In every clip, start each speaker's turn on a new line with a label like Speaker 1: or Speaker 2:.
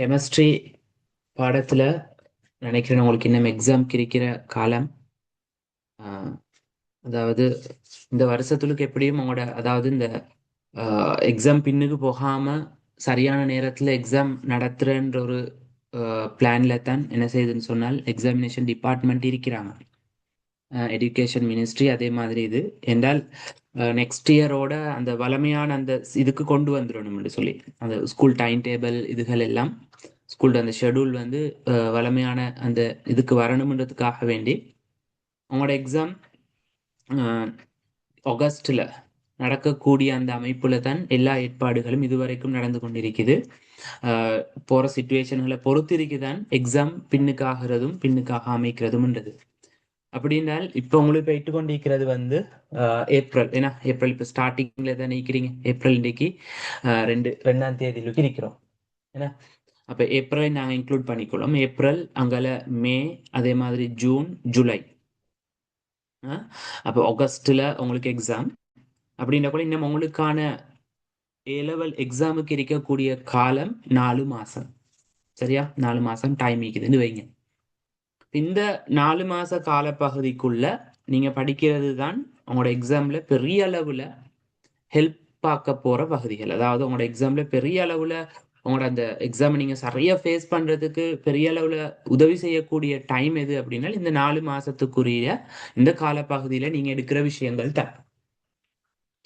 Speaker 1: Chemistry பாடத்துல நினைக்கிறேன் உங்களுக்கு இன்னும் எக்ஸாம் கிடைக்கிற காலம். ஆஹ், அதாவது இந்த வருஷத்துக்கு எப்படியும் உங்களோட அதாவது இந்த எக்ஸாம் பின்னுக்கு போகாம சரியான நேரத்துல எக்ஸாம் நடத்துறன்ற ஒரு பிளான்ல தான் என்ன செய்யுதுன்னு சொன்னால் எக்ஸாமினேஷன் டிபார்ட்மெண்ட் இருக்கிறாங்க. எஜுகேஷன் மினிஸ்ட்ரி அதே மாதிரி இது என்றால் நெக்ஸ்ட் இயரோட அந்த வளமையான அந்த இதுக்கு கொண்டு வந்துடணும்னு சொல்லி அந்த ஸ்கூல் டைம் டேபிள் இதுகள் எல்லாம் ஸ்கூல் அந்த ஷெடியூல் வந்து வளமையான அந்த இதுக்கு வரணுன்றதுக்காக வேண்டி உங்களோட எக்ஸாம் ஆகஸ்ட்ல நடக்கக்கூடிய அந்த அமைப்புல தான் எல்லா ஏற்பாடுகளும் இதுவரைக்கும் நடந்து கொண்டிருக்குது. போற சுச்சுவேஷன்களை பொறுத்து இருக்குதான் எக்ஸாம் பின்னுக்காக அமைக்கிறதும்ன்றது. அப்படின்னால் இப்போ உங்களுக்கு போயிட்டு கொண்டிருக்கிறது வந்து ஏப்ரல். ஏன்னா ஏப்ரல் இப்போ ஸ்டார்டிங்ல தான் நிற்கிறீங்க. ஏப்ரல் இன்னைக்கு 2ஆம் தேதியிலுக்கு இருக்கிறோம். ஏன்னா அப்போ ஏப்ரலை நாங்கள் இன்க்ளூட் பண்ணிக்கொள்ளோம். ஏப்ரல் அங்கால மே, அதே மாதிரி ஜூன், ஜூலை. அப்போ ஆகஸ்ட்ல உங்களுக்கு எக்ஸாம் அப்படின்ற கூட இன்னும் உங்களுக்கான ஏ லெவல் எக்ஸாமுக்கு இருக்கக்கூடிய காலம் 4 மாசம். சரியா? 4 மாசம் டைம் இருக்குதுன்னு வைங்க. இந்த 4 மாச காலப்பகுதிக்குள்ள நீங்க படிக்கிறது தான் உங்களோட எக்ஸாம்ல பெரிய அளவுல ஹெல்ப் பார்க்க போற பகுதிகள். அதாவது உங்களோட எக்ஸாம்ல பெரிய அளவுல உங்களோட அந்த எக்ஸாம் நீங்க சரியா ஃபேஸ் பண்றதுக்கு பெரிய அளவுல உதவி செய்யக்கூடிய டைம் எது அப்படின்னா இந்த 4 மாசத்துக்குரிய இந்த காலப்பகுதியில நீங்க எடுக்கிற விஷயங்கள் தான்.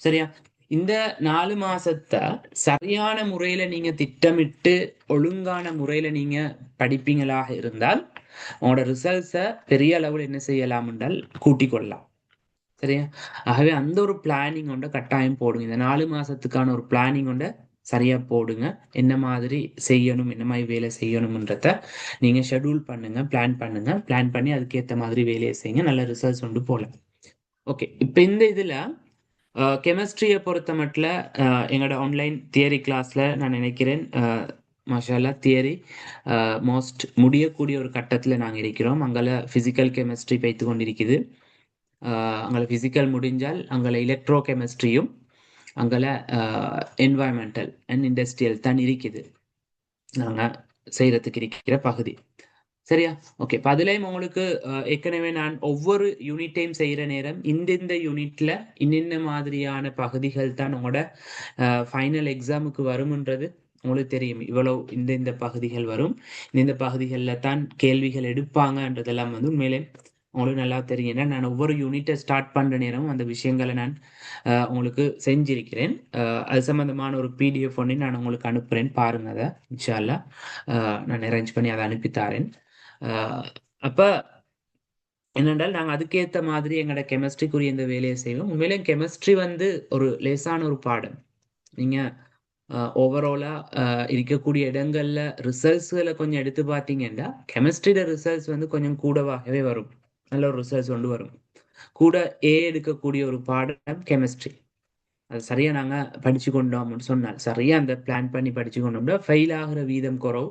Speaker 1: சரியா? இந்த 4 மாசத்தை சரியான முறையில நீங்க திட்டமிட்டு ஒழுங்கான முறையில நீங்க படிப்பீங்களாக இருந்தால் உங்களோட ரிசல்ட்ஸை பெரிய அளவில் என்ன செய்யலாம் என்றால் கூட்டிக் கொள்ளலாம். சரியா? ஆகவே அந்த ஒரு பிளானிங் கொண்ட கட்டாயம் போடுங்க. இந்த 4 மாசத்துக்கான ஒரு பிளானிங் கொண்ட சரியா போடுங்க. என்ன மாதிரி செய்யணும், என்ன மாதிரி வேலை செய்யணும்ன்றத நீங்க ஷெட்யூல் பண்ணுங்க, பிளான் பண்ணி அதுக்கேற்ற மாதிரி வேலையை செய்யுங்க. நல்ல ரிசல்ட்ஸ் கொண்டு போகலாம். ஓகே, இப்போ இந்த இதுல கெமிஸ்ட்ரியை பொறுத்த மட்டும் எங்களோட ஆன்லைன் தியரி கிளாஸ்ல நான் நினைக்கிறேன் மாஷால்லா தியரி மோஸ்ட் முடியக்கூடிய ஒரு கட்டத்தில் நாங்கள் இருக்கிறோம். அங்கே ஃபிசிக்கல் கெமிஸ்ட்ரி பைத்து கொண்டிருக்குது. அங்கே ஃபிசிக்கல் முடிஞ்சால் அங்கே எலக்ட்ரோ கெமிஸ்ட்ரியும் அங்கே என்வாயன்மெண்டல் அண்ட் இண்டஸ்ட்ரியல் தான் இருக்குது நாங்கள் செய்கிறதுக்கு இருக்கிற பகுதி. சரியா? ஓகே, இப்போ அதுலேயும் உங்களுக்கு ஏற்கனவே நான் ஒவ்வொரு யூனிட்டையும் செய்கிற நேரம் இந்த யூனிட்ல இன்னின்ன மாதிரியான பகுதிகள் தான் உங்களோட ஃபைனல் எக்ஸாமுக்கு வரும்ன்றது உங்களுக்கு தெரியும். இவ்வளவு இந்த பகுதிகள் வரும், இந்த பகுதிகளில் தான் கேள்விகள் எடுப்பாங்கன்றதெல்லாம் வந்து உண்மையிலே உங்களுக்கு நல்லா தெரியும். ஏன்னா நான் ஒவ்வொரு யூனிட்டை ஸ்டார்ட் பண்ணுற நேரம் அந்த விஷயங்களை நான் உங்களுக்கு செஞ்சிருக்கிறேன். அது சம்பந்தமான ஒரு பிடிஎஃப் ஒன்று நான் உங்களுக்கு அனுப்புகிறேன், பாருங்க. அதை இன்ஷா அல்லாஹ் நான் அரேஞ்ச் பண்ணி அதை அனுப்பித்தாரேன். அப்போ என்னென்றால் நாங்கள் அதுக்கேற்ற மாதிரி எங்களோட கெமிஸ்ட்ரிக்குரிய இந்த வேலையை செய்வோம். உண்மையிலே கெமிஸ்ட்ரி வந்து ஒரு லேசான ஒரு பாடம். நீங்கள் ஓவராலாக இருக்கக்கூடிய இடங்கள்ல ரிசல்ட்ஸ்களை கொஞ்சம் எடுத்து பார்த்தீங்கன்னா கெமிஸ்ட்ரியோட ரிசல்ட்ஸ் வந்து கொஞ்சம் கூடவாகவே வரும். நல்ல ஒரு ரிசல்ட்ஸ் கொண்டு வரும். கூட எடுக்கக்கூடிய ஒரு பாடம் கெமிஸ்ட்ரி. அது சரியா நாங்கள் படிச்சு கொண்டோம்னு சொன்னால் சரியா அந்த பிளான் பண்ணி படிச்சு கொண்டோம்னா ஃபெயில் ஆகிற வீதம் குறவு.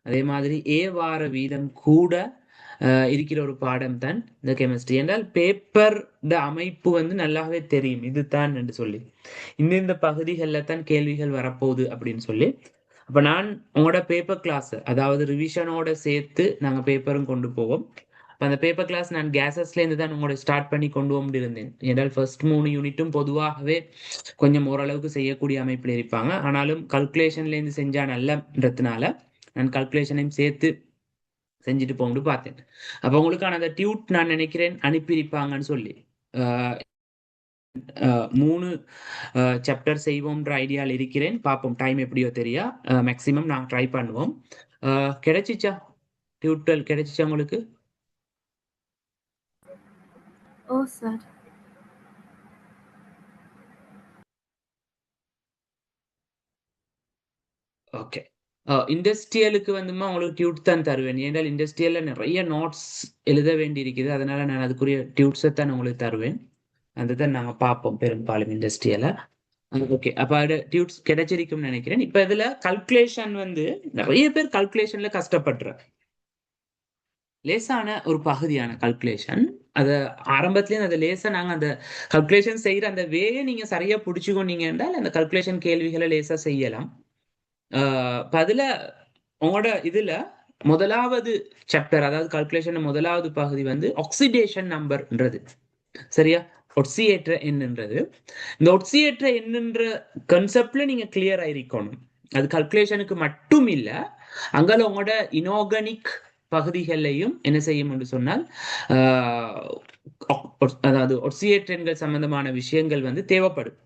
Speaker 1: அதே மாதிரி வார வீதம் கூட இருக்கிற ஒரு பாடம் தான் இந்த கெமிஸ்ட்ரி. என்றால் பேப்பர் அமைப்பு வந்து நல்லாவே தெரியும் இதுதான் என்று சொல்லி இந்த பகுதிகளில் தான் கேள்விகள் வரப்போகுது அப்படின்னு சொல்லி. அப்போ நான் உங்களோட பேப்பர் கிளாஸ் அதாவது ரிவிஷனோட சேர்த்து நாங்கள் பேப்பரும் கொண்டு போவோம். இப்போ அந்த பேப்பர் கிளாஸ் நான் கேசஸ்லேருந்து தான் உங்களோட ஸ்டார்ட் பண்ணி கொண்டு வந்து இருந்தேன். என்றால் ஃபர்ஸ்ட் 3 யூனிட்டும் பொதுவாகவே கொஞ்சம் ஓரளவுக்கு செய்யக்கூடிய அமைப்பில் இருப்பாங்க. ஆனாலும் கல்குலேஷன்லேருந்து செஞ்சா நல்லன்றதுனால நான் கல்குலேஷனையும் சேர்த்து செஞ்சுட்டு போகணும்னு பார்த்தேன். அப்போ உங்களுக்கான அந்த டியூட் நான் நினைக்கிறேன் அனுப்பியிருப்பாங்கன்னு சொல்லி 3 சாப்டர் செய்வோம்ன்ற ஐடியாவில் இருக்கிறேன். பார்ப்போம், டைம் எப்படியோ தெரியா. மேக்ஸிமம் நாங்கள் ட்ரை பண்ணுவோம். கிடைச்சிச்சா? டியூட்டல் கிடைச்சிச்சா உங்களுக்கு?
Speaker 2: ஓ சார்.
Speaker 1: ஓகே. இண்டஸ்ட்ரியலுக்கு வந்துமா உங்களுக்கு டியூட் தான் தருவேன். ஏன்னால் இண்டஸ்ட்ரியலில் நிறைய நோட்ஸ் எழுத வேண்டி இருக்குது. அதனால நான் அதுக்குரிய டியூட்ஸை தான் உங்களுக்கு தருவேன். அதுதான் நாங்கள் பார்ப்போம் பெரும்பாலும் இண்டஸ்ட்ரியலை. ஓகே, அப்போ அது டியூட்ஸ் கிடைச்சிருக்கும்னு நினைக்கிறேன். இப்போ இதில் கல்குலேஷன் வந்து நிறைய பேர் கல்குலேஷன்ல கஷ்டப்படுற லேசான ஒரு பகுதியான கல்குலேஷன். அதை ஆரம்பத்துலேயே அந்த லேசாக நாங்கள் அந்த கல்குலேஷன் செய்கிற அந்த வேயை நீங்கள் சரியாக பிடிச்சிக்கொண்டீங்க என்றால் அந்த கல்குலேஷன் கேள்விகளை லேசாக செய்யலாம். பதில உங்களோட இதுல முதலாவது சாப்டர், அதாவது கால்குலேஷன் முதலாவது பகுதி வந்து ஆக்சிடேஷன் நம்பர்ன்றது. சரியா? ஒட்சியேற்ற எண்ன்றது. இந்த ஒட்சியேற்ற எண்ணுன்ற கன்செப்ட்ல நீங்க கிளியர் ஆயிருக்கணும். அது கால்குலேஷனுக்கு மட்டும் இல்ல, அங்கால உங்களோட இனோர்கானிக் பகுதிகளையும் என்ன செய்யும் என்று சொன்னால் அதாவது ஒட்சியேற்ற எண்கள் சம்பந்தமான விஷயங்கள் வந்து தேவைப்படும்.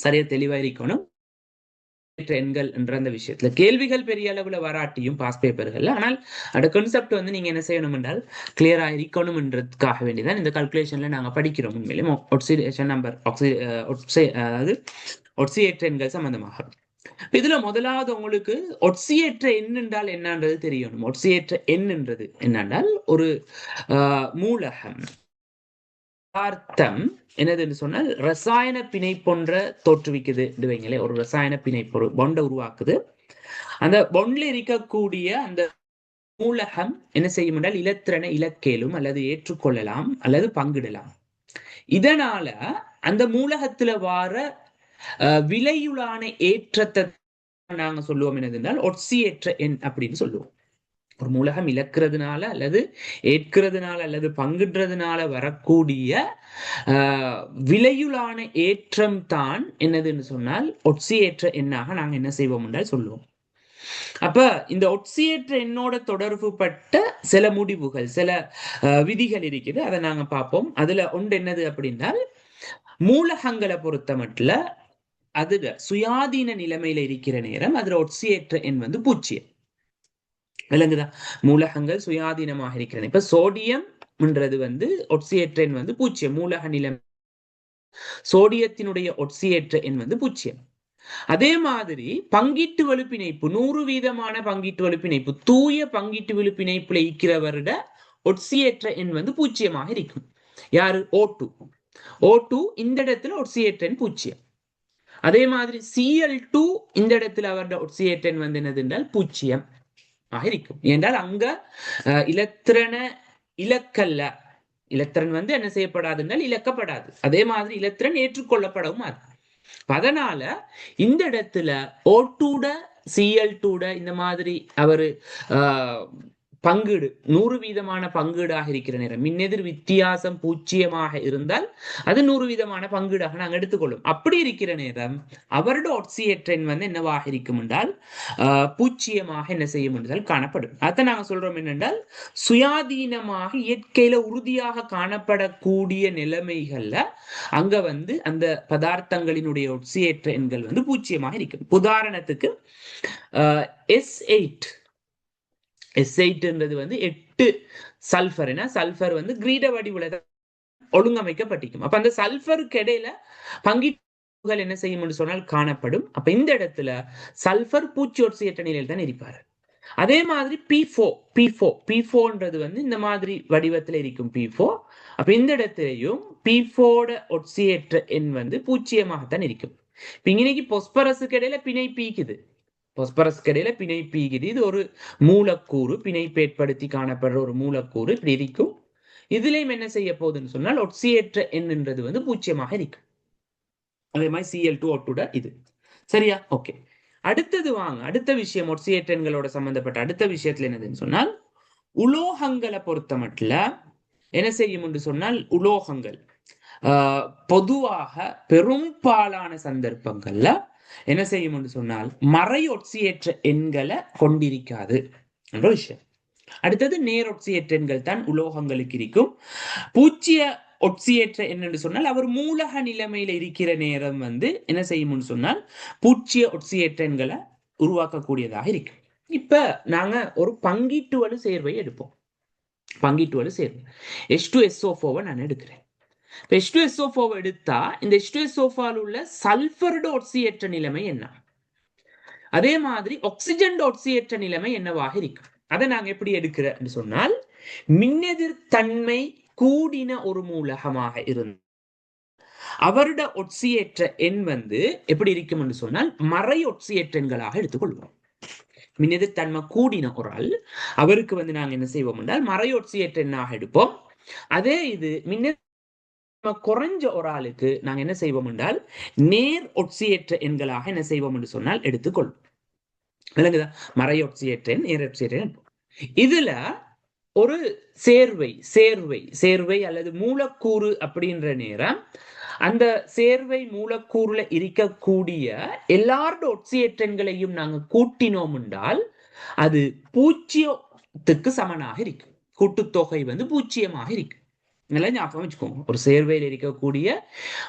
Speaker 1: சரியா தெளிவா இருக்கணும் எண்கள் என்ற அந்த விஷயத்துல. கேள்விகள் பெரிய அளவுல வராட்டியும் பாஸ் பேப்பர்கள், ஆனால் அந்த கான்செப்ட் வந்து நீங்க என்ன செய்யணும் என்றால் கிளியரா இருக்கணும்ன்றதுக்காக வேண்டிதான் இந்த கால்குலேஷன்ல நாங்க படிக்கிறோம். உண்மையிலே ஒட்சிடேஷன் நம்பர் அதாவது ஒட்சியேற்ற எண்கள் சம்பந்தமாக. இதுல முதலாவது உங்களுக்கு ஒட்சியேற்ற எண் என்றால் என்னன்றது தெரியணும். ஒட்சியேற்ற எண்ன்றது என்னென்றால் ஒரு மூலகம் பதார்த்தம் என்னதுன்னு சொன்னால் ரசாயன பிணை போன்ற தோற்றுவிக்குது. வைங்களே, ஒரு ரசாயன பிணை பொண்டை உருவாக்குது. அந்த பொண்ட்ல இருக்கக்கூடிய அந்த மூலகம் என்ன செய்யும் என்றால் இலத்திரனை இலக்கேலும் அல்லது ஏற்றுக்கொள்ளலாம் அல்லது பங்கிடலாம். இதனால அந்த மூலகத்துல வார விலையுளான ஏற்றத்தை நாங்க சொல்லுவோம் என்னதுனால் ஒட்சியேற்ற எண் அப்படின்னு சொல்லுவோம். ஒரு மூலகம் இழக்கிறதுனால அல்லது ஏற்கிறதுனால அல்லது பங்குன்றதுனால வரக்கூடிய விலையுளான ஏற்றம் தான் என்னதுன்னு சொன்னால் ஒட்சியேற்ற எண்ணாக நாங்க என்ன செய்வோம் என்றால் சொல்லுவோம். அப்ப இந்த ஒட்சியேற்ற எண்ணோட தொடர்பு பட்ட சில முடிவுகள், சில விதிகள் இருக்குது. அதை நாங்க பார்ப்போம். அதுல ஒன்று என்னது அப்படின்னால், மூலகங்களை பொறுத்த மட்டும் அதுல சுயாதீன நிலைமையில இருக்கிற நேரம் அதுல ஒட்சியேற்ற எண் வந்து 0. விளங்குதா? மூலகங்கள் சுயாதீனமாக இருக்கிறது. இப்ப சோடியம்ன்றது வந்து ஒட்சியேற்ற எண் வந்து 0. மூலக நிலைமை சோடியத்தினுடைய ஒட்சியேற்ற எண் வந்து 0. அதே மாதிரி பங்கீட்டு வலுப்பிணைப்பு 100% பங்கீட்டு வலுப்பிணைப்பு, தூய பங்கீட்டு வலுப்பிணைப்புல இருக்கிறவருட ஒட்சியேற்ற எண் வந்து 0 இருக்கும். யாரு? O2. O2 இந்த இடத்துல ஒட்சியேற்ற எண் 0. அதே மாதிரி Cl2 இந்த இடத்துல அவருடைய ஒட்சியேற்ற எண் வந்து என்னது என்றால் 0 இருக்கும். என்றால் அங்க இலத்திரன இலக்கல்ல, இலத்திரன் வந்து என்ன செய்யப்படாது என்றால் இழக்கப்படாது. அதே மாதிரி இலத்திரன் ஏற்றுக்கொள்ளப்படவும் அது. அதனால இந்த இடத்துல O2 Cl2 இந்த மாதிரி அவரு பங்கீடு 100% பங்கீடாக இருக்கிற நேரம், மின்னெதிர் வித்தியாசம் 0 இருந்தால் அது 100% பங்கீடாக நாங்கள் எடுத்துக்கொள்ளும். அப்படி இருக்கிற நேரம் அவருடைய ஒட்சியேற்ற எண் வந்து என்னவாக இருக்கும் என்றால் 0 என்ன செய்யும் என்றால் காணப்படும். அதை நாங்கள் சொல்றோம் என்னென்றால் சுயாதீனமாக இயற்கையில உறுதியாக காணப்படக்கூடிய நிலைமைகள்ல அங்க வந்து அந்த பதார்த்தங்களினுடைய ஒட்சியேற்ற எண்கள் வந்து 0 இருக்கும். உதாரணத்துக்கு S8 வந்து 8 சல்பர். சல்பர் வந்து கிரீட வடிவுல ஒழுங்கமைக்கப்பட்டிருக்கும். அப்ப அந்த சல்பருக்கு இடையில பங்கீட்டுகள் என்ன செய்யும் என்று சொன்னால் காணப்படும். அப்ப இந்த இடத்துல சல்பர் பூச்சி ஒட்சியேற்ற நிலையில் தான் இருப்பாரு. அதே மாதிரி P4 வந்து இந்த மாதிரி வடிவத்தில் இருக்கும் P4. அப்ப இந்த இடத்திலையும் P4 ஒட்சியேற்ற எண் வந்து 0 இருக்கும். இன்னைக்கு பொஸ்பரஸுக்கு இடையில பிணை பீக்குது. பொஸ்பரஸ்க்கு இடையில பிணை பீக்குது. இது ஒரு மூலக்கூறு, பிணைப்பு ஏற்படுத்தி காணப்படுற ஒரு மூலக்கூறு இப்படி இருக்கும். இதுலயும் என்ன செய்ய போகுதுன்னு சொன்னால் ஒட்சியேற்ற எண்ன்றது வந்து 0 இருக்கு. அதே மாதிரி Cl2O2 இது. சரியா? ஓகே. அடுத்தது வாங்க, அடுத்த விஷயம் ஒட்சியேற்ற எண்களோட சம்பந்தப்பட்ட அடுத்த விஷயத்துல என்னதுன்னு சொன்னால் உலோகங்களை பொறுத்த மட்டும் என்ன செய்யும் என்று சொன்னால் உலோகங்கள் பொதுவாக பெரும்பாலான சந்தர்ப்பங்கள்ல என்ன செய்யும் என்று சொன்னால் மறை ஒட்சியேற்ற எண்களை கொண்டிருக்காது என்ற விஷயம். அடுத்தது நேர் ஒட்சியேற்ற எண்கள் தான் உலோகங்களுக்கு இருக்கும். பூச்சிய ஒட்சியேற்ற எண் சொன்னால் அவர் மூலக நிலைமையில இருக்கிற நேரம் வந்து என்ன செய்யும் சொன்னால் பூச்சிய ஒட்சியேற்ற எண்களை உருவாக்கக்கூடியதாக இருக்கு. இப்ப நாங்க ஒரு பங்கீட்டு வலு சேர்வை எடுப்போம். பங்கீட்டு வலு சேர்வு H2SO4 நான் எடுக்கிறேன். H2SO4 எடுத்தா இந்த H2SO4 உள்ள சல்பரோட ஒட்சியேற்ற நிலைமை என்ன, அதே மாதிரி ஆக்சிஜன் ஒட்சியேற்ற நிலைமை என்னவாக இருக்கு. அதை நாங்க எப்படி எடுக்கிறோம் சொன்னால் மின்னெதிர் தன்மை கூடின ஒரு மூலகமாக இருந்து அவருட ஒட்சியேற்ற எண் வந்து எப்படி இருக்கும் என்று சொன்னால் மறை ஒட்சியேற்ற எண்களாக எடுத்துக்கொள்வோம். மின்னெதிர் தன்மை கூடின ஒரு ஆள் அவருக்கு வந்து நாங்க என்ன செய்வோம் என்றால் மறை ஒட்சியேற்ற எண்ணாக எடுப்போம். அதே இது மின்னெதிர் குறைஞ்ச ஒரு ஆளுக்கு நாங்க என்ன செய்வோம் என்றால் நேர் ஒட்சியேற்ற எண்களாக என்ன செய்வோம் என்று சொன்னால் எடுத்துக்கொள்வோம். விளங்குதா? மறையொட்சியேற்றேன் நேரொட்சியேற்றேன். இதுல ஒரு சேர்வை சேர்வை சேர்வை அல்லது மூலக்கூறு அப்படின்ற நேரம் அந்த சேர்வை மூலக்கூறுல இருக்கக்கூடிய எல்லாரோட ஒட்சியேற்றங்களையும் நாங்க கூட்டினோம் என்றால் அது பூஜ்ஜியத்துக்கு சமனாக இருக்கு. கூட்டுத்தொகை வந்து பூஜ்ஜியமாக இருக்கு. நல்லா ஞாபகம் வச்சுக்கோங்க. ஒரு சேர்வையில் இருக்கக்கூடிய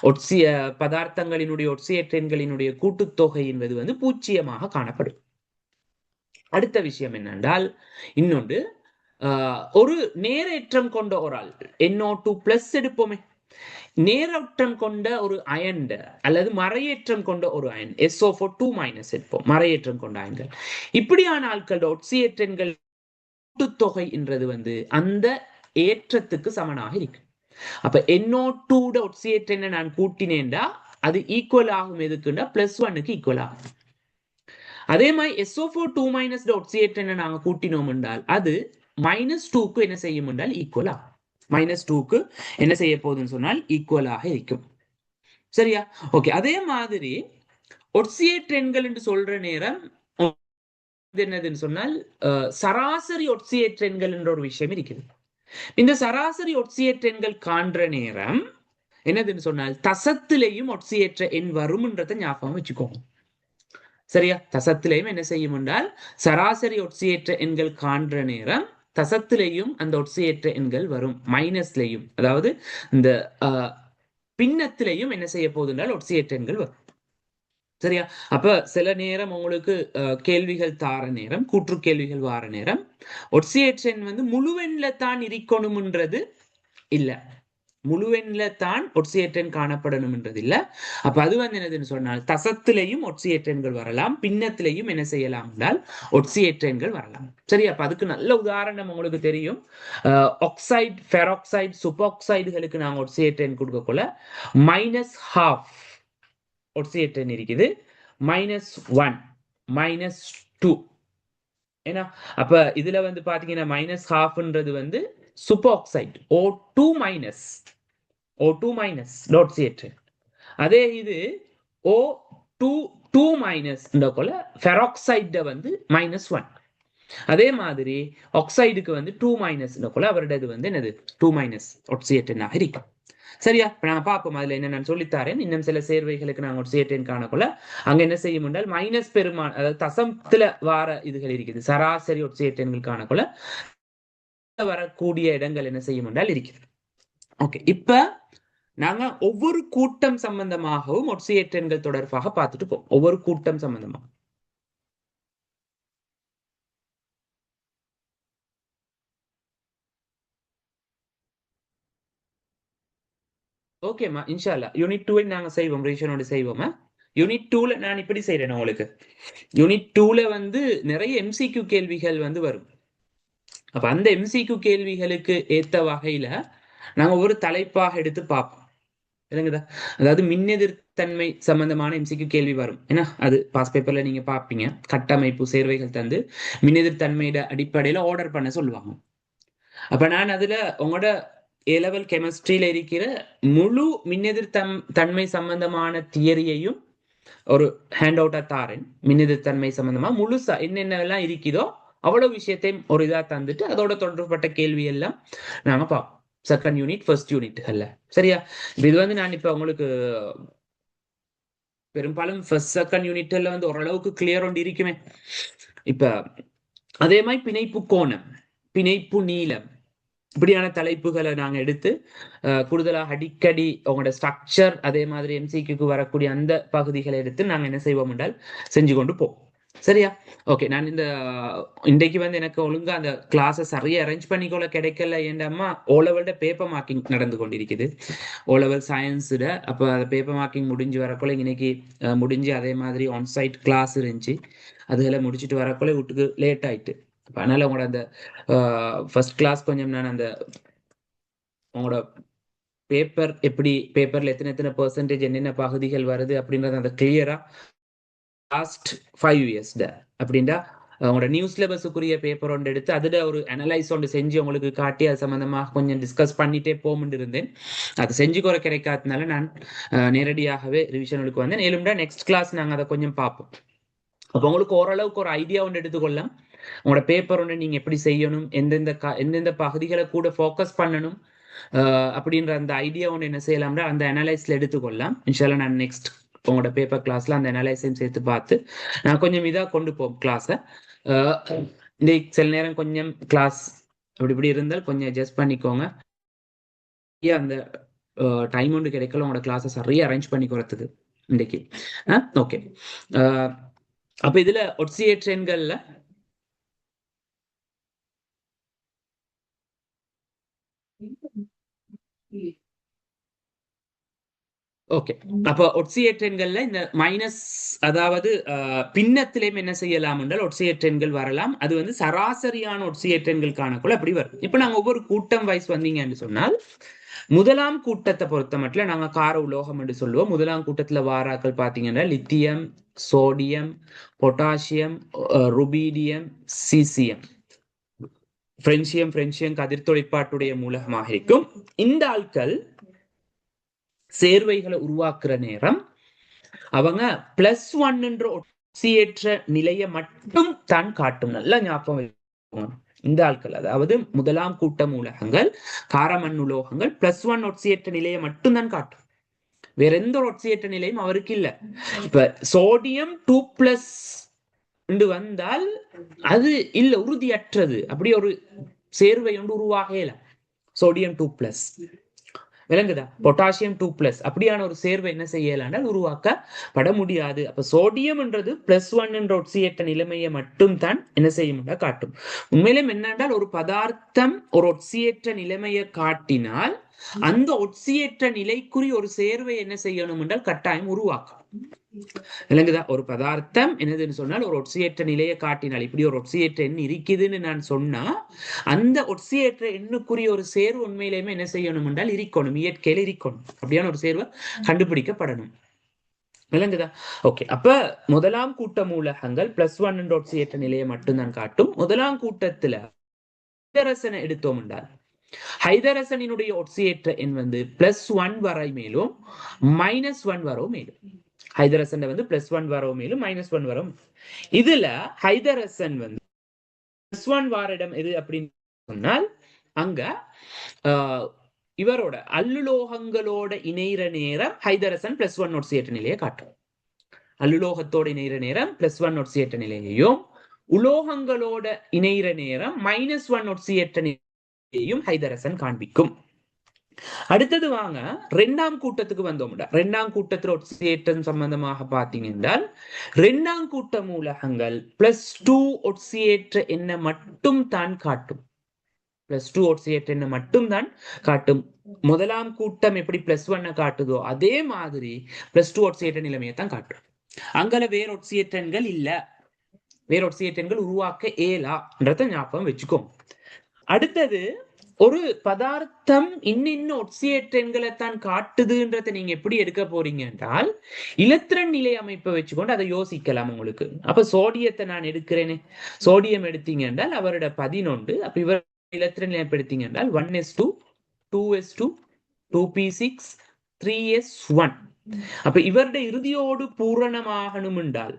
Speaker 1: ஒட்சிய பதார்த்தங்களினுடைய ஒட்சியேற்றங்களினுடைய கூட்டுத்தொகை என்பது வந்து பூஜ்ஜியமாக காணப்படும். அடுத்த விஷயம் என்னென்றால் இன்னொன்று ஒரு நேரேற்றம் கொண்ட ஒரு ஆள் NO2+ எடுப்போமே, நேரேற்றம் கொண்ட ஒரு அயன் அல்லது மறையேற்றம் கொண்ட ஒரு அயன் SO4 2- எடுப்போம். மறையேற்றம் கொண்ட அயன்கள் இப்படியான ஆட்களோட ஒட்சியேற்றங்கள் கூட்டுத்தொகை என்றது வந்து அந்த ஏற்றத்துக்கு சமனாக இருக்கு. அப்ப NO2 ஒட்சியேற்றனை நான் கூட்டினேன்டா அது ஈக்குவல் ஆகும் எதுக்குண்டா +1க்கு ஈக்குவல் ஆகும். அதே மாதிரி SO4 2- ஒட்சியேற்றனை நாங்க கூட்டினோம் என்றால் அது -2க்கு என்ன செய்யும் என்றால் ஈக்குவல் ஆகும். -2க்கு என்ன செய்ய போகுதுன்னு சொன்னால் ஈக்குவலாக இருக்கும். சரியா? ஓகே. அதே மாதிரி ஒட்சியேற்றன்கள் என்று சொல்ற நேரம் என்னதுன்னு சொன்னால் சராசரி ஒட்சியேற்றன்கள் என்ற ஒரு விஷயம் இருக்குது. இந்த சராசரி ஒட்சியேற்றன்கள் காண்ற நேரம் என்னதுன்னு சொன்னால் தசத்திலையும் ஒட்சியேற்ற எண் வரும்ன்றதை ஞாபகம் வச்சுக்கோங்க. சரியா? தசத்திலையும் என்ன செய்யும் என்றால் சராசரி ஒட்சியேற்ற எண்கள் காண்ற நேரம் தசத்திலையும் அந்த ஒட்சியேற்ற எண்கள் வரும். மைனஸ்லையும் அதாவது இந்த பின்னத்திலையும் என்ன செய்ய போகுது என்றால் ஒட்சியேற்ற எண்கள் வரும். சரியா? அப்ப சில நேரம் உங்களுக்கு கேள்விகள் தார நேரம் கூற்று கேள்விகள் வார நேரம் ஒட்சியேற்ற எண் வந்து முழுவெண்ல தான் இருக்கணும்ன்றது இல்ல, முழுவெண்ல தான் ஒட்சியேற்றன் காணப்படணும்ன்றது இல்ல. அப்ப அது வந்து என்னதுன்னு சொன்னால் தசத்திலையும் ஒட்சியேற்றன்கள் வரலாம், பின்னத்திலையும் என்ன செய்யலாம் என்றால் ஒட்சியேற்றன்கள் வரலாம். சரி, அப்ப அதுக்கு நல்ல உதாரணம் உங்களுக்கு தெரியும். ஆக்சைடு, ஃபெராக்சைடு, சூப்பராக்சைடுகளுக்கு நாங்கள் ஒட்சியேற்றன் கொடுக்கக்குள்ள -12 ஒட்சியேற்றன் இருக்குது, -1, -2. ஏன்னா அப்ப இதுல வந்து பாத்தீங்கன்னா -12ன்றது வந்து சூப்பராக்சைடு O2- ஒட்சியேற்றன். அதே இது O2- ஃபெராக்சைடு வந்து -1. அதே மாதிரி ஆக்சைடுக்கு வந்து 2- அவருடையது வந்து என்னது 2- ஒட்சியேற்றனாக இருக்கும். சரியா? இப்ப நாங்க பார்ப்போம் அதுல என்ன நான் சொல்லித்தாரேன். இன்னும் சில சேர்வைகளுக்கு நாங்க ஒட்சியேற்றன் காணக்குள்ள அங்க என்ன செய்யும் என்றால் மைனஸ் பெருமான அதாவது தசத்துல வார இதுகள் இருக்குது. சராசரி ஒட்சியேற்றன்கள் காணக்குள்ள வரக்கூடிய இடங்கள் என்ன செய்யும் என்றால் இருக்குது. ஓகே, இப்ப நாங்க ஒவ்வொரு கூட்டம் சம்பந்தமாகவும் ஒட்சியேற்றன்கள் தொடர்பாக பார்த்துட்டு போவோம். ஒவ்வொரு கூட்டம் சம்பந்தமா. ஓகேம்மா, இன்ஷால்லா யூனிட் 2 நாங்க செய்வோம், ரீஷனோட செய்வோமா. யூனிட் 2ல நான் இப்படி செய்யறேன் உங்களுக்கு. யூனிட் 2ல வந்து நிறைய MCQ கேள்விகள் வந்து வரும். அப்ப அந்த MCQ கேள்விகளுக்கு ஏத்த வகையில நாங்க ஒரு தலைப்பாக எடுத்து பார்ப்போம். இல்லைங்கதா? அதாவது மின்னெதிர்த்தன்மை சம்பந்தமான MCQ கேள்வி வரும். ஏன்னா அது பாஸ் பேப்பர்ல நீங்க பார்ப்பீங்க. கட்டமைப்பு சேர்வைகள் தந்து மின்னெதிர்த்தன்மையோட அடிப்படையில ஆர்டர் பண்ண சொல்லுவாங்க. அப்ப நான் அதுல உங்களோட A-level கெமிஸ்ட்ரியில இருக்கிற முழு தன்மை சம்பந்தமான தியரியையும் ஒரு ஹேண்ட் அவுட்டா தாரேன். மின்னெதிர்த்தன்மை சம்பந்தமா முழுசா என்னென்னலாம் இருக்குதோ அவ்வளவு விஷயத்தையும் ஒரு இதா தந்துட்டு அதோட தொடர்பட்ட கேள்வி எல்லாம் நாங்க பார்ப்போம். செகண்ட் யூனிட், ஃபர்ஸ்ட் யூனிட்கள்ல. சரியா? இது வந்து நான் இப்ப உங்களுக்கு பெரும்பாலும் ஃபர்ஸ்ட் செகண்ட் யூனிட்ல வந்து ஓரளவுக்கு கிளியர் ஒன்று இருக்குமே. இப்ப அதே மாதிரி பிணைப்பு கோணம், பிணைப்பு நீளம், இப்படியான தலைப்புகளை நாங்க எடுத்து கூடுதலாக அடிக்கடி உங்களோட ஸ்ட்ரக்சர் அதே மாதிரி MCQக்கு வரக்கூடிய அந்த பகுதிகளை எடுத்து நாங்க என்ன செய்வோம் என்றால் செஞ்சு கொண்டு போவோம். சரியா? ஓகே, நான் இன்றைக்கு வந்து எனக்கு ஒழுங்கா அந்த கிளாஸை சரியா அரேஞ்ச் பண்ணிக்கொள்ள கிடைக்கல. ஏண்டம்மா O-level பேப்பர் மார்க்கிங் நடந்து கொண்டிருக்குது. O-level சயின்ஸுட அப்போ அந்த பேப்பர் மார்க்கிங் முடிஞ்சு வரக்குள்ள இன்னைக்கு முடிஞ்சு அதே மாதிரி ஆன்சைட் கிளாஸ் இருந்துச்சு. அதெல்லாம் முடிச்சுட்டு வரக்குள்ள வீட்டுக்கு லேட் ஆயிட்டு. அதனால உங்களோட அந்த ஃபர்ஸ்ட் கிளாஸ் கொஞ்சம் நான் அந்த உங்களோட பேப்பர் எப்படி பேப்பர்ல எத்தனை பெர்சன்டேஜ் என்னென்ன பகுதிகள் வருது அப்படின்றத அந்த கிளியரா லாஸ்ட் 5 years அப்படின்னா உங்களோட நியூ சிலபஸுக்குரிய பேப்பர் ஒன்று எடுத்து அதில் ஒரு அனலைஸ் ஒன்று செஞ்சு உங்களுக்கு காட்டி அது சம்மந்தமாக கொஞ்சம் டிஸ்கஸ் பண்ணிட்டே போகும்னு இருந்தேன். அது செஞ்சு குறை கிடைக்காததுனால நான் நேரடியாகவே ரிவிஷனுக்கு வந்தேன். மேலும் நெக்ஸ்ட் கிளாஸ் நாங்கள் அதை கொஞ்சம் பார்ப்போம். அப்ப உங்களுக்கு ஓரளவுக்கு ஒரு ஐடியா ஒன்று எடுத்துக்கொள்ளலாம். உங்களோட பேப்பர் ஒன்று நீங்க எப்படி செய்யணும், எந்தெந்த பகுதிகளை கூட ஃபோக்கஸ் பண்ணணும் அப்படின்ற அந்த ஐடியா ஒன்று என்ன செய்யலாம்னா அந்த அனலைஸ்ல எடுத்துக்கொள்ளலாம். இன்ஷால்லா நான் நெக்ஸ்ட் உங்களோட பேப்பர் கிளாஸ்ல அந்த அனலைஸையும் சேர்த்து பார்த்து நான் கொஞ்சம் இதாக கொண்டு போவோம் கிளாஸை. இந்த சில நேரம் கொஞ்சம் கிளாஸ் அப்படி இப்படி இருந்தால் கொஞ்சம் அட்ஜஸ்ட் பண்ணிக்கோங்க. அந்த டைம் ஒன்று கிடைக்கல உங்களோட கிளாஸை சரியா அரேஞ்ச் பண்ணி கொடுத்தது இன்னைக்கு. ஓகே. அப்ப இதுல ஒட்சியேட் எண்கள்ல ஓகே. அப்ப ஒட்சியேட் எண்கள்ல இந்த மைனஸ், அதாவது பின்னத்திலேயும் என்ன செய்யலாம் என்றால் ஒட்சியேட் எண்கள் வரலாம். அது வந்து சராசரியான ஒட்சியேட் எண்கள் காணக்குள்ள அப்படி வரும். இப்ப நாங்க ஒவ்வொரு கூட்டம் வைஸ் வந்தீங்கன்னு சொன்னால் முதலாம் கூட்டத்தை பொறுத்த மட்டும் நாங்க கார உலோகம் என்று சொல்லுவோம். முதலாம் கூட்டத்துல வாராக்கள் பாத்தீங்கன்னா lithium, sodium, potassium, rubidium, caesium, francium கதிர் தொழிற்பாட்டுடைய மூலகமாக இருக்கும். இந்த ஆட்கள் சேர்வைகளை உருவாக்குற நேரம் அவங்க +1 என்ற ஒட்சியேற்ற நிலையை மட்டும் தான் காட்டும். நல்லா ஞாபகம். இந்த ஆட்கள் அதாவது முதலாம் கூட்ட மூலகங்கள் காரமண் உலோகங்கள் +1 ஒட்சியேற்ற நிலையை மட்டும் தான் காட்டும். வேற எந்த ஒட்சியேற்ற நிலையும் அவருக்கு இல்ல. இப்ப சோடியம் 2+ வந்தால் அது இல்ல, உறுதியற்றது. அப்படி ஒரு சேர்வை ஒன்று உருவாகல. சோடியம் 2+ விளங்குதா? பொட்டாசியம் 2+ அப்படியான ஒரு சேர்வை என்ன செய்யலாம் உருவாக்கப்பட முடியாது. அப்ப சோடியம் என்றது +1 என்ற ஒட்சியேற்ற நிலைமையை மட்டும் தான் என்ன செய்யும் காட்டும். உண்மையிலும் என்னென்றால் ஒரு பதார்த்தம் ஒரு ஒட்சியேற்ற நிலைமையை காட்டினால் அந்த ஒட்சியேற்ற நிலைக்குரிய ஒரு சேர்வை என்ன செய்யணும் என்றால் கட்டாயம் உருவாக்கும். விளங்குதா? ஒரு பதார்த்தம் என்னதுன்னு சொன்னால் ஒரு ஒட்சியேற்ற நிலையை காட்டினால், இப்படி ஒரு ஒட்சியேற்ற எண் இருக்குதுன்னு நான் சொன்னா அந்த ஒட்சியேற்ற எண்ணுக்குரிய ஒரு சேர்வு உண்மையிலேயுமே என்ன செய்யணும் என்றால் இருக்கணும், இயற்கையில இருக்கணும். அப்படியான ஒரு சேர்வை கண்டுபிடிக்கப்படணும். விளங்குதா? ஓகே. அப்ப முதலாம் கூட்ட மூலகங்கள் +1 என்ற ஒட்சியேற்ற நிலையை மட்டும்தான் காட்டும். முதலாம் கூட்டத்துல ஹைதரசனை எடுத்தோம் என்றால் ஹைதரசனினுடைய ஒட்சியேற்ற எண் வந்து +1 வரை மேலும் -1 வரவும் மேலும். ஹைதரசன் வந்து +1 வரவும் மேலும் -1 வரவும். இதுல ஹைதரசன் வந்து +1 வாரிடம் எது அப்படின்னு சொன்னால் அங்க இவரோட அல்லுலோகங்களோட இணைகிற நேரம் ஹைதரசன் +1 ஒட்சியேற்ற நிலையை காட்டும். அல்லுலோகத்தோட இணைகிற நேரம் +1 ஒட்சியேற்ற நிலையையும் உலோகங்களோட இணைகிற நேரம் -1 ஒட்சியேற்ற நிலையையும் ஹைதரசன் காண்பிக்கும். அடுத்தது வாங்க இரண்டாம் கூட்டத்துக்கு வந்தோம். இரண்டாம் கூட்டத்தில் ஒட்சியேற்றம் சம்பந்தமாக பார்த்தீங்க என்றால் இரண்டாம் கூட்ட மூலகங்கள் +2 ஒட்சியேற்ற எண்ணை மட்டும் தான் காட்டும். +2 ஒட்சியேற்ற எண்ணை மட்டும் தான் காட்டும். முதலாம் கூட்டம் எப்படி +1 காட்டுதோ அதே மாதிரி +2 ஒட்சியேற்ற நிலைமையை தான் காட்டும். அங்கல வேற ஒட்சியேற்றங்கள் இல்ல, வேற ஒட்சியேற்றங்கள் உருவாக்க இயலான்றத ஞாபகம் வச்சுக்கோம். அடுத்தது ஒரு பதார்த்தம் இன்னும் ஒட்சியேற்றங்களை தான் காட்டுதுன்றதை நீங்க எப்படி எடுக்க போறீங்க என்றால் இலத்திரன் நிலை அமைப்பை வச்சுக்கொண்டு அதை யோசிக்கலாம் உங்களுக்கு. அப்ப சோடியத்தை நான் எடுக்கிறேனே, சோடியம் எடுத்தீங்க என்றால் அவரோட 11. அப்ப இவர் இலத்திரன் நிலை எடுத்தீங்க என்றால் 1s2 2s2 2p6 3s1. அப்ப இவருடைய இறுதியோடு பூரணமாகணும் என்றால்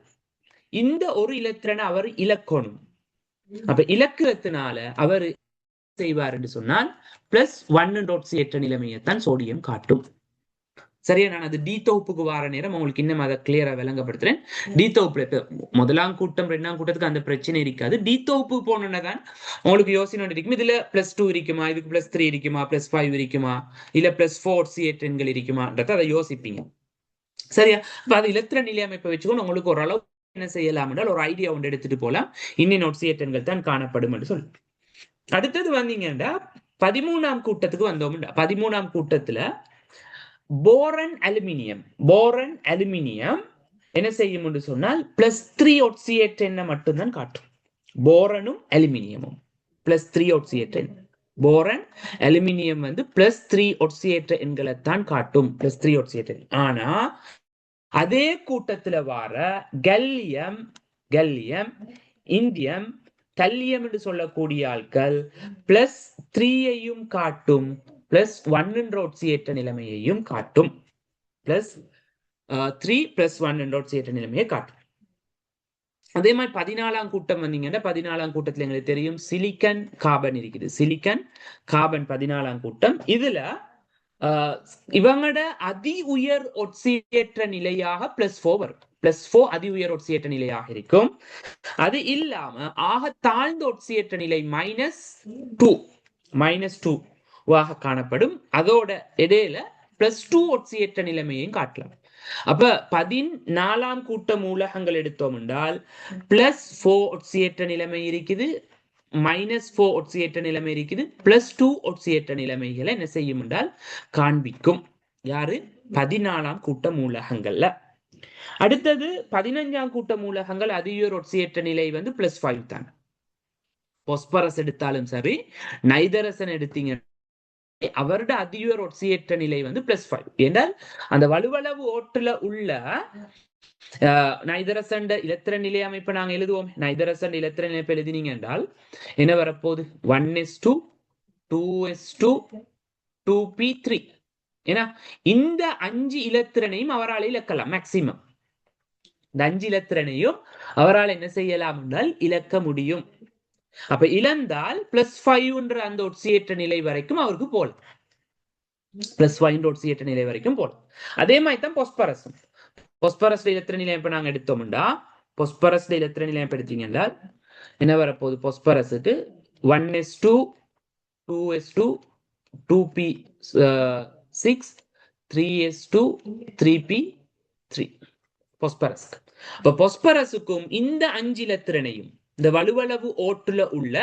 Speaker 1: இந்த ஒரு இலத்திரனை அவர் இலக்கணும். அப்ப இலக்கிறதுனால அவர் செய்வார் என்று சொன்னால் +1 ஒட்சியேற்ற நிலைமையைத்தான் சோடியம் காட்டும். சரியா? நான் அது டி தொகுப்புக்கு வார நேரம் உங்களுக்கு இன்னும் அதை கிளியரா விளங்கப்படுத்துறேன். டி தொகுப்பு முதலாம் கூட்டம் இரண்டாம் கூட்டத்துக்கு அந்த பிரச்சனை இருக்காது. டி தொகுப்பு போனதான் உங்களுக்கு யோசனை இருக்கும். இதுல +2 இருக்குமா, இதுக்கு +3 இருக்குமா, +5 இருக்குமா, இல்ல +4 ஒட்சியேற்ற எண்கள் இருக்குமான்றத அதை யோசிப்பீங்க. சரியா? அப்ப அது இலத்திர நிலை அமைப்பை வச்சுக்கொண்டு உங்களுக்கு ஓரளவு என்ன செய்யலாம் என்றால் ஒரு ஐடியா ஒன்று எடுத்துட்டு போலாம். இன்னும் ஒட்சியேற்ற எண்கள் தான் காணப்படும் என்று சொல்லி. அடுத்தது வந்தீங்கன்னா 13ஆம் கூட்டத்துக்கு வந்தோம். 13ஆம் கூட்டத்துல போரன் அலுமினியம் என்ன செய்யும் என்று சொன்னால் +3 ஒட்சியேற்ற எண்ணை மட்டும்தான் காட்டும். போரனும் அலுமினியமும் +3 ஒட்சியேற்ற எண். போரன் அலுமினியம் வந்து +3 ஒட்சியேற்ற எண்களை தான் காட்டும். +3 ஒட்சியேற்ற எண். ஆனா அதே கூட்டத்துல வார கல்லியம், இந்தியம், தல்லியம் என்று சொல்லக்கூடிய ஆட்கள் +3ஐயும் காட்டும், +1 என்ற ஒட்சியேற்ற நிலைமையையும் காட்டும். +3 +1 என்ற ஒட்சியேற்ற நிலைமையை காட்டும். அதே மாதிரி 14ஆம் கூட்டம் வந்தீங்கன்னா 14ஆம் கூட்டத்துல எங்களுக்கு தெரியும் சிலிக்கன் கார்பன் இருக்குது. சிலிக்கன் கார்பன் 14ஆம் கூட்டம். இதுல இவங்களோட அதி உயர் ஒட்சியேற்ற நிலையாக +4 வரும். +4 அதி உயர் ஒட்சியேற்ற நிலையாக இருக்கும். அது இல்லாம ஆக தாழ்ந்த ஒட்சியேற்ற நிலை -2 -2 காணப்படும். அதோட இடையில +2 ஒட்சியேற்ற நிலைமையும் காட்டலாம். அப்ப 14ஆம் கூட்ட மூலகங்கள் எடுத்தோம் என்றால் +4 ஒட்சியேற்ற நிலைமை இருக்குது, -4 ஒட்சியேற்ற நிலைமை இருக்குது, +2 ஒட்சியேற்ற நிலைமைகளை என்ன செய்யும் என்றால் காண்பிக்கும். யாரு? 14ஆம் கூட்ட மூலகங்கள்ல. அடுத்தது 15ஆம் கூட்ட மூலகங்கள் அதிக ஒட்சியேற்ற நிலை வந்து +5 தான். பொஸ்பரஸ் எடுத்தாலும் சரி, நைதரசன் எடுத்தீங்க அவருடைய அதிக ஒட்சியேற்ற நிலை வந்து +5. என்றால் அந்த வலுவளவு ஓட்டுல உள்ள நைதரசன் இலத்திரன் நிலை அமைப்பை நாங்க எழுதுவோம். நைதரசன் இலத்திரன் நிலைப்பு எழுதினீங்க என்றால் என்ன வரப்போகுது? 1s2 2s2 2p3. ஏன்னா இந்த 5 இலத்திரனையும் அவரால் இழக்கலாம். மேக்சிமம் இந்த 5 இலத்திரனையும் அவரால் என்ன செய்யலாம் என்றால் இழக்க முடியும். அப்ப இழந்தால் +5 அந்த ஒட்சியேற்ற நிலை வரைக்கும் அவருக்கு போலாம். +5 ஒட்சியேற்ற நிலை வரைக்கும் போலாம். அதே மாதிரி தான் பொஸ்பரஸ். பொஸ்பரஸ் இலத்திர நிலையம் இப்ப நாங்க எடுத்தோம்டா, பொஸ்பரஸ் இலத்திர நிலையம் எடுத்தீங்கன்னா என்ன வரப்போகுது? பொஸ்பரஸுக்கு 1s2 2s2 2p6 3s2 3p3 phosphorus. அப்ப பொஸ்பரஸுக்கும் இந்த 5 இலத்திரனையும் இந்த வலுவளவு ஓட்டுல உள்ள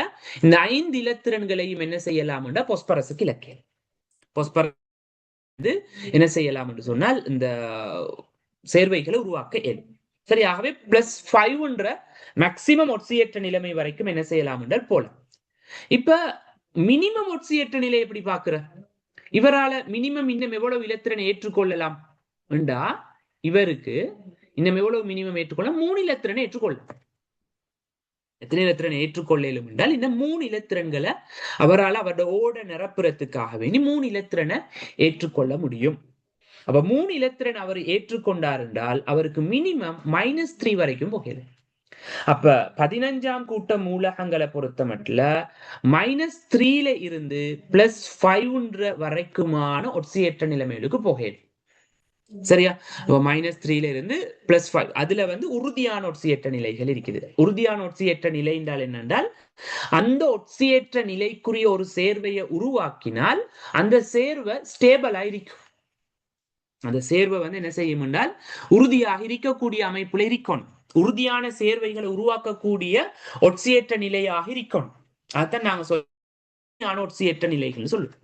Speaker 1: இந்த 5 இலத்திரன்களையும் என்ன செய்யலாம்டா பொஸ்பரஸுக்கு இலக்கியம். பொஸ்பரஸ் என்ன செய்யலாம் என்று சொன்னால் இந்த சேர்வைகளை உருவாக்க இயலும். சரியாகவே +5 மேக்சிமம் ஒட்சியேற்ற நிலைமை வரைக்கும் என்ன செய்யலாம் என்றால் போலாம். இப்ப மினிமம் ஒட்சியேற்ற நிலை எப்படி பாக்குற? இவரால மினிமம் இன்னும் எவ்வளவு இலத்திரனை ஏற்றுக்கொள்ளலாம் என்றா, இவருக்கு இன்னும் எவ்வளவு மினிமம் ஏற்றுக்கொள்ள 3 இலத்திரனை ஏற்றுக்கொள்ளலாம். எத்தனை இலத்திரனை ஏற்றுக்கொள்ளும் என்றால் இந்த 3 இலத்திரன்களை அவரால் அவருடைய ஓட நிரப்புறதுக்காக வேண்டி 3 இலத்திரனை ஏற்றுக்கொள்ள முடியும். அப்ப 3 இலத்திரன் அவர் ஏற்றுக்கொண்டார் என்றால் அவருக்கு மினிமம் -3 வரைக்கும் போகிறது. அப்ப 15ஆம் கூட்ட மூலகங்களை பொறுத்த மட்டும் -3ல இருந்து +5 வரைக்குமான ஒட்சியேற்ற நிலைமைகளுக்கு போகிறது. சரியா? -3ல இருந்து +5 அதுல வந்து உறுதியான ஒட்சியேற்ற நிலைகள் இருக்குது. உறுதியான ஒட்சியேற்ற நிலை என்றால் என்னென்றால் அந்த ஒட்சியேற்ற நிலைக்குரிய ஒரு சேர்வையை உருவாக்கினால் அந்த சேர்வை ஸ்டேபிள் ஆயிருக்கும். அந்த சேர்வை வந்து என்ன செய்யும் என்றால் உறுதியாக இருக்கக்கூடிய அமைப்புல இருக்கணும். உறுதியான சேர்வைகளை உருவாக்கக்கூடிய ஒட்சியேற்ற நிலையாக இருக்கணும். அதான் நாங்க சொல்ல ஒட்சியேற்ற நிலைகள் சொல்லுவோம்.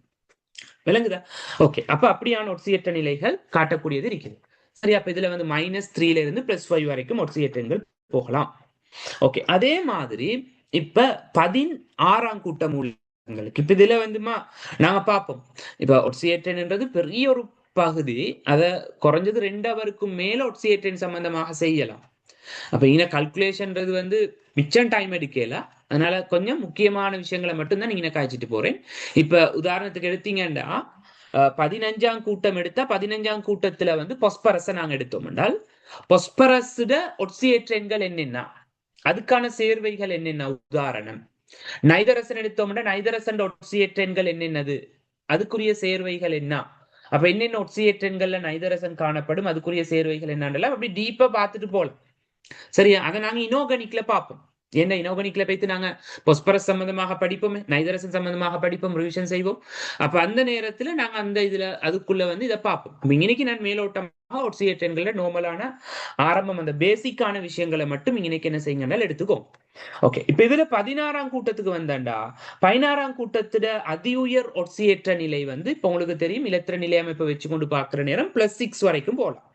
Speaker 1: விளங்குதா? ஓகே. அப்ப அப்படியான ஒட்சியேற்ற நிலைகள் காட்டக்கூடியது இருக்குது. சரி, அப்ப இதுல வந்து -3ல இருந்து +5 வரைக்கும் ஒட்சியேற்றங்கள் போகலாம். ஓகே. அதே மாதிரி இப்ப 16ஆம் கூட்ட மூலகங்களுக்கு இப்ப இதுல வந்துமா நாங்க பார்ப்போம். இப்ப ஒட்சியேற்றன்ன்றது பெரிய ஒரு பகுதி. அத குறைஞ்சது 2 ஹவருக்கும் மேல ஒட்சியேற்றன் சம்பந்தமாக செய்யலாம். அப்ப இன கல்குலேஷன்றது வந்து மிச்சம் டைம் எடுக்கல. அதனால கொஞ்சம் முக்கியமான விஷயங்களை மட்டும்தான் நீங்க காய்ச்சிட்டு போறேன். இப்ப உதாரணத்துக்கு எடுத்தீங்கன்னா 15ஆம் கூட்டம் எடுத்தா 15ஆம் கூட்டத்துல வந்து பொஸ்பரஸை நாங்க எடுத்தோம் என்றால் பொஸ்பரஸோட ஒட்சியேற்றன்கள் என்னென்ன, அதுக்கான சேர்வைகள் என்னென்ன? உதாரணம் நைதரசன் எடுத்தோம்னா நைதரசன் ஒட்சியேற்றன்கள் என்னென்னது, அதுக்குரிய சேர்வைகள் என்ன? அப்ப என்னென்ன ஒட்சியேற்றன்கள்ல நைதரசன் காணப்படும், அதுக்குரிய சேர்வைகள் என்னன்றலாம் அப்படி டீப்பா பார்த்துட்டு போலாம். சரியா? அதை நாங்க இனோகனிக்ல பார்ப்போம். என்ன இனோகனிக்ல போய்த்து நாங்க பொஸ்பரஸ் சம்பந்தமாக படிப்போமே, நைதரசன் சம்பந்தமாக படிப்போம், ரிவிஷன் செய்வோம். அப்ப அந்த நேரத்துல நாங்க அந்த இதுல அதுக்குள்ள வந்து இதை பார்ப்போம். இன்னைக்கு நான் மேலோட்டமாக ஒட்சியேற்றன்கள நோர்மலான ஆரம்பம் அந்த பேசிக்கான விஷயங்களை மட்டும் இன்னைக்கு என்ன செய்யுங்கனால எடுத்துக்கோ. ஓகே. இப்ப இதுல 16ஆம் கூட்டத்துக்கு வந்தாண்டா 16ஆம் கூட்டத்துல அதி உயர் ஒட்சியேற்ற நிலை வந்து இப்ப உங்களுக்கு தெரியும் இலத்திர நிலை அமைப்பை வச்சு கொண்டு பார்க்கிற நேரம் +6 வரைக்கும் போகலாம்.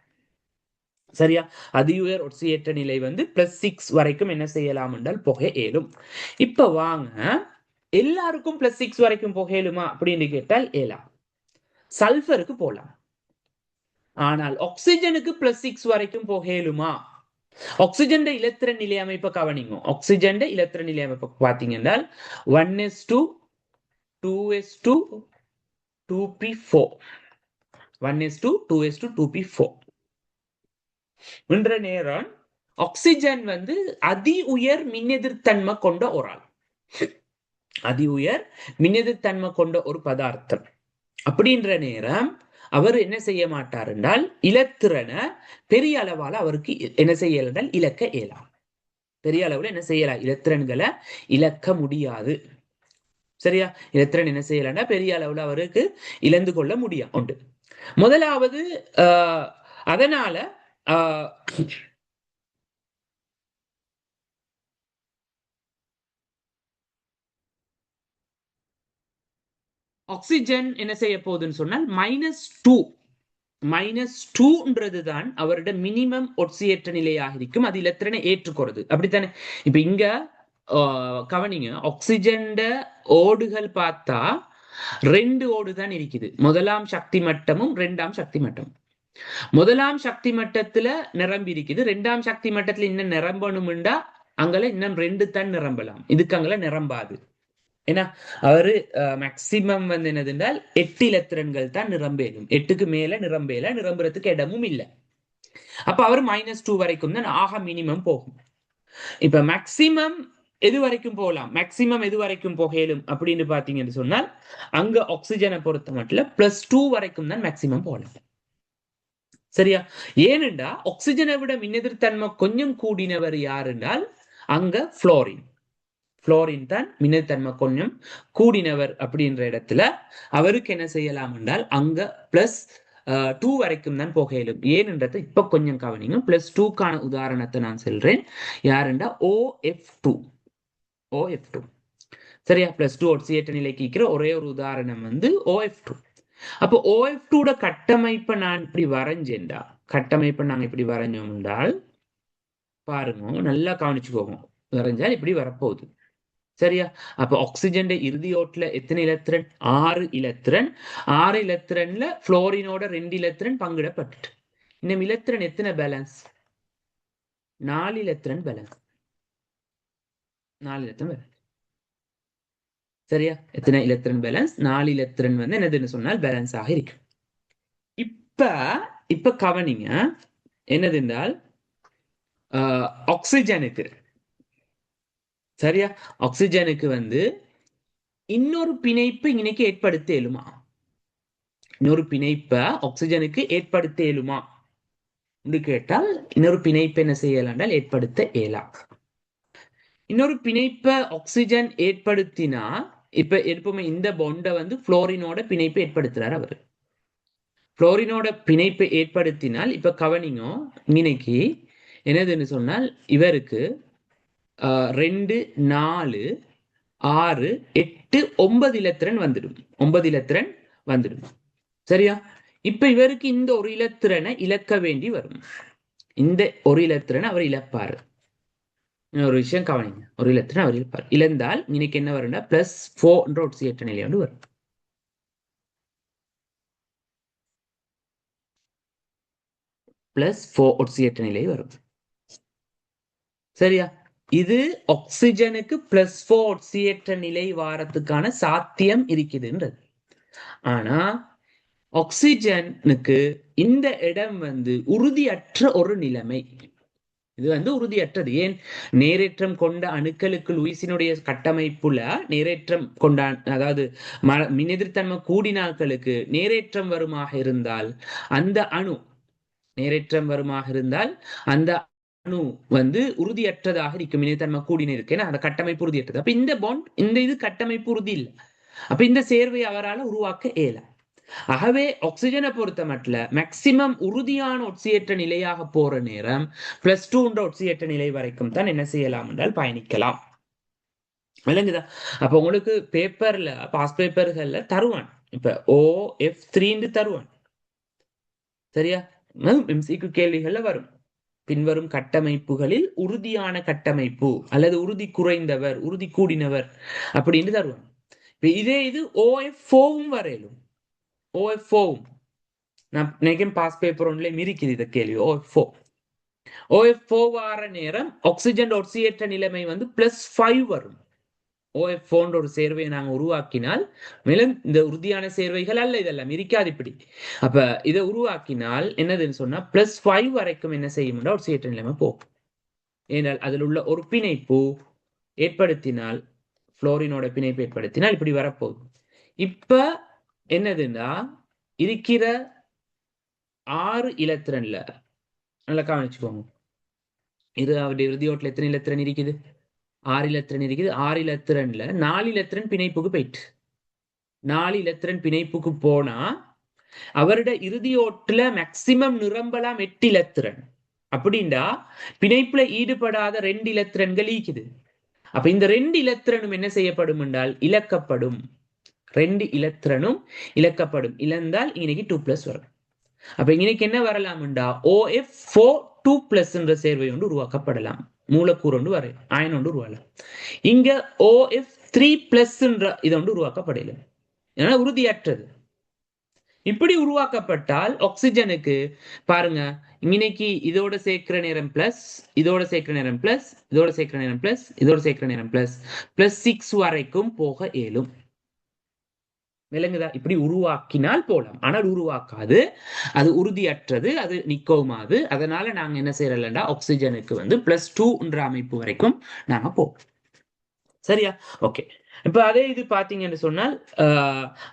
Speaker 1: சரியா? அதி உயர் ஒட்சியேற்ற நிலை வந்து +6 வரைக்கும் என்ன செய்யலாம் என்றால் போக இயலும். இப்ப வாங்க எல்லாருக்கும் +6 வரைக்கும் போக இயலுமா அப்படின்னு கேட்டால் இயலாம். சல்பருக்கு போலாம். ஆனால் ஆக்சிஜனுக்கு +6 வரைக்கும் போக இயலுமா? ஆக்சிஜன் இலத்திர நிலை அமைப்பை கவனிங்க. ஆக்சிஜன் இலத்திர நிலை அமைப்பை பார்த்தீங்கன்னா 1s2 2s2 2p4 1s2 2s2 2p4 என்ற நேரம் ஆக்சிஜன் வந்து அதி உயர் மின்னெதிர்த்தன்மை கொண்ட ஒரு ஆள், அதி உயர் மின்னெதிர்த்தன்மை கொண்ட ஒரு பதார்த்தம். அப்படின்ற நேரம் அவர் என்ன செய்ய மாட்டார் என்றால் இலத்திரனை பெரிய அளவால அவருக்கு என்ன செய்யல என்றால் இழக்க இயலாம். பெரிய அளவுல என்ன செய்யலாம், இலத்திரன்களை இழக்க முடியாது. சரியா, இலத்திரன் என்ன செய்யலன்னா பெரிய அளவுல அவருக்கு இழந்து கொள்ள முடியும் உண்டு. முதலாவது அதனால ஆக்சிஜன் என்ன செய்ய போகுதுன்னு சொன்னால் -2 தான் அவரோட மினிமம் ஒட்சியேற்ற நிலையாக இருக்கும். அது இலத்திரனை ஏற்றுக்கிறது, அப்படித்தானே? இப்ப இங்க கவனிங்க, ஆக்சிஜன் ஓடுகள் பார்த்தா 2 ஓடு தான் இருக்குது. முதலாம் சக்தி மட்டமும் 2ஆம் சக்தி மட்டமும். முதலாம் சக்தி மட்டத்துல நிரம்பி இருக்குது, 2ஆம் சக்தி மட்டத்துல இன்னும் நிரம்பணும்டா அங்கல இன்னும் 2 தான் நிரம்பலாம், இதுக்கு அங்கல நிரம்பாது. ஏன்னா அவரு மேக்சிமம் வந்து என்னது என்றால் 8 இலத்திரன்கள் தான் நிரம்பேலும், 8க்கு மேல நிரம்புறதுக்கு இடமும் இல்லை. அப்ப அவர் -2 வரைக்கும் தான் ஆக மினிமம் போகும். இப்ப மேக்சிமம் எது வரைக்கும் போகலாம், மேக்சிமம் எது வரைக்கும் போகலும் அப்படின்னு பாத்தீங்கன்னு சொன்னால் அங்க ஆக்சிஜனை பொறுத்த மட்டும் +2 வரைக்கும் தான் மேக்சிமம் போகலாம். சரியா, ஏனென்றா ஆக்சிஜனை விட மின்னெதிர்த்தன்மை கொஞ்சம் கூடினவர் யார் என்றால் அங்க புளோரின் தான் மின்னெதிர்த்தன்மை கொஞ்சம் கூடினவர். அப்படின்ற இடத்துல அவருக்கு என்ன செய்யலாம் என்றால் அங்க +2 வரைக்கும் தான் போக இயலும். ஏன்ன்றதை இப்ப கொஞ்சம் கவனிங்க. +2க்கான உதாரணத்தை நான் சொல்றேன். யாருண்டா OF2. சரியா, +2 ஒட்சியேற்ற நிலைக்கு இருக்கிற ஒரே ஒரு உதாரணம் வந்து OF2. அப்போ OF2 கட்டமைப்பை நான் இப்படி வரைஞ்சேன்டா, கட்டமைப்பை நாங்க இப்படி வரைஞ்சோம் என்றால் பாருங்க, நல்லா கவனிச்சுக்கோங்க. வரைஞ்சால் இப்படி வரப்போகுது. சரியா, அப்ப ஆக்சிஜன் இறுதி ஓட்டுல எத்தனை இலத்திரன், 6 இலத்திரன். 6 இலத்திரன்ல புளோரினோட 2 இலத்திரன் பங்கிடப்பட்டு இன்னும் இலத்திரன் எத்தனை பேலன்ஸ், 4 இலத்திரன் பேலன்ஸ். 4 இலத்திரன் பேலன்ஸ். சரியா, எத்தனை இலத்திரன் பேலன்ஸ், 4 இலத்திரன் வந்து என்னதுன்னு சொன்னால் பேலன்ஸ் ஆக இருக்கு. இப்ப கவனிங்க, என்னது என்றால் ஆக்சிஜனுக்கு, சரியா, ஆக்சிஜனுக்கு வந்து இன்னொரு பிணைப்பு இன்னைக்கு ஏற்படுத்த இயலுமா, இன்னொரு பிணைப்பை ஆக்சிஜனுக்கு ஏற்படுத்த இயலுமா என்று கேட்டால் இன்னொரு பிணைப்பு என்ன செய்யலாம் என்றால் ஏற்படுத்த இயலாம். இன்னொரு பிணைப்பை ஆக்சிஜன் ஏற்படுத்தினா, இப்ப எப்பவுமே இந்த பொண்டை வந்து புளோரினோட பிணைப்பு ஏற்படுத்துறாரு அவரு. புளோரினோட பிணைப்பை ஏற்படுத்தினால் இப்ப கவனிங்க, இன்னைக்கு என்னதுன்னு சொன்னால் இவருக்கு 2, 4, 6, 8, 9 இலத்திரன் வந்துடும். 9 இலத்திரன் வந்துடும். சரியா, இப்ப இவருக்கு இந்த ஒரு இலத்திரனை இழக்க வேண்டி வரும். இந்த ஒரு இலத்திரனை அவர் இழப்பாரு. ஒரு விஷயம் கவனிங்க, ஒரு இலத்திரன் அவர் இழப்பார். இழந்தால் இன்னைக்கு என்ன வரும்னா +4 ஒட்சியேற்ற நிலையோடு வரும். +4 ஒட்சியேற்ற நிலை வரும். சரியா, இது ஆக்சிஜனுக்கு +4 ஒட்சியேற்ற நிலை வாரத்துக்கான சாத்தியம் இருக்குதுன்றது. ஆனா ஆக்சிஜனுக்கு இந்த இடம் வந்து உறுதியற்ற ஒரு நிலைமை. இது வந்து உறுதியற்றது. ஏன், நேரேற்றம் கொண்ட அணுக்களுக்கு லூயிஸினுடைய கட்டமைப்புல நேரேற்றம் கொண்ட, அதாவது மின்னெதிர்த்தன்மை கூடினாக்களுக்கு நேரேற்றம் வருமாக இருந்தால் அந்த அணு நேரேற்றம் வருமாக இருந்தால் அந்த அணு வந்து உறுதியற்றதாக இருக்கும். மின்னெதிர்த்தன்மை கூடின இருக்கு, அந்த கட்டமைப்பு உறுதியற்றது. அப்ப இந்த பாண்ட், இந்த இது கட்டமைப்பு உறுதி இல்லை. அப்ப இந்த சேர்வை அவரால் உருவாக்க இயல. ஆகவே ஆக்சிஜனை பொறுத்த மட்டும் மேக்சிமம் உறுதியான ஒட்சியேற்ற நிலையாக போற நேரம் +2 ஒட்சியேற்ற நிலை வரைக்கும் தான் என்ன செய்யலாம் என்றால் பயணிக்கலாம். விளங்குதா? அப்ப உங்களுக்கு பேப்பர்ல, பாஸ் பேப்பர்கள்ல தருவான், இப்ப OF3 தருவான். சரியா, MCQ கேள்விகள்ல வரும், பின்வரும் கட்டமைப்புகளில் உறுதியான கட்டமைப்பு அல்லது உறுதி குறைந்தவர், உறுதி கூடினவர் அப்படின்னு தருவான். இதே இது OF4 வரையிலும், OF4 நான் நினைக்கிறேன் பாஸ் பேப்பர் ஒன்றுல இருக்குது இந்த கேள்வி. OF4 வார நேரம் ஆக்சிஜன் ஒட்சியேற்ற நிலைமை வந்து +5 வரும். OF4 ஒரு சேர்வையை நாங்க உருவாக்கினால், மேலும் இந்த உறுதியான சேர்வைகள் அல்ல, இதெல்லாம் இருக்காது இப்படி. அப்ப இதை உருவாக்கினால் என்னதுன்னு சொன்னா +5 வரைக்கும் என்ன செய்யும் ஒட்சியேற்ற நிலைமை போகும். ஏனால் அதில் உள்ள ஒரு பிணைப்பு ஏற்படுத்தினால், புளோரினோட பிணைப்பு ஏற்படுத்தினால் இப்படி வரப்போகுது. இப்ப என்னதுன்னா இருக்கிற 6 இலத்திரன்ல நல்லா கவனிச்சுக்கோங்க. இது அவருடைய இறுதியோட்டில் எத்தனை இலத்திரன் இருக்குது? 6 இலத்திரன் இருக்குது. 6 இலத்திரன்ல 4 இலத்திரன் பிணைப்புக்கு போயிட்டு, 4 இலத்திரன் பிணைப்புக்கு போனா அவருடைய இறுதியோட்டுல மேக்சிமம் நிரம்பலாம் 8 இலத்திரன். அப்படின்னா பிணைப்புல ஈடுபடாத 2 இலத்திரன்கள் ஈக்குது. அப்ப இந்த 2 இலத்திரனும் என்ன செய்யப்படும் என்றால் இழக்கப்படும். 2 இலத்திரனும் இழக்கப்படும். இழந்தால் இன்னைக்கு 2+ வரும். அப்ப இன்னைக்கு என்ன வரலாம்டா OF4 2+ என்ற சேர்வை ஒன்று உருவாக்கப்படலாம். மூலக்கூறு ஒன்று வரை அயன் ஒன்று உருவாகலாம். இங்க OF3+ என்ற இது ஒன்று உருவாக்கப்படல. ஏன்னா உறுதியற்றது. இப்படி உருவாக்கப்பட்டால் ஆக்சிஜனுக்கு பாருங்க, இன்னைக்கு இதோட சேர்க்கிற நேரம் பிளஸ், இதோட சேர்க்கிற நேரம் பிளஸ், இதோட சேர்க்கிற நேரம் பிளஸ், இதோட சேர்க்கிற நேரம் +6 வரைக்கும் போக இயலும். விளங்குதா? இப்படி உருவாக்கினால் போலாம். ஆனால் உருவாக்காது, அது உறுதியற்றது, அது நிக்கோமாது. அதனால நாங்க என்ன செய்யறோம்னா ஆக்சிஜனுக்கு வந்து +2 என்ற அமைப்பு வரைக்கும் நாங்க போவோம். சரியா? ஓகே. இப்ப அதே இது பாத்தீங்கன்னு சொன்னால்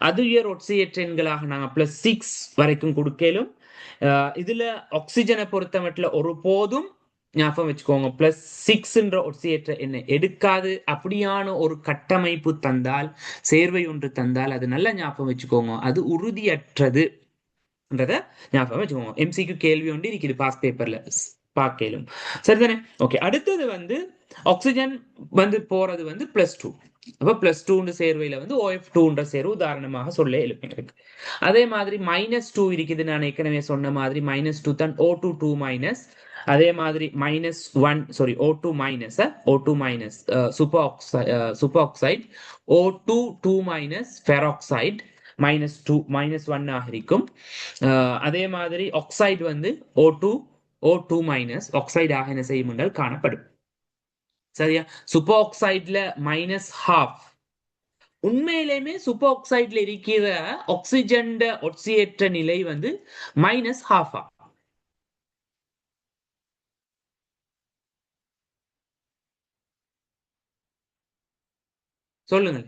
Speaker 1: அதுயர் ஒட்சியேற்ற எண்களாக நாங்க +6 வரைக்கும் கொடுக்கலும். இதுல ஆக்சிஜனை பொறுத்த மட்டும் ஒரு போதும் ஞாபகம் வச்சுக்கோங்க, +6 என்ற ஒட்சியேற்ற எண்ணை எடுக்காது. அப்படியான ஒரு கட்டமைப்பு தந்தால், சேர்வை ஒன்று தந்தால், அது நல்லா ஞாபகம் வச்சுக்கோங்க, அது உறுதியற்றது என்றதை ஞாபகம் வச்சுக்கோங்க. MCQ கேள்வி ஒன்று இருக்குது பாஸ் பேப்பர்ல பார்க்கலும். சரிதானே? ஓகே. அடுத்தது வந்து ஆக்சிஜன் வந்து போறது வந்து +2. அப்ப +2 சேர்வையில வந்து OF2 சேர்வு உதாரணமாக சொல்ல எழுப்பிருக்கு. அதே மாதிரி -2 இருக்குது. நான் ஏற்கனவே சொன்ன மாதிரி -2 தான் O2 -. அதே மாதிரி O2 super oxide O2 peroxide -1 ஆக இருக்கும். அதே மாதிரி ஆக்சைடு வந்து O2 ஆக்சைடு ஆக என்ன செய்யும் என்றால் காணப்படும். சரியா? சூப்பர் ஆக்சைடுல -12. உண்மையிலேயுமே சூப்பர் ஆக்சைடுல இருக்கிற ஆக்சிஜன் ஒட்சியேற்ற நிலை வந்து -12. சொல்லுங்க.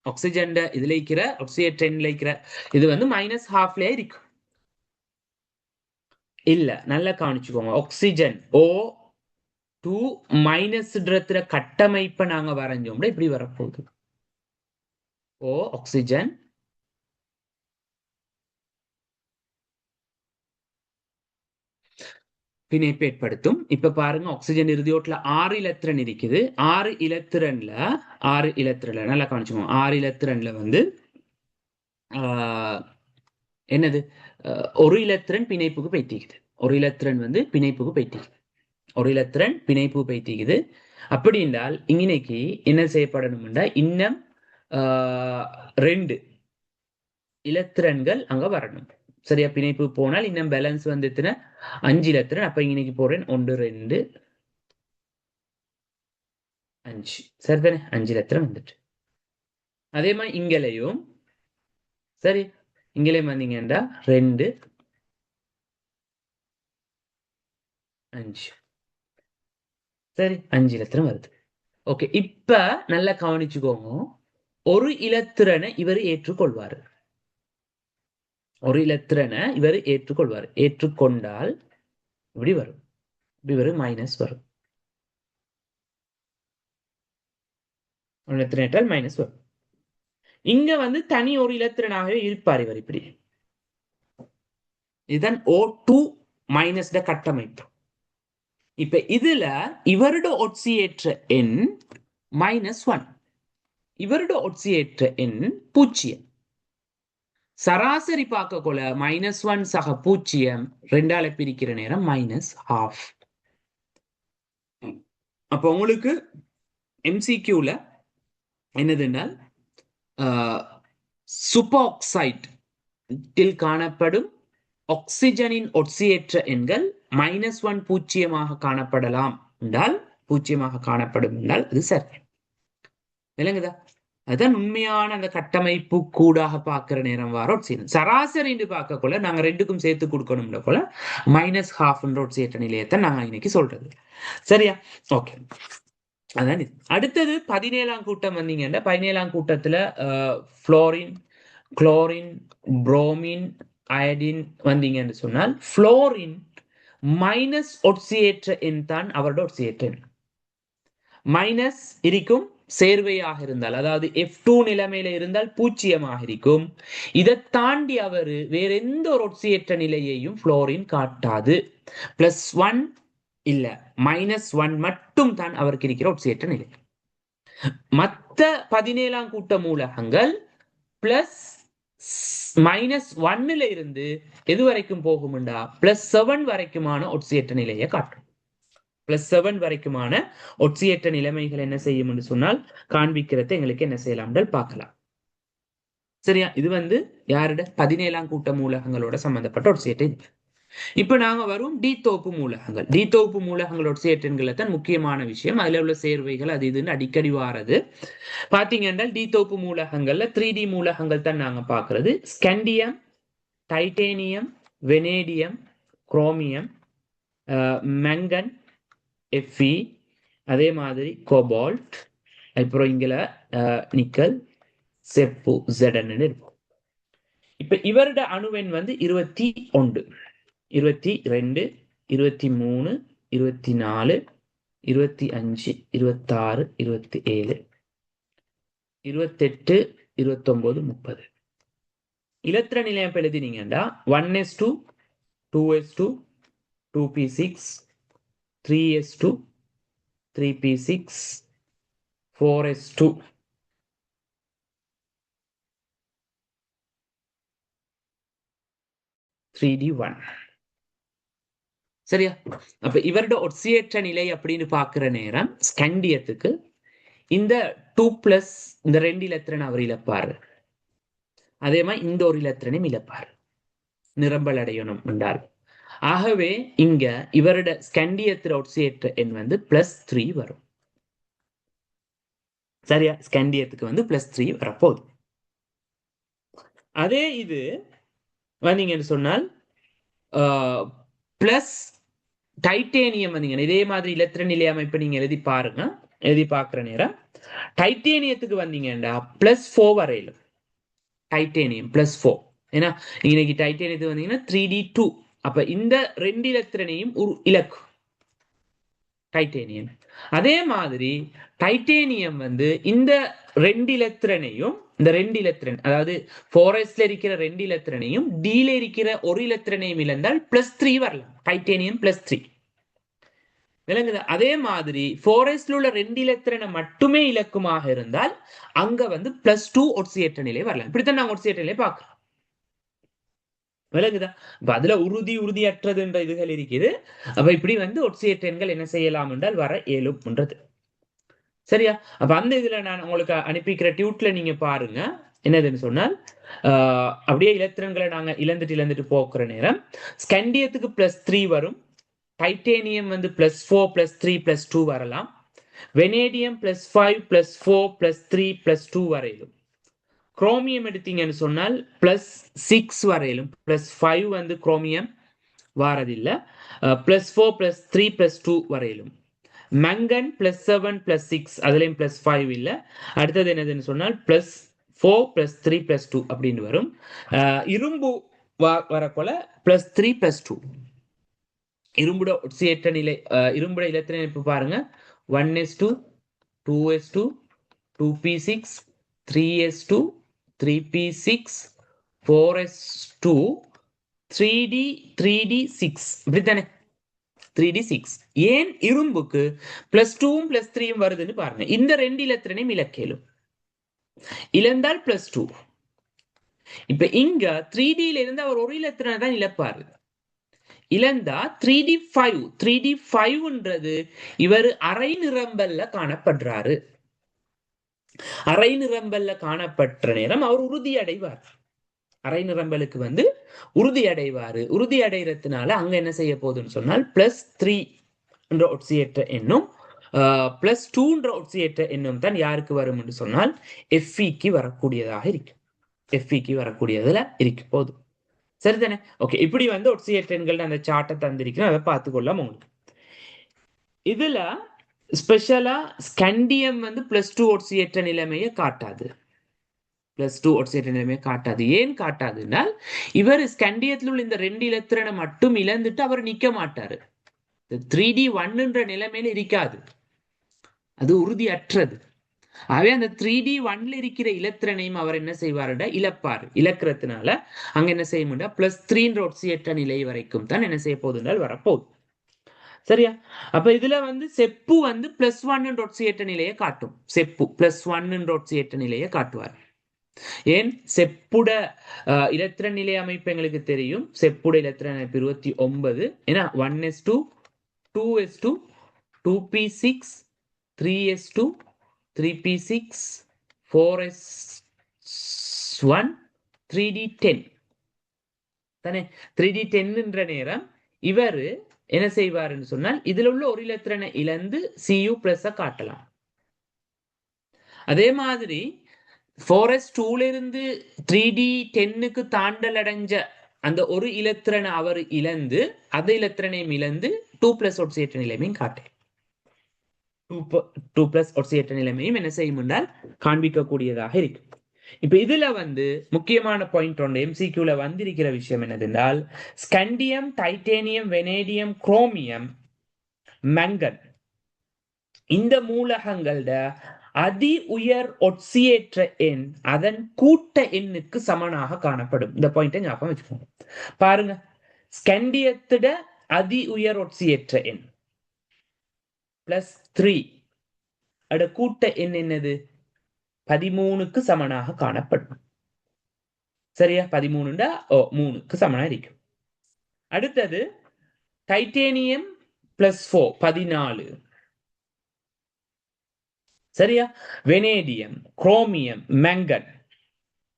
Speaker 1: ஆக்சிஜன் இதுல இருக்கிற ஆக்சிஜேற்ற நிலை இருக்கிற இது வந்து -12 இருக்கு. இல்ல, நல்லா கவனிச்சுக்கோங்க. ஆக்சிஜன் O2- கட்டமைப்பை நாங்க வரைஞ்சோம்னா இப்படி வரப்போகுது. ஆக்சிஜன் பிணைப்பு ஏற்படுத்தும். இப்ப பாருங்க, ஆக்சிஜன் இறுதியோட்டுல 6 இலத்திரன் இருக்குது. 6 இலத்திரன்ல நல்லா கவனிச்சுக்கோங்க, 6 இலத்திரன்ல வந்து என்னது ஒரு இலத்திரன் பிணைப்புக்கு பைத்திக்குது. ஒரு இலத்திரன் வந்து பிணைப்புக்கு பைத்திக்குது. ஒரு இலத்திரன் பிணைப்பு பைத்திக்குது. அப்படி என்றால் இன்னைக்கு என்ன செய்யப்படணும்னா இன்னும் 2 இலத்திரன்கள் அங்க வரணும். சரியா? பிணைப்பு போனால் இன்னும் பேலன்ஸ் வந்து 5 இலத்திரன். அப்ப இன்னைக்கு போறேன் 1 2 5. சரிதானே? 5 இலத்திரன் வந்துட்டு. அதே மாதிரி இங்கலையும் சரி, இங்கலையும் வந்தீங்கன்னா 2 5. சரி, 5 இலத்திரன் வருது. ஓகே. இப்ப நல்லா கவனிச்சுக்கோங்க, ஒரு இலத்திரனை இவர் ஏற்றுக்கொள்வாரு. ஒரு இலத்திரனை இவர் ஏற்றுக்கொள்வார். ஏற்றுக்கொண்டால் இப்படி வரும், இப்படி வரும், மைனஸ் வரும். ஒரு இலத்திரன் ஏற்றால் மைனஸ் வரும். இங்க வந்து தனி ஒரு இலத்திரனாகவே இருப்பார் இவர். இப்படி இதுதான் O2- கட்டமைப்பு. இப்ப இதுல இவருடைய ஒட்சியேற்ற எண் -1, இவருடைய ஒட்சியேற்ற எண் 0. சராசரி பார்க்க கொள்ள -1 சக 0 2ஆல பிரிக்கிற நேரம் -12. அப்ப உங்களுக்கு MCQல என்னதுன்னால் சூப்பர் ஆக்சைடில் காணப்படும் ஆக்சிஜனின் ஒட்சியேற்ற எண்கள் -1 பூஜ்ஜியமாக காணப்படலாம் என்றால், பூஜ்ஜியமாக காணப்படும் என்றால் அது சரி. விளங்குதா? அதுதான் உண்மையான அந்த கட்டமைப்பு கூடாக பார்க்கிற நேரம் வார ஒட்சியேற்றம். சராசரி பார்க்கக்குள்ள நாங்க ரெண்டுக்கும் சேர்த்து கொடுக்கணும்ல போல -12 ஒட்சியேற்ற நிலையத்தை நாங்க இன்னைக்கு சொல்றது. சரியா? ஓகே. அதான் இது. அடுத்தது 17ஆம் கூட்டம் வந்தீங்கன்னா 17ஆம் கூட்டத்துல புளோரின், குளோரின், புரோமின், அயடின் வந்தீங்கன்னு சொன்னால் புளோரின் மைனஸ் ஒட்சியேற்ற எண் தான் அவரோட ஒட்சியேற்ற எண். மைனஸ் இருக்கும் சேர்வையாக இருந்தால், அதாவது F2 நிலைமையில இருந்தால் பூச்சியமாக இருக்கும். இதை தாண்டி அவர் வேற எந்த ஒரு ஒட்சியேற்ற நிலையையும் புளோரின் காட்டாது. +1 இல்ல -1 மட்டும் தான் அவருக்கு இருக்கிற ஒட்சியேற்ற நிலை. மற்ற 17ஆம் கூட்ட மூலகங்கள் -1ல இருந்து எது வரைக்கும் போகும்டா +7 வரைக்குமான ஒட்சியேற்ற நிலையை காட்டும். +7 வரைக்குமான ஒட்சியேற்ற நிலைமைகள் என்ன செய்யும் என்று சொன்னால் காண்பிக்கிறத எங்களுக்கு என்ன செய்யலாம் பார்க்கலாம். சரியா? இது யாருட 17ஆம் கூட்ட மூலகங்களோட சம்பந்தப்பட்ட ஒட்சியேற்ற. இப்ப நாங்க வரும் டி தொகுப்பு மூலகங்கள். டி தொகுப்பு மூலகங்கள் ஒட்சியேற்றங்களை தான் முக்கியமான விஷயம். அதுல உள்ள சேர்வைகள் அது இதுன்னு அடிக்கடி வாரது. பாத்தீங்கன்னா டி தொகுப்பு மூலகங்கள்ல 3D மூலகங்கள் தான் நாங்க பாக்குறது. Scandium, titanium, vanadium, chromium, manganese, Fe, அதே மாதிரி கோபால்ட், அப்புறம் இங்கல நிக்கல், செப்பு, ஜெடன் இருக்கும். இப்ப இவருட அணுவெண் 21, 22, 23, 24, 25, 26, 27, 28, 29, 30. இலத்திர நிலையம் எழுதினீங்கன்னா 1s2, 2s2, 2p6, 3s2, 3p6, 4s2, 3d1. சரியா? அப்ப இவரோட ஒட்சியேற்ற நிலை அப்படின்னு பாக்குற நேரம் ஸ்கண்டியத்துக்கு இந்த 2+ இந்த 2 இலத்திரன் அவர் இழப்பாரு. அதே மாதிரி இந்த ஒரு இலத்திரனையும் இழப்பாரு நிரம்பல் அடையணும் என்றால். ஆகவே இங்க இவரோட ஸ்கண்டியத்திர ஒட்சியேற்ற எண் +3 வரும். சரியா? ஸ்கண்டியத்துக்கு +3 வரப்போகுது. அதே இது வந்தீங்கன்னு சொன்னால் பிளஸ் டைட்டேனியம் வந்தீங்கன்னா இதே மாதிரி இலத்திர நிலை அமைப்பு நீங்க எழுதி பாருங்க. எழுதி பார்க்குற நேரம் டைட்டேனியத்துக்கு வந்தீங்கன்னா +4 வரையிலும். டைட்டேனியம் +4. ஏன்னா இன்னைக்கு டைட்டேனியத்துக்கு வந்தீங்கன்னா 3d2. அப்ப இந்த 2 இலத்திரனையும் இலக்கு டைட்டேனியம். அதே மாதிரி டைட்டேனியம் இந்த 2 இலத்திரனையும் இந்த 2 இலத்திரன் அதாவது 4sல இருக்கிற 2 இலத்திரனையும் Dல இருக்கிற ஒரு இலத்திரனையும் இழந்தால் +3 வரலாம். டைட்டேனியம் +3 விளங்குது. அதே மாதிரி 4sல உள்ள 2 இலத்திரனை மட்டுமே இலக்குமாக இருந்தால் அங்க +2 ஒட்சியேற்ற நிலை வரலாம். இப்படித்தான் நாங்க ஒட்சியேற்ற நிலை பார்க்கிறோம். விளங்குதா? இப்ப அதுல உறுதியற்றது என்ற இதுகள் இருக்குது. அப்ப இப்படி ஒட்சியேற்ற எண்கள் என்ன செய்யலாம் என்றால் வர இயலும்ன்றது. சரியா? அப்ப அந்த இதுல நான் உங்களுக்கு அனுப்பிக்கிற டியூட்ல நீங்க பாருங்க. என்னதுன்னு சொன்னால் அப்படியே இலத்திரன்களை நாங்க இழந்துட்டு போக்குற நேரம் ஸ்கண்டியத்துக்கு +3 வரும். டைட்டேனியம் +4 +3 +2 வரலாம். வெனேடியம் +5 +4 +3 +2 வரையிலும். குரோமியம் எடுத்தீங்கன்னு சொன்னால் +6 வரையிலும். +5 குரோமியம் வாரதில்லை. +4 +3 +2 வரையிலும். மங்கன் +7 +6 அதுலயும் +5 இல்ல. அடுத்தது என்னதுன்னு சொன்னால் +4 +3 +2 அப்படின்னு வரும். இரும்பு வரப்போல +3 +2. இரும்புட ஒட்சியேற்ற நிலை இரும்புட இலத்திர இணைப்பு பாருங்க 1s2, 2s2, 2p6, 3s2, 3p6, 4s2, 3d6 இப்படித்தானே 3d6. ஏன் இரும்புக்கு +2ம் +3ம் வருதுன்னு பாருங்க. இந்த 2 இலத்திரனையும் இலக்கேலும் இழந்தால் +2. இப்ப இங்க 3dல இருந்து அவர் ஒரு இலத்திரனை தான் இழப்பாரு. இழந்தா 3d5. 3d5ன்றது இவர் அரை நிரம்பல்ல காணப்படுறாரு. அரை நிரம்பல்ல காணப்பட்ட நேரம் அவர் உறுதி அடைவார். அரை நிரம்பலுக்கு உறுதி அடைவாரு. உறுதி அடைகிறதுனால அங்க என்ன செய்ய போகுதுன்னு சொன்னால் +3 என்ற ஒட்சியேற்ற எண்ணும் பிளஸ் டூன்ற ஒட்சியேற்ற எண்ணும் தான் யாருக்கு வரும் என்று சொன்னால் எஃப்இக்கு வரக்கூடியதாக இருக்கு. எஃப்இக்கு வரக்கூடியதுல இருக்கு போதும். சரிதானே? ஓகே, இப்படி வந்து ஒட்சியேற்ற எண்கள் அந்த சார்ட்டை தந்திருக்கிறேன், அதை பார்த்துக்கொள்ளாம உங்களுக்கு. இதுல ஸ்பெஷலா ஸ்கண்டியம் வந்து பிளஸ் டூ ஒட்சியேற்ற நிலைமையை காட்டாது. பிளஸ் டூ ஒட்சியேற்ற நிலைமையை காட்டாது. ஏன் காட்டாதுன்னா, இவர் ஸ்கண்டியத்தில் உள்ள இந்த 2 இலத்திரனை மட்டும் இழந்துட்டு அவர் நிக்க மாட்டாரு. 3D1 நிலைமையில இருக்காது, அது உறுதியற்றது. ஆகவே அந்த 3D1 இருக்கிற இலத்திரனையும் அவர் என்ன செய்வாருடா இழப்பாரு. இழக்கிறதுனால அங்க என்ன செய்ய முடியும், பிளஸ் 3 ஒட்சியேற்ற நிலை வரைக்கும் தான் என்ன செய்ய போகுதுன்றால் வரப்போகுது. சரியா? அப்ப இதுல வந்து செப்பு வந்து பிளஸ் 1 ஒட்சியேற்ற நிலையை காட்டும். செப்பு பிளஸ் 1 ஒட்சியேற்ற நிலையை காட்டுவார். ஏன்? செப்புட இலத்திரன் நிலை அமைப்பு எங்களுக்கு தெரியும். செப்புட இலத்திரன் அமைப்பு 29. ஏன்னா 1s2 2s2 2p6 3s2 3p6 4s1 3d10 தானே. 3d10 நேரம் இவர் என்ன செய்வாருன்னு சொன்னால் இதுல உள்ள ஒரு இலத்திரனை இழந்து Cu பிளஸ் காட்டலாம். அதே மாதிரி 4s2ல இருந்து 3d10க்கு தாண்டல் அடைஞ்ச அந்த ஒரு இலத்திரனை அவர் இழந்து அந்த இலத்திரனையும் இழந்து 2+ ஒட்சியேற்ற நிலைமையும் காட்டு. 2+ ஒட்சியேற்ற நிலைமையும் என்ன செய்யும் என்றால் காண்பிக்கக்கூடியதாக இருக்கு. இப்ப இதுல வந்து முக்கியமான பாயிண்ட் ஒன்று எம்சிக்யூல வந்திருக்கிற விஷயம் என்னதென்றால், ஸ்கண்டியம், டைட்டேனியம், வெனேடியம், குரோமியம், மங்கன் இந்த மூலகங்களோட அதி உயர் ஒட்சியேற்ற எண் அதன் கூட்ட எண்ணுக்கு சமனாக காணப்படும். இந்த பாயிண்டை ஞாபகம் வச்சுக்கோங்க. பாருங்க, ஸ்கண்டியத்திட அதி உயர் ஒட்சியேற்ற எண் +3 அட கூட்ட எண் என்னது 13க்கு சமனாக காணப்படும். சரியா? 13 3க்கு சமனா இருக்கும். அடுத்தது டைட்டேனியம் +4 14. சரியா? வெனேடியம், குரோமியம், மங்கன்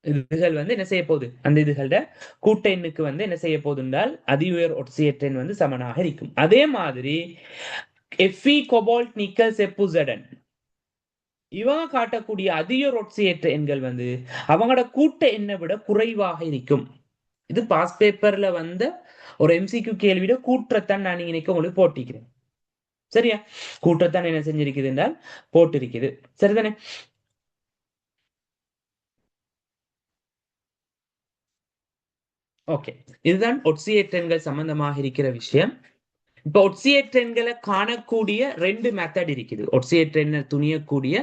Speaker 1: இதுகள் வந்து என்ன செய்ய போகுது, அந்த இதுகளோட கூட்ட எண்ணுக்கு வந்து என்ன செய்ய போகுது என்றால் அதி உயர் ஒட்சியேற்ற எண் வந்து சமனாக இருக்கும். அதே மாதிரி Fe, கோபால்ட், நிக்கல், செப்பு, ஜெடன் இவங்க காட்டக்கூடிய அதிக ஒட்சியேற்ற எண்கள் வந்து அவங்களோட கூட்ட எண்ணை விட குறைவாக இருக்கும். இது பாஸ் பேப்பர்ல வந்த ஒரு எம்சிக்யூ கேள்வியோட கூற்றத்தான் நான் இன்னைக்கு உங்களுக்கு போட்டிக்கிறேன். சரியா? கூட்டத்தான் என்ன செஞ்சிருக்குது என்றால் போட்டிருக்குது. சரிதானே? ஓகே, இதுதான் ஒட்சியேற்றங்கள் சம்பந்தமாக இருக்கிற விஷயம். இப்ப ஒட்சியேற்றங்களை காணக்கூடிய 2 மெத்தட் இருக்குது. ஒட்சியேற்ற துணியக்கூடிய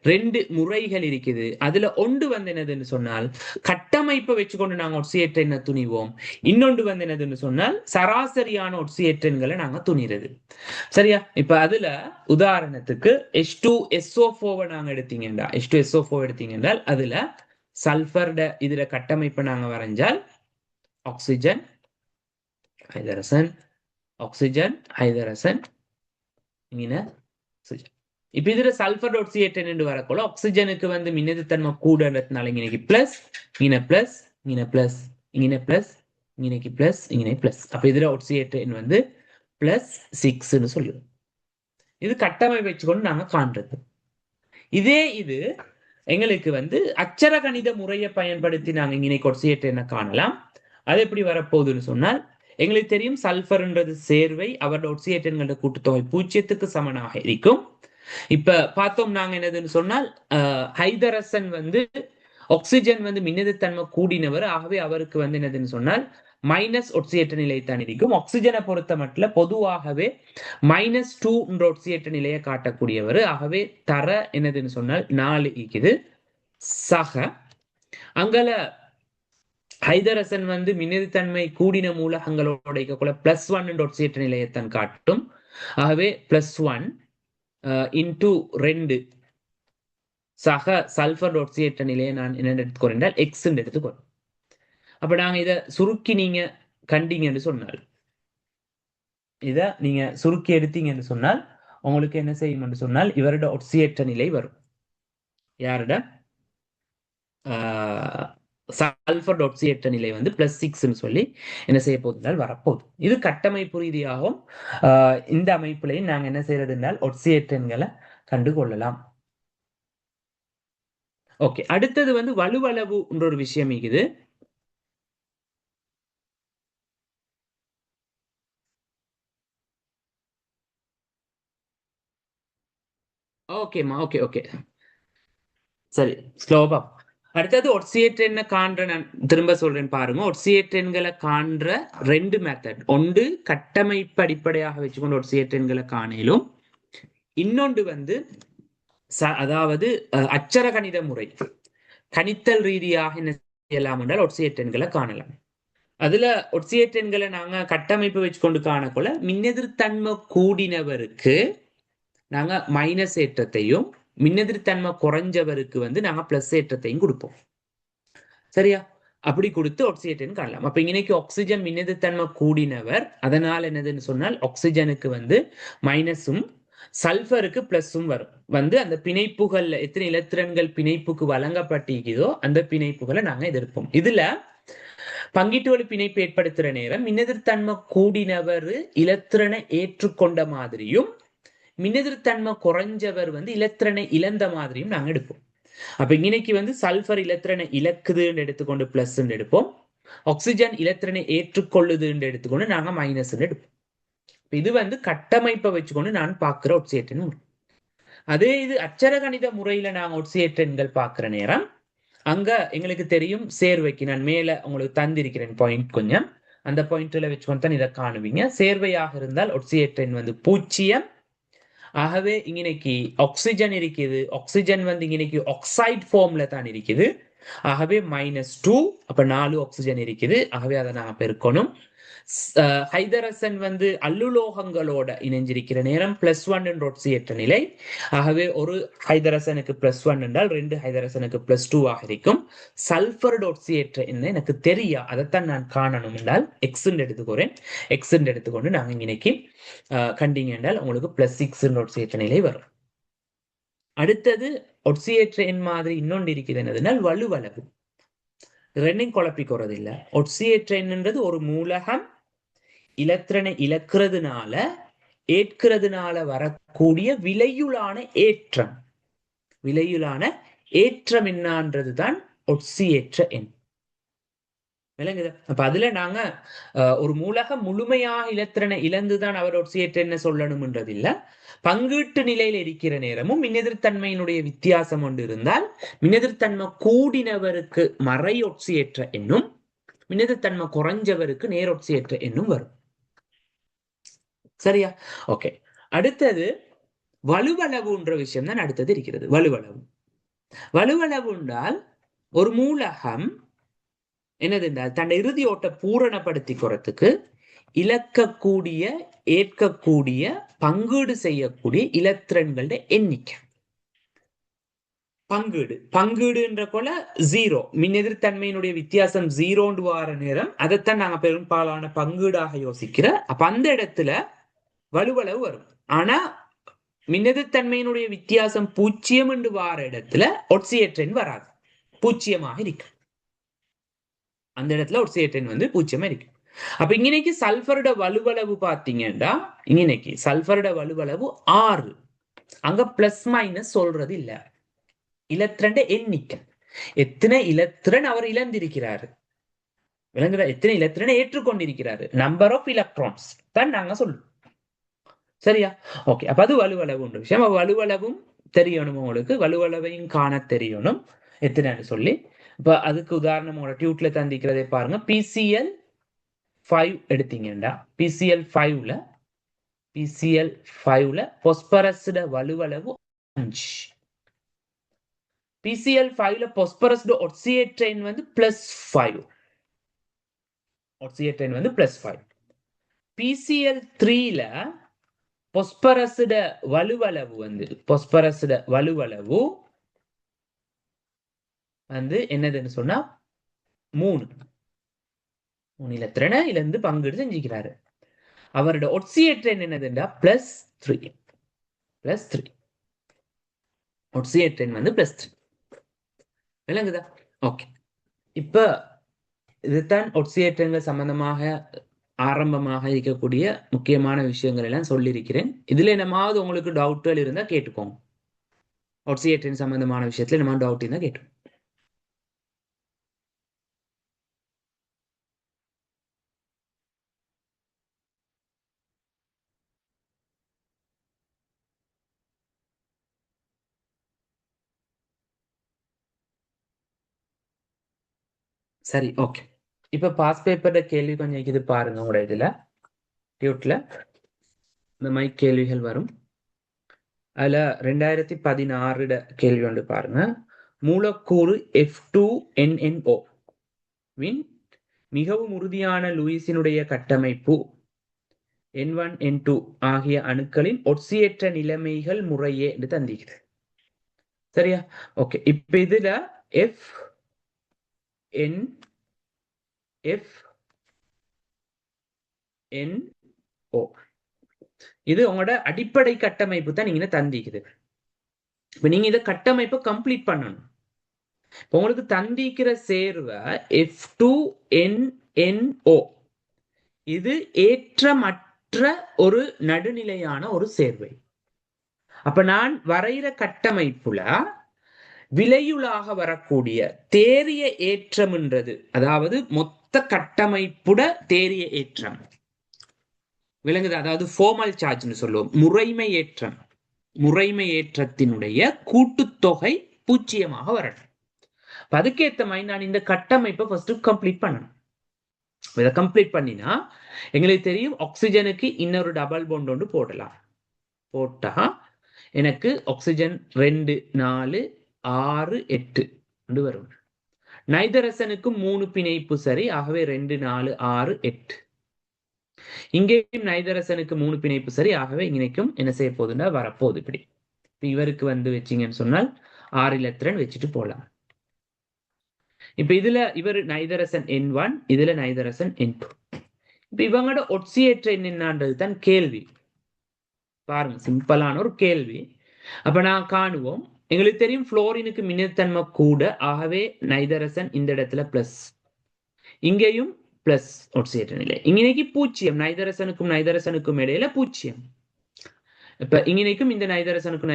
Speaker 1: 2 முறைகள் இருக்குது. அதுல ஒன்று வந்து என்னதுன்னு சொன்னால் கட்டமைப்பை வச்சுக்கொண்டு நாங்க ஒட்சியேற்ற துணிவோம். இன்னொன்று வந்து என்னதுன்னு சொன்னால் சராசரியான ஒட்சியேற்றங்களை நாங்க துணிறது. சரியா? இப்ப அதுல உதாரணத்துக்கு H2SO4 நாங்க எடுத்தீங்கன்னா H2SO4 எடுத்தீங்கன்னா அதுல சல்பர்ட இதுல கட்டமைப்பை நாங்க வரைஞ்சால் ஆக்சிஜன், ஹைட்ரஜன், ஆக்சிஜன், ஹைட்ரஜன், இங்கே ஆக்சிஜன். இப்ப இதுல சல்பர் ஒட்சியேற்ற என்று வரக்கூட ஆக்சிஜனுக்கு வந்து மின்னெதிர்த்தன்மை கூடன்றதுனால இங்கே பிளஸ், இங்கே பிளஸ், இங்கே பிளஸ், இங்கே பிளஸ், இங்கே பிளஸ், இங்கே பிளஸ். அப்ப இதுல ஒட்சியேற்ற எண் வந்து +6ன்னு சொல்லுவோம். இது கட்டமைப்பை வச்சுக்கொண்டு நாங்க காண்றது. இதே இது எங்களுக்கு வந்து அச்சர கணித முறையை பயன்படுத்தி நாங்க இங்கே ஒட்சியேற்ற எண்ணை காணலாம். அது எப்படி வரப்போகுதுன்னு சொன்னால், எங்களுக்கு தெரியும் சல்பர்ன்றது சேர்வை, அவரோட ஒட்சியேற்றங்களோட கூட்டுத்தொகை 0க்கு சமனாக இருக்கும். இப்ப பார்த்தோம் நாங்க என்னதுன்னு சொன்னால், ஹைதரசன் வந்து ஆக்சிஜன் வந்து மின்னெதிர்த்தன்மை கூடினவர். ஆகவே அவருக்கு வந்து என்னதுன்னு சொன்னால் மைனஸ் ஒட்சியேற்ற நிலை தான் இருக்கும். ஆக்சிஜனை பொறுத்த மட்டும் பொதுவாகவே -2 ஒட்சியேற்ற நிலையை காட்டக்கூடியவர். ஆகவே தர என்னதுன்னு சொன்னால் 4 இருக்குது. சக அங்கல ஹைதரசன் வந்து மின்னெதிர்த்தன்மை கூடின மூலகங்களோட +1 ஒட்சியேற்ற நிலையத்தான் காட்டும். ஆகவே +1 × 2 சக சல்பர் ஒட்சியேற்ற நிலையை நான் என்ன எடுத்துக்கொண்டால் X எடுத்துக்கொள். அப்ப நாங்க இதை சுருக்கி நீங்க கண்டீங்கன்னு சொன்னால், இத நீங்க சுருக்கி எடுத்தீங்கன்னு சொன்னால் உங்களுக்கு என்ன செய்யும் என்று சொன்னால் இவரோட ஒட்சியேற்ற நிலை வரும். யாரோட சல்ஃபர் ஒட்சியேற்ற நிலை வந்து +6 சொல்லி என்ன செய்ய போகுதுனால் வரப்போகுது. இது கட்டமைப்பு ரீதியாகவும் இந்த அமைப்புலையும் நாங்க என்ன செய்யறதுனால் ஒட்சியேற்றங்களை கண்டுகொள்ளலாம். ஓகே, அடுத்தது வந்து வலுவளவுன்ற ஒரு விஷயம் இருக்குது. ஓகேம்மா, ஓகே ஓகே, சரி, ஸ்லோவா. அடுத்தது ஒட்சியேற்ற எண்ணை காண்ற, நான் திரும்ப சொல்றேன் பாருங்க. ஒட்சியேற்ற எண்களை காண்ற ரெண்டு மெத்தட். ஒன்று கட்டமைப்பு அடிப்படையாக வச்சுக்கொண்டு ஒட்சியேற்ற எண்களை காணலும், இன்னொன்று வந்து அதாவது அச்சர கணித முறை, கணித்தல் ரீதியாக என்ன செய்யலாம் என்றால் ஒட்சியேற்ற எண்களை காணலாம். அதுல ஒட்சியேற்ற எண்களை நாங்க கட்டமைப்பு வச்சுக்கொண்டு காணக்கொள்ள மின்னெதிர்த்தன்மை கூடினவருக்கு நாங்க மைனஸ் ஏற்றத்தையும், மின்னெதிர்த்தன்மை குறைஞ்சவருக்கு வந்து நாங்க பிளஸ் ஏற்றத்தையும் கொடுப்போம். சரியா? அப்படி கொடுத்து ஆக்சிஜன் காணலாம். அப்ப இன்னைக்கு ஆக்சிஜன் மின்னெதிர்த்தன்மை கூடினவர், அதனால என்னதுன்னு சொன்னால் ஆக்சிஜனுக்கு வந்து மைனஸும் சல்ஃபருக்கு பிளஸும் வரும். வந்து அந்த பிணைப்புகள்ல எத்தனை இலத்திரன்கள் பிணைப்புக்கு வழங்கப்பட்டிருக்கிறதோ அந்த பிணைப்புகளை நாங்க எதிர்ப்போம். இதுல பங்கீட்டு பிணைப்பு ஏற்படுத்துற நேரம் மின்னெதிர்த்தன்மை கூடினவர் இலத்திரனை ஏற்றுக்கொண்ட மாதிரியும், மின்னெதிர்த்தன்மை குறைஞ்சவர் வந்து இலத்திரனை இழந்த மாதிரியும் நாங்க எடுப்போம். அப்ப இன்னைக்கு வந்து சல்ஃபர் இலத்திரனை இழக்குதுன்னு எடுத்துக்கொண்டு பிளஸ் எடுப்போம், ஆக்சிஜன் இலத்திரனை ஏற்றுக்கொள்ளுதுன்னு எடுத்துக்கொண்டு நாங்க மைனஸ் எடுப்போம். இது வந்து கட்டமைப்பை வச்சுக்கொண்டு நான் பார்க்கிற ஒட்சியேற்ற. அதே இது அச்சர கணித முறையில நாங்க ஒட்சியேற்றங்கள் பார்க்கிற நேரம், அங்க எங்களுக்கு தெரியும் சேர்வைக்கு. நான் மேல உங்களுக்கு தந்திருக்கிறேன் பாயிண்ட் கொஞ்சம், அந்த பாயிண்ட்ல வச்சுக்கொண்டு தான் இதை காணுவீங்க. சேர்வையாக இருந்தால் ஒட்சியேற்றன் வந்து 0. ஆகவே இன்னைக்கு ஆக்சிஜன் இருக்குது, ஆக்சிஜன் வந்து இன்னைக்கு ஆக்சைடு ஃபார்ம்ல தான் இருக்குது. ஆகவே -2, அப்ப 4 ஆக்சிஜன் இருக்குது. ஆகவே அதை நாங்க பெருக்கணும். ஹைதரசன் வந்து அல்லுலோகங்களோட இணைஞ்சிருக்கிற நேரம் +1 என்ற ஒட்சியேற்ற நிலை. ஆகவே ஒரு ஹைதரசனுக்கு +1 என்றால் 2 ஹைதரசனுக்கு +2 ஆக இருக்கும். சல்ஃபர் ஒட்சியேற்ற என்ன எனக்கு தெரியா, அதைத்தான் நான் காணணும் என்றால் எக்ஸ் எடுத்துக்கிறேன். எக்ஸ் எடுத்துக்கொண்டு நாங்க இன்னைக்கு கண்டிங்க என்றால் உங்களுக்கு +6 ஒட்சியேற்ற நிலை வரும். அடுத்தது ஒட்சியேற்ற எண் மாதிரி இன்னொன்று இருக்குது, என்னதுனால் வலுவளவு. ரெண்டையும் குழப்பிக்கிறது இல்லை. ஒட்சியேற்ற எண்ன்றது ஒரு மூலகம் இலத்திரனை இழக்கிறதுனால ஏற்கிறதுனால வரக்கூடிய விலையுளான ஏற்றம். விலையுளான ஏற்றம் என்னன்றதுதான் ஒட்சியேற்ற எண். விளங்குது? அப்ப அதுல நாங்க ஒரு மூலகம் முழுமையாக இலத்திரனை இழந்துதான் அவர் ஒட்சியேற்ற என்ன சொல்லணும்ன்றது இல்ல. பங்கீட்டு நிலையில் இருக்கிற நேரமும் மின்னெதிர்த்தன்மையினுடைய வித்தியாசம் ஒன்று இருந்தால் மின்னெதிர்த்தன்மை கூடினவருக்கு மறை ஒட்சியேற்ற எண்ணும், மின்னெதிர்த்தன்மை குறைஞ்சவருக்கு நேரொட்சியேற்ற எண்ணும் வரும். சரியா? ஓகே. அடுத்தது வலுவளவுன்ற விஷயம் தான் அடுத்தது இருக்கிறது. வலுவளவு. வலுவளவு என்றால் ஒரு மூலகம் என்னது என்றால் தன் இறுதி ஓட்ட பூரணப்படுத்திக்கிறதுக்கு இழக்கக்கூடிய, ஏற்கக்கூடிய, பங்கீடு செய்யக்கூடிய இலத்திரன்களோட எண்ணிக்கை. பங்கீடு பங்கீடுன்ற போல 0, மின்னெதிர்த்தன்மையினுடைய வித்தியாசம் 0 வார நேரம் அதைத்தான் நாங்க பெரும்பாலான பங்கீடாக யோசிக்கிற. அப்ப அந்த இடத்துல வலுவளவு வரும். ஆனா மின்னெதிர்த்தன்மையினுடைய வித்தியாசம் 0 என்று வார இடத்துல ஒட்சியேற்றன் வராது, 0 இருக்கு. அந்த இடத்துல ஒட்சியேற்றன் வந்து 0 இருக்கு. அப்ப இன்னைக்கு சல்ஃபரோட வலுவளவு பாத்தீங்கன்னா, இன்னைக்கு சல்ஃபரோட வலுவளவு 6. அங்க பிளஸ் மைனஸ் சொல்றது இல்ல, இலத்திரண்ட எண்ணிக்கை. எத்தனை இலத்திரன் அவர் இழந்திருக்கிறாரு, விளங்குதா? எத்தனை இலத்திரனை ஏற்றுக்கொண்டிருக்கிறாரு, நம்பர் ஆஃப் எலக்ட்ரான்ஸ் தான் நாங்க சொல்லுவோம். சரியா? ஓகே. அப்ப அது வலுவளவு விஷயம். வலுவளவும் தெரியணும் உங்களுக்கு, வலுவளவையும் காண தெரியணும் எத்தனைன்னு சொல்லி. இப்ப அதுக்கு உதாரணம் உங்களோட டியூட்ல தந்திக்கிறதே பாருங்க. PCl5 எடுத்தீங்கன்னா, PCl5ல பொஸ்பரஸ் வலுவளவு 5. PCl5ல பொஸ்பரஸ் ஒட்சியேற்ற எண் வந்து +5. ஒட்சியேற்ற எண் வந்து +5. PCl3ல பொஸ்பரஸ் வலுவளவு வந்து என்னதுன்னு சொன்னா 3 இலத்திரனை இழந்து பங்கீடு செஞ்சுக்கிறாரு. அவரோட ஒட்சியேற்ற எண் என்னதுன்னா +3. ஒட்சியேற்ற எண் வந்து +3. விளங்குதா? ஓகே. இப்ப இதுதான் ஒட்சியேற்றங்கள் சம்பந்தமாக ஆரம்பமாக இருக்கக்கூடிய முக்கியமான விஷயங்கள் எல்லாம் சொல்லியிருக்கிறேன். இதுல என்னமாவது உங்களுக்கு டவுட்கள் இருந்தா கேட்டுக்கோங்க. ஒட்சியேற்றின் சம்பந்தமான விஷயத்துல நம்ம டவுட் இருந்தா கேட்டு. சரி, ஓகே. இப்ப பாஸ் பேப்பர்ல கேள்வி கொஞ்சம் இது பாருங்க. உங்களோட இதுல டியூட்ல இந்த மாதிரி கேள்விகள் வரும். அதுல 2016 கேள்வி வந்து பாருங்க. மூலக்கூறு F2NNO வின் மிகவும் உறுதியான லூயிஸினுடைய கட்டமைப்பு N1 N2 ஆகிய அணுக்களின் ஒட்சியேற்ற நிலைமைகள் முறையே என்று தந்திக்குது. சரியா? ஓகே. இப்ப இதுல எஃப் என் எஃப் என் ஓ இது உங்களோட அடிப்படை கட்டமைப்பு தான் நீங்க தந்திக்குது. இப்ப நீங்க இதை கட்டமைப்பை கம்ப்ளீட் பண்ணணும். உங்களுக்கு தந்திக்கிற சேர்வை F2NNO இது ஏற்றமற்ற ஒரு நடுநிலையான ஒரு சேர்வை. அப்ப நான் வரைகிற கட்டமைப்புல விலையுளாக வரக்கூடிய தேரிய ஏற்றம்ன்றது, அதாவது மொத்த கட்டமைப்புட தேரிய ஏற்றம் விளங்குது. அதாவது ஃபார்மல் சார்ஜ்னு சொல்லுவோம். முறைமை ஏற்றத்தினுடைய கூட்டுத்தொகை பூஜ்ஜியமாக வரணும். அதுக்கேற்ற மாதிரி நான் இந்த கட்டமைப்பை ஃபர்ஸ்ட் கம்ப்ளீட் பண்ணணும். இதை கம்ப்ளீட் பண்ணினா எங்களுக்கு தெரியும் ஆக்சிஜனுக்கு இன்னொரு டபுள் பாண்ட் ஒன்று போடலாம். போட்டா எனக்கு ஆக்சிஜன் 2 4 6 8 வரும். நைதரசனுக்கு 3 பிணைப்பு சரி. ஆகவே 2 4 6 8. இங்கேயும் நைதரசனுக்கு 3 பிணைப்பு சரி. ஆகவே இங்கேக்கும் என்ன செய்ய போகுதுன்னா வரப்போகுது. இப்படி இவருக்கு வந்து வச்சிங்கன்னு சொன்னால் 6 இலத்திரன் வச்சுட்டு போலாம். இப்ப இதுல இவர் நைதரசன் N1, இதுல நைதரசன் N2. இப்ப இவங்களோட ஒட்சியேற்ற என்னன்றது தான் கேள்வி. பாருங்க, சிம்பிளான ஒரு கேள்வி. அப்ப நான் காணுவோம். எங்களுக்கு தெரியும் புளோரினுக்கு மின்னத்தன்மை கூட. ஆகவே நைதரசன் இந்த இடத்துல பிளஸ், இங்கேயும் பிளஸ் ஒட்சியேற்ற நிலை. இங்கனைக்கு பூஜ்ஜியம், நைதரசனுக்கும் இடையில பூஜ்ஜியம். இப்ப இங்கனைக்கும் இந்த நைதரசனுக்கும்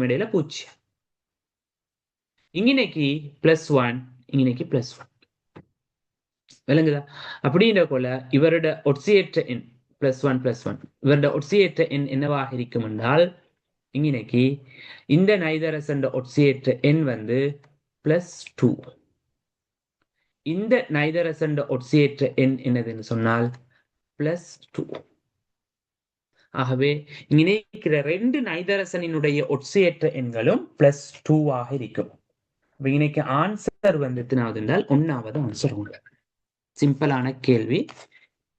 Speaker 1: இடையில பூஜ்ஜியம். இங்கனைக்கு +1, இங்கனைக்கு +1. விளங்குதா? அப்படின்ற போல இவரோட ஒட்சியேற்ற எண் +1 இவரோட ஒட்சியேற்ற எண் என்னவாக இருக்கும் என்றால், இங்கனைக்கு இந்த நைதரசன் ஒட்சியேற்ற எண் வந்து +2. இந்த நைதரசன் ஒட்சியேற்ற எண் என்னதுன்னு சொன்னால் +2. ஆகவே இணைக்கிற 2 நைதரசனினுடைய ஒட்சியேற்ற எண்களும் +2 ஆக இருக்கும். இன்னைக்கு ஆன்சர் வந்து எத்தனாவது என்றால் 1வது ஆன்சர் உண்டு. சிம்பிளான கேள்வி.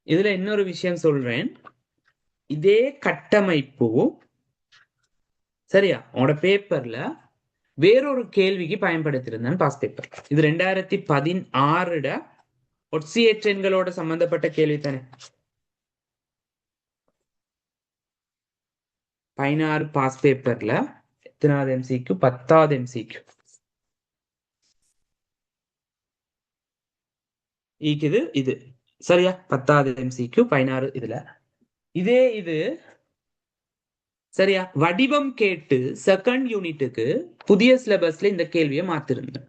Speaker 1: இதுல இன்னொரு விஷயம் சொல்றேன். இதே கட்டமைப்பு சரியா உங்களோட பேப்பர்ல வேறொரு கேள்விக்கு பயன்படுத்தியிருந்தேன் பாஸ் பேப்பர். இது 2016 ஒட்சியேற்ற எண்களோட சம்பந்தப்பட்ட கேள்வி தானே. 16 பாஸ் பேப்பர்ல எத்தனாவது MCQ? 10வது MCQ ஈக்குது. இது சரியா 10வது MCQ 16 இதுல இதே இது சரியா வடிவம் கேட்டு செகண்ட் யூனிட்டுக்கு புதிய சிலபஸ்ல இந்த கேள்வியை மாத்திருந்தேன்.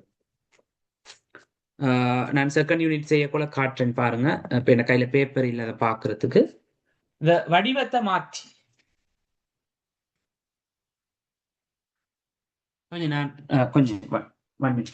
Speaker 1: நான் செகண்ட் யூனிட் செய்யக்குள்ள காட்டுறேன் பாருங்க. இப்ப என் கையில பேப்பர் இல்ல அதை பாக்குறதுக்கு. இந்த வடிவத்தை மாற்றி கொஞ்சம் நான் கொஞ்சம் 1 மினிட்.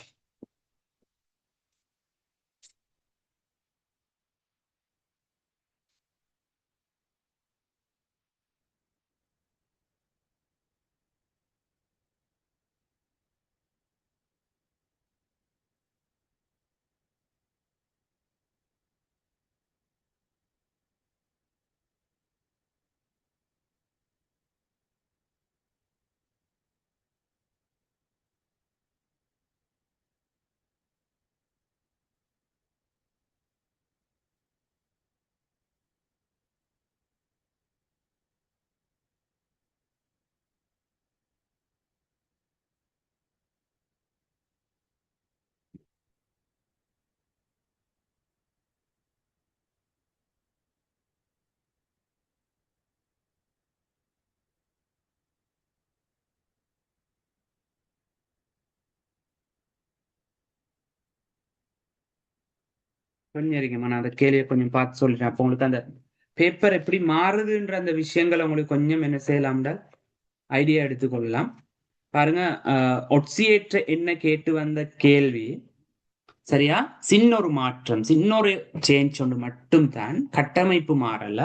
Speaker 1: கொஞ்சம் இருக்கேம்மா, நான் அந்த கேள்வியை கொஞ்சம் பார்த்து சொல்லிட்டேன். அப்போ உங்களுக்கு அந்த பேப்பர் எப்படி மாறுதுன்ற அந்த விஷயங்களை உங்களுக்கு கொஞ்சம் என்ன செய்யலாம்டா ஐடியா எடுத்துக்கொள்ளலாம். பாருங்க, ஒட்சியேற்ற என்ன கேட்டு வந்த கேள்வி சரியா, சின்ன ஒரு மாற்றம், சின்ன ஒரு சேஞ்ச் ஒன்று மட்டும் தான், கட்டமைப்பு மாறல.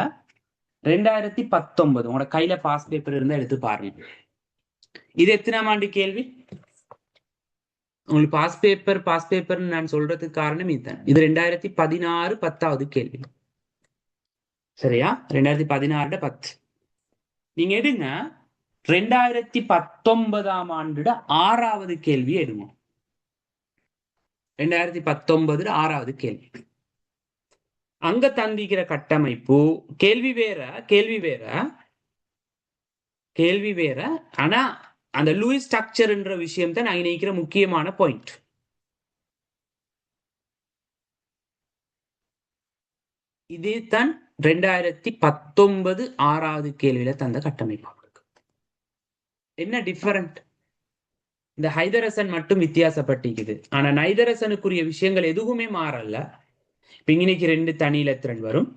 Speaker 1: 2019 உங்களோட கையில பாஸ் பேப்பர் இருந்தா எடுத்து பாருங்க. இது எத்தனாம் ஆண்டு கேள்வி? உங்களுக்கு பாஸ் பேப்பர் நான் சொல்றதுக்கு காரணம் இதுதான். இது 2016 10வது கேள்வி. சரியா, 2016 10. நீங்க எடுங்க 2019ஆம் ஆண்டுட 6வது கேள்வி எடுங்க. 2019 6வது கேள்வி. அங்க தந்திக்கிற கட்டமைப்பு கேள்வி வேற, கேள்வி வேற. ஆனா அந்த லூயிஸ் ஸ்ட்ரக்சர்ன்ற விஷயம் தான் நான் நினைக்கிற முக்கியமான பாயிண்ட். இதே தான் 2019 6வது கேள்வியில தந்த கட்டமைப்பு. என்ன டிஃபரண்ட்? இந்த ஹைதரசன் மட்டும் வித்தியாசப்பட்டிருக்குது. ஆனா நைதரசனுக்குரிய விஷயங்கள் எதுவுமே மாறல. இன்னைக்கு 2 தனி இலத்திரன் வரும்,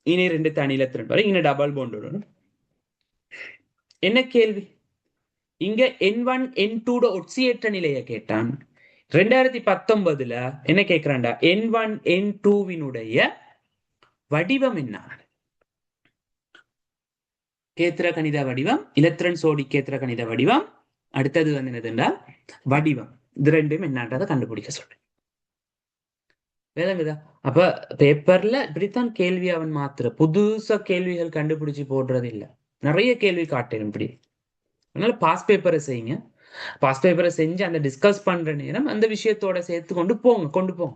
Speaker 1: இனி 2 தனி இலத்திரன் வரும், இங்க டபுள் பாண்ட் வரும். என்ன கேள்வி? இங்க N1 N2 ஒட்சியேற்ற நிலையை கேட்டான். 2019 என்ன கேட்கிறான்டா, N1 N2வினுடைய வடிவம் என்ன? கேத்திர கணித வடிவம், இலத்திரன் சோடி கேத்திர கணித வடிவம். அடுத்தது வந்து என்னதுண்டா வடிவம். இது ரெண்டும் என்னன்றதை கண்டுபிடிக்க சொல்றேன். வேதங்குதா? அப்ப பேப்பர்ல இப்படித்தான் கேள்வி அவன் மாத்திர புதுசா கேள்விகள் கண்டுபிடிச்சு போடுறது இல்ல. நிறைய கேள்வி காட்டேன் இப்படி. அதனால பாஸ் பேப்பரை செய்யுங்க. பாஸ் பேப்பரை செஞ்சு அந்த டிஸ்கஸ் பண்ற நேரம் அந்த விஷயத்தோட சேர்த்து கொண்டு போங்க.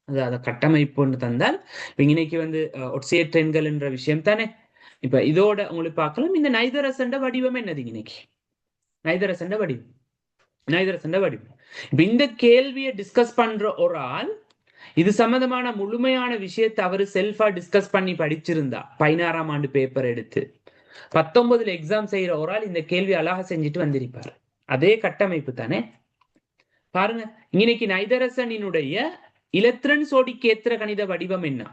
Speaker 1: அது அதை கட்டமைப்புன்னு தந்தால் இன்னைக்கு வந்து ஒட்சியேற்ற எண்கள் என்ற விஷயம் தானே. இப்ப இதோட உங்களுக்கு பார்க்கலாம், இந்த நைதரசண்ட வடிவம் என்னது இன்னைக்கு? நைதரசண்ட வடிவம். இப்ப இந்த கேள்வியை டிஸ்கஸ் பண்ற ஒரு ஆள் இது சம்பந்தமான முழுமையான விஷயத்தை அவரு செல்ஃபா டிஸ்கஸ் பண்ணி படிச்சிருந்தா 16ஆம் ஆண்டு பேப்பர் எடுத்து 19ல எக்ஸாம் செய்யற ஒரு ஆள் இந்த கேள்வி அழகா செஞ்சுட்டு வந்திருப்பாரு. அதே கட்டமைப்பு தானே. பாருங்க, இன்னைக்கு நைதரசனினுடைய இலத்திரன் சோடி கேத்திர கணித வடிவம் என்ன?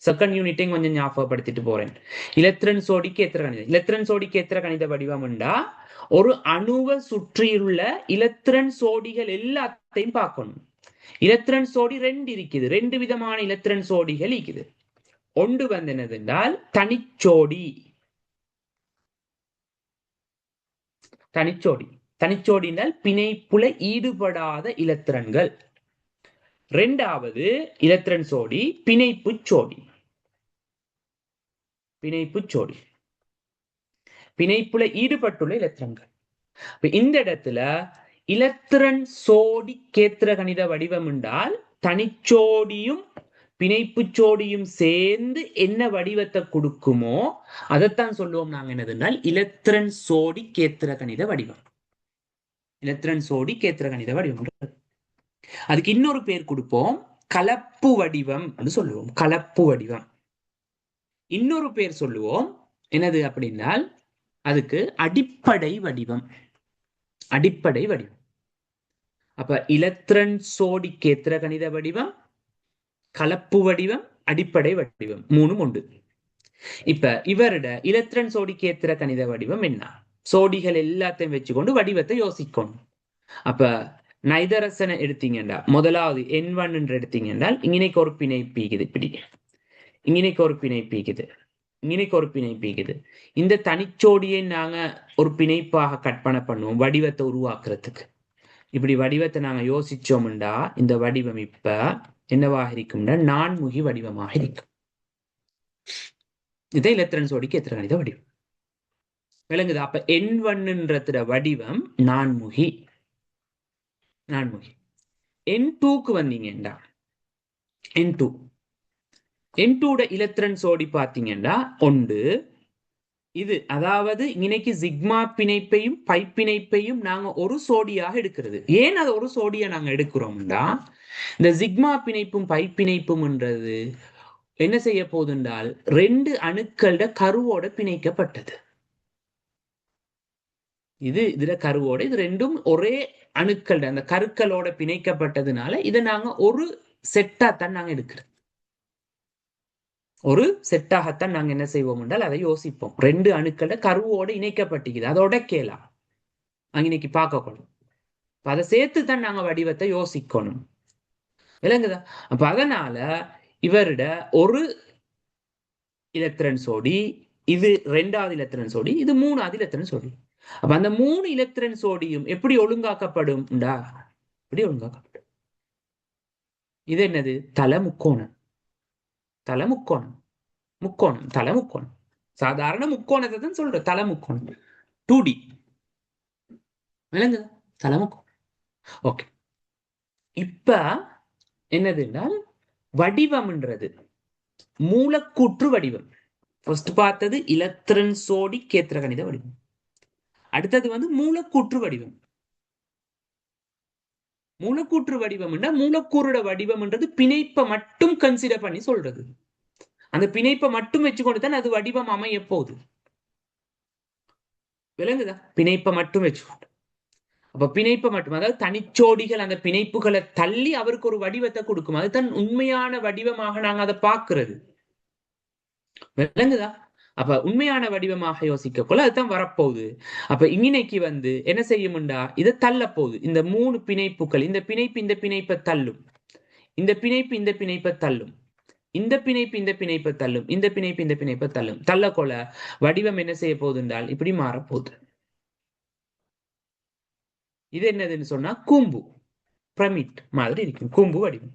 Speaker 1: செகண்ட் யூனிட்டையும் கொஞ்சம் ஞாபகப்படுத்திட்டு போறேன். இலத்திரன் சோடி கேத்திர கணித வடிவம் உண்டா, ஒரு அணுவை சுற்றியுள்ள இலத்திரன் சோடிகள் எல்லாத்தையும் பார்க்கணும். இலத்திரன் சோடி 2 இருக்குது, 2 விதமான இலத்திரன் சோடிகள் இருக்குது. ஒன்று வந்து என்னது என்றால் தனிச்சோடி. தனிச்சோடினால் பிணைப்புல ஈடுபடாத இலத்திரன்கள். 2வது இலத்திரன் சோடி பிணைப்பு சோடி, பிணைப்புல ஈடுபட்டுள்ள இலத்திரன்கள். இந்த இடத்துல இலத்திரன் சோடி கேத்திர கணித வடிவம் என்றால் தனிச்சோடியும் பிணைப்பு சோடியும் சேர்ந்து என்ன வடிவத்தை கொடுக்குமோ அதைத்தான் சொல்லுவோம் நாங்க என்னதுனால் இலத்திரன் சோடி கேத்திர கணித வடிவம். அதுக்கு இன்னொரு பேர் கொடுப்போம், கலப்பு வடிவம் சொல்லுவோம். கலப்பு வடிவம். இன்னொரு பேர் சொல்லுவோம் என்னது அப்படின்னால் அதுக்கு அடிப்படை வடிவம். அப்ப இலத்திரன் சோடி கேத்திர கணித வடிவம், கலப்பு வடிவம், அடிப்படை வடிவம், 3 உண்டு. இப்ப இவருட இலத்திரன் சோடி கேத்திர கணித வடிவம் என்ன? சோடிகள் எல்லாத்தையும் வச்சுக்கொண்டு வடிவத்தை யோசிக்கணும். அப்ப நைதரசனை எடுத்தீங்கன்னா முதலாவது N1 என்று எடுத்தீங்கன்னா இங்கனைக்கு ஒரு பிணைப்பீக்குது, இப்படி இங்கனைக்கு ஒரு பிணைப்பீக்குது. இந்த தனிச்சோடியை நாங்க ஒரு பிணைப்பாக கற்பனை பண்ணுவோம் வடிவத்தை உருவாக்குறதுக்கு. இப்படி வடிவத்தை நாங்க யோசிச்சோம்டா இந்த வடிவம் இப்ப என்னவாக இருக்கும்னா நான்முகி வடிவமாக இருக்கும். இதை இலத்திரன் சோடி கேத்திர கணித வடிவம் விளங்குது. அப்ப N1ன்ற வடிவம் நான்முகி. N2க்கு வந்தீங்கன்னா N2 இலத்திரன் சோடி பாத்தீங்கன்னா ஒன்று இது, அதாவது இன்னைக்கு சிக்மா பிணைப்பையும் பை பிணைப்பையும் நாங்க ஒரு சோடியாக எடுக்கிறது. ஏன் அது ஒரு சோடியா நாங்க எடுக்கிறோம்டா, இந்த சிக்மா பிணைப்பும் பை பிணைப்பும்ன்றது என்ன செய்ய போதுண்டால் 2 அணுக்களோட கருவோட பிணைக்கப்பட்டது. இதுல கருவோட இது ரெண்டும் ஒரே அணுக்கள் அந்த கருக்களோட பிணைக்கப்பட்டதுனால இதை நாங்க ஒரு செட்டாகத்தான் நாங்க எடுக்கிறோம். ஒரு செட்டாகத்தான் நாங்க என்ன செய்வோம் என்றால் அதை யோசிப்போம். 2 அணுக்கள கருவோடு இணைக்கப்பட்டிருக்குது, அதோட கேலாம் அங்க இன்னைக்கு பார்க்கணும். அதை சேர்த்து தான் நாங்க வடிவத்தை யோசிக்கணும். விளங்குதா? அப்ப அதனால இவருட ஒரு இலத்திரன் சோடி, இது 2வது இலத்திரன் சோடி, இது 3வது இலத்திரன் சோடி. அப்ப அந்த 3 இலத்திரன் சோடியும் எப்படி ஒழுங்காக்கப்படும்? இப்படி ஒழுங்காக்கப்படும். இது என்னது? தல முக்கோணம். தல முக்கோணம், முக்கோணம், தல முக்கோணம். சாதாரண முக்கோணத்தை தான் சொல்ற தல முக்கோணம். 2D. விளங்குதா? தல முக்கோணம். ஓகே. இப்ப என்னதுன்னா வடிவம்ன்றது மூலக்கூற்று வடிவம். ஃபர்ஸ்ட் பார்த்தது இலத்திரன் சோடி கேத்திர கணித வடிவம். அடுத்தது வந்து மூலக்கூற்று வடிவம். மூலக்கூற்று வடிவம் மூலக்கூறோட வடிவம்ன்றது பிணைப்பை மட்டும் கன்சிடர் பண்ணி சொல்றது. அந்த பிணைப்பை மட்டும் வச்சுக்கொண்டு தான் அது வடிவம் அமைய போகுது. விளங்குதா? பிணைப்பை மட்டும் வச்சுக்கொண்டு. அப்ப பிணைப்பை மட்டும், அதாவது தனிச்சோடிகள் அந்த பிணைப்புகளை தள்ளி அவருக்கு ஒரு வடிவத்தை கொடுக்கும். அதுதான் உண்மையான வடிவமாக நாங்க அதை பார்க்கிறது. விளங்குதா? அப்ப உண்மையான வடிவமாக யோசிக்க போல அதுதான் வரப்போகுது. அப்ப இன்னைக்கு வந்து என்ன செய்யும்டா, இதை தள்ள போகுது. இந்த 3 பிணைப்புகள், இந்த பிணைப்பு இந்த பிணைப்பை தள்ளும், இந்த பிணைப்பு இந்த பிணைப்பை தள்ளும், இந்த பிணைப்பு இந்த பிணைப்பை தள்ளும், இந்த பிணைப்பு இந்த பிணைப்பை தள்ளும். தள்ளக்கொள்ள வடிவம் என்ன செய்ய போகுது என்றால் இப்படி மாறப்போகுது. இது என்னதுன்னு சொன்னா கூம்பு, பிரமிட் மாதிரி இருக்கும். கூம்பு வடிவம்,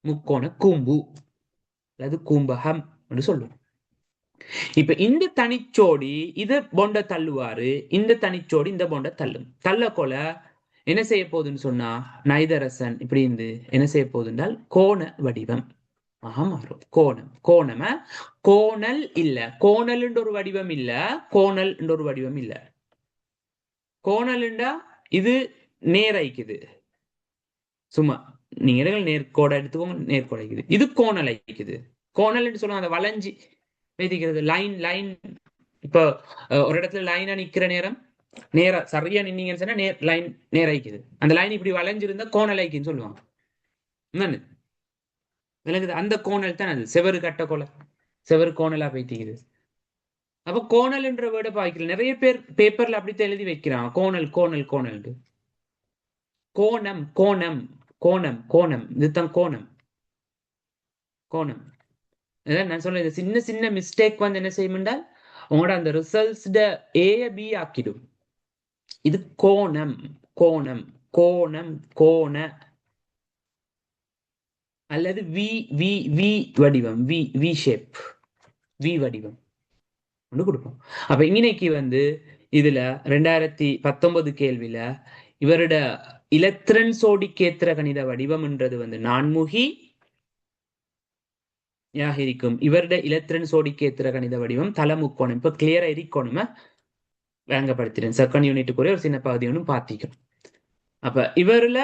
Speaker 1: முக்கோண கூம்பு அல்லது கூம்பகம் என்று சொல்லுவோம். இப்ப இந்த தனிச்சோடி இத பொண்ட தள்ளுவாரு, இந்த தனிச்சோடி இந்த பொண்ட தள்ளும். தள்ளக்கொல என்ன செய்ய போகுதுன்னு சொன்னா நைதரசன் இப்படி இருந்து என்ன செய்ய போகுதுன்றால் கோண வடிவம் மாறும். கோணம், கோணம கோணல் இல்ல, கோணல் ஒரு வடிவம் இல்ல, கோணல் ஒரு வடிவம் இல்ல. கோணல்ண்டா இது நேரைக்குது, சும்மா நீங்க நேர்கோட எடுத்துக்கோங்க, நேர்கோட இருக்குது. இது கோணல் ஐக்குது. கோணல் சொல்லுவாங்க அந்த வளைஞ்சி வைத்திக்கிறது. லைன் லைன் இப்போ ஒரு இடத்துல லைனா நிக்கிற நேரம் நேரா சரியா நின்னீங்கன்னு சொன்னா லைன் நேராய்க்குது. அந்த லைன் இப்படி வளைஞ்சிருந்தா கோணல் ஐக்குன்னு சொல்லுவாங்க. விளங்குது? அந்த கோணல் தான் அது. செவரு கட்ட கொலை, செவரு கோணலா பைத்திக்குது. அப்ப கோணல் என்ற வேர்டை பாய்க்கல. நிறைய பேர் பேப்பர்ல அப்படித்தான் எழுதி வைக்கிறான், கோணல் கோணல் கோணல். கோணம் கோணம் கோணம் கோணம், இதுதான் கோணம் கோணம். நான் சொல்றேன், இந்த சின்ன சின்ன மிஸ்டேக் வந்து என்ன செய்யும்டால் உங்களோட அந்த ரிசல்ட்ஸ் ஏ பி ஆக்கிடும். இது கோணம் கோணம் கோணம் கோண அல்லது வி வி வி வடிவம், வி வி ஷேப், வி வடிவம் ஒன்று கொடுப்போம். அப்ப இன்னைக்கு வந்து இதுல 2019 கேள்வியில இவரோட இலத்திரன் சோடி கேத்திர கணித வடிவம்ன்றது வந்து நான்முகி இருக்கும். இவருடைய இலத்திரன் சோடி கேத்திர கணித வடிவம் தல முக்கோணம். இப்ப கிளியரா இருக்கணுமா வேங்கப்படுத்திறேன். செகண்ட் யூனிட்டுக்குரிய ஒரு சின்ன பகுதி ஒன்றும் பார்த்திக்கணும். அப்ப இவருல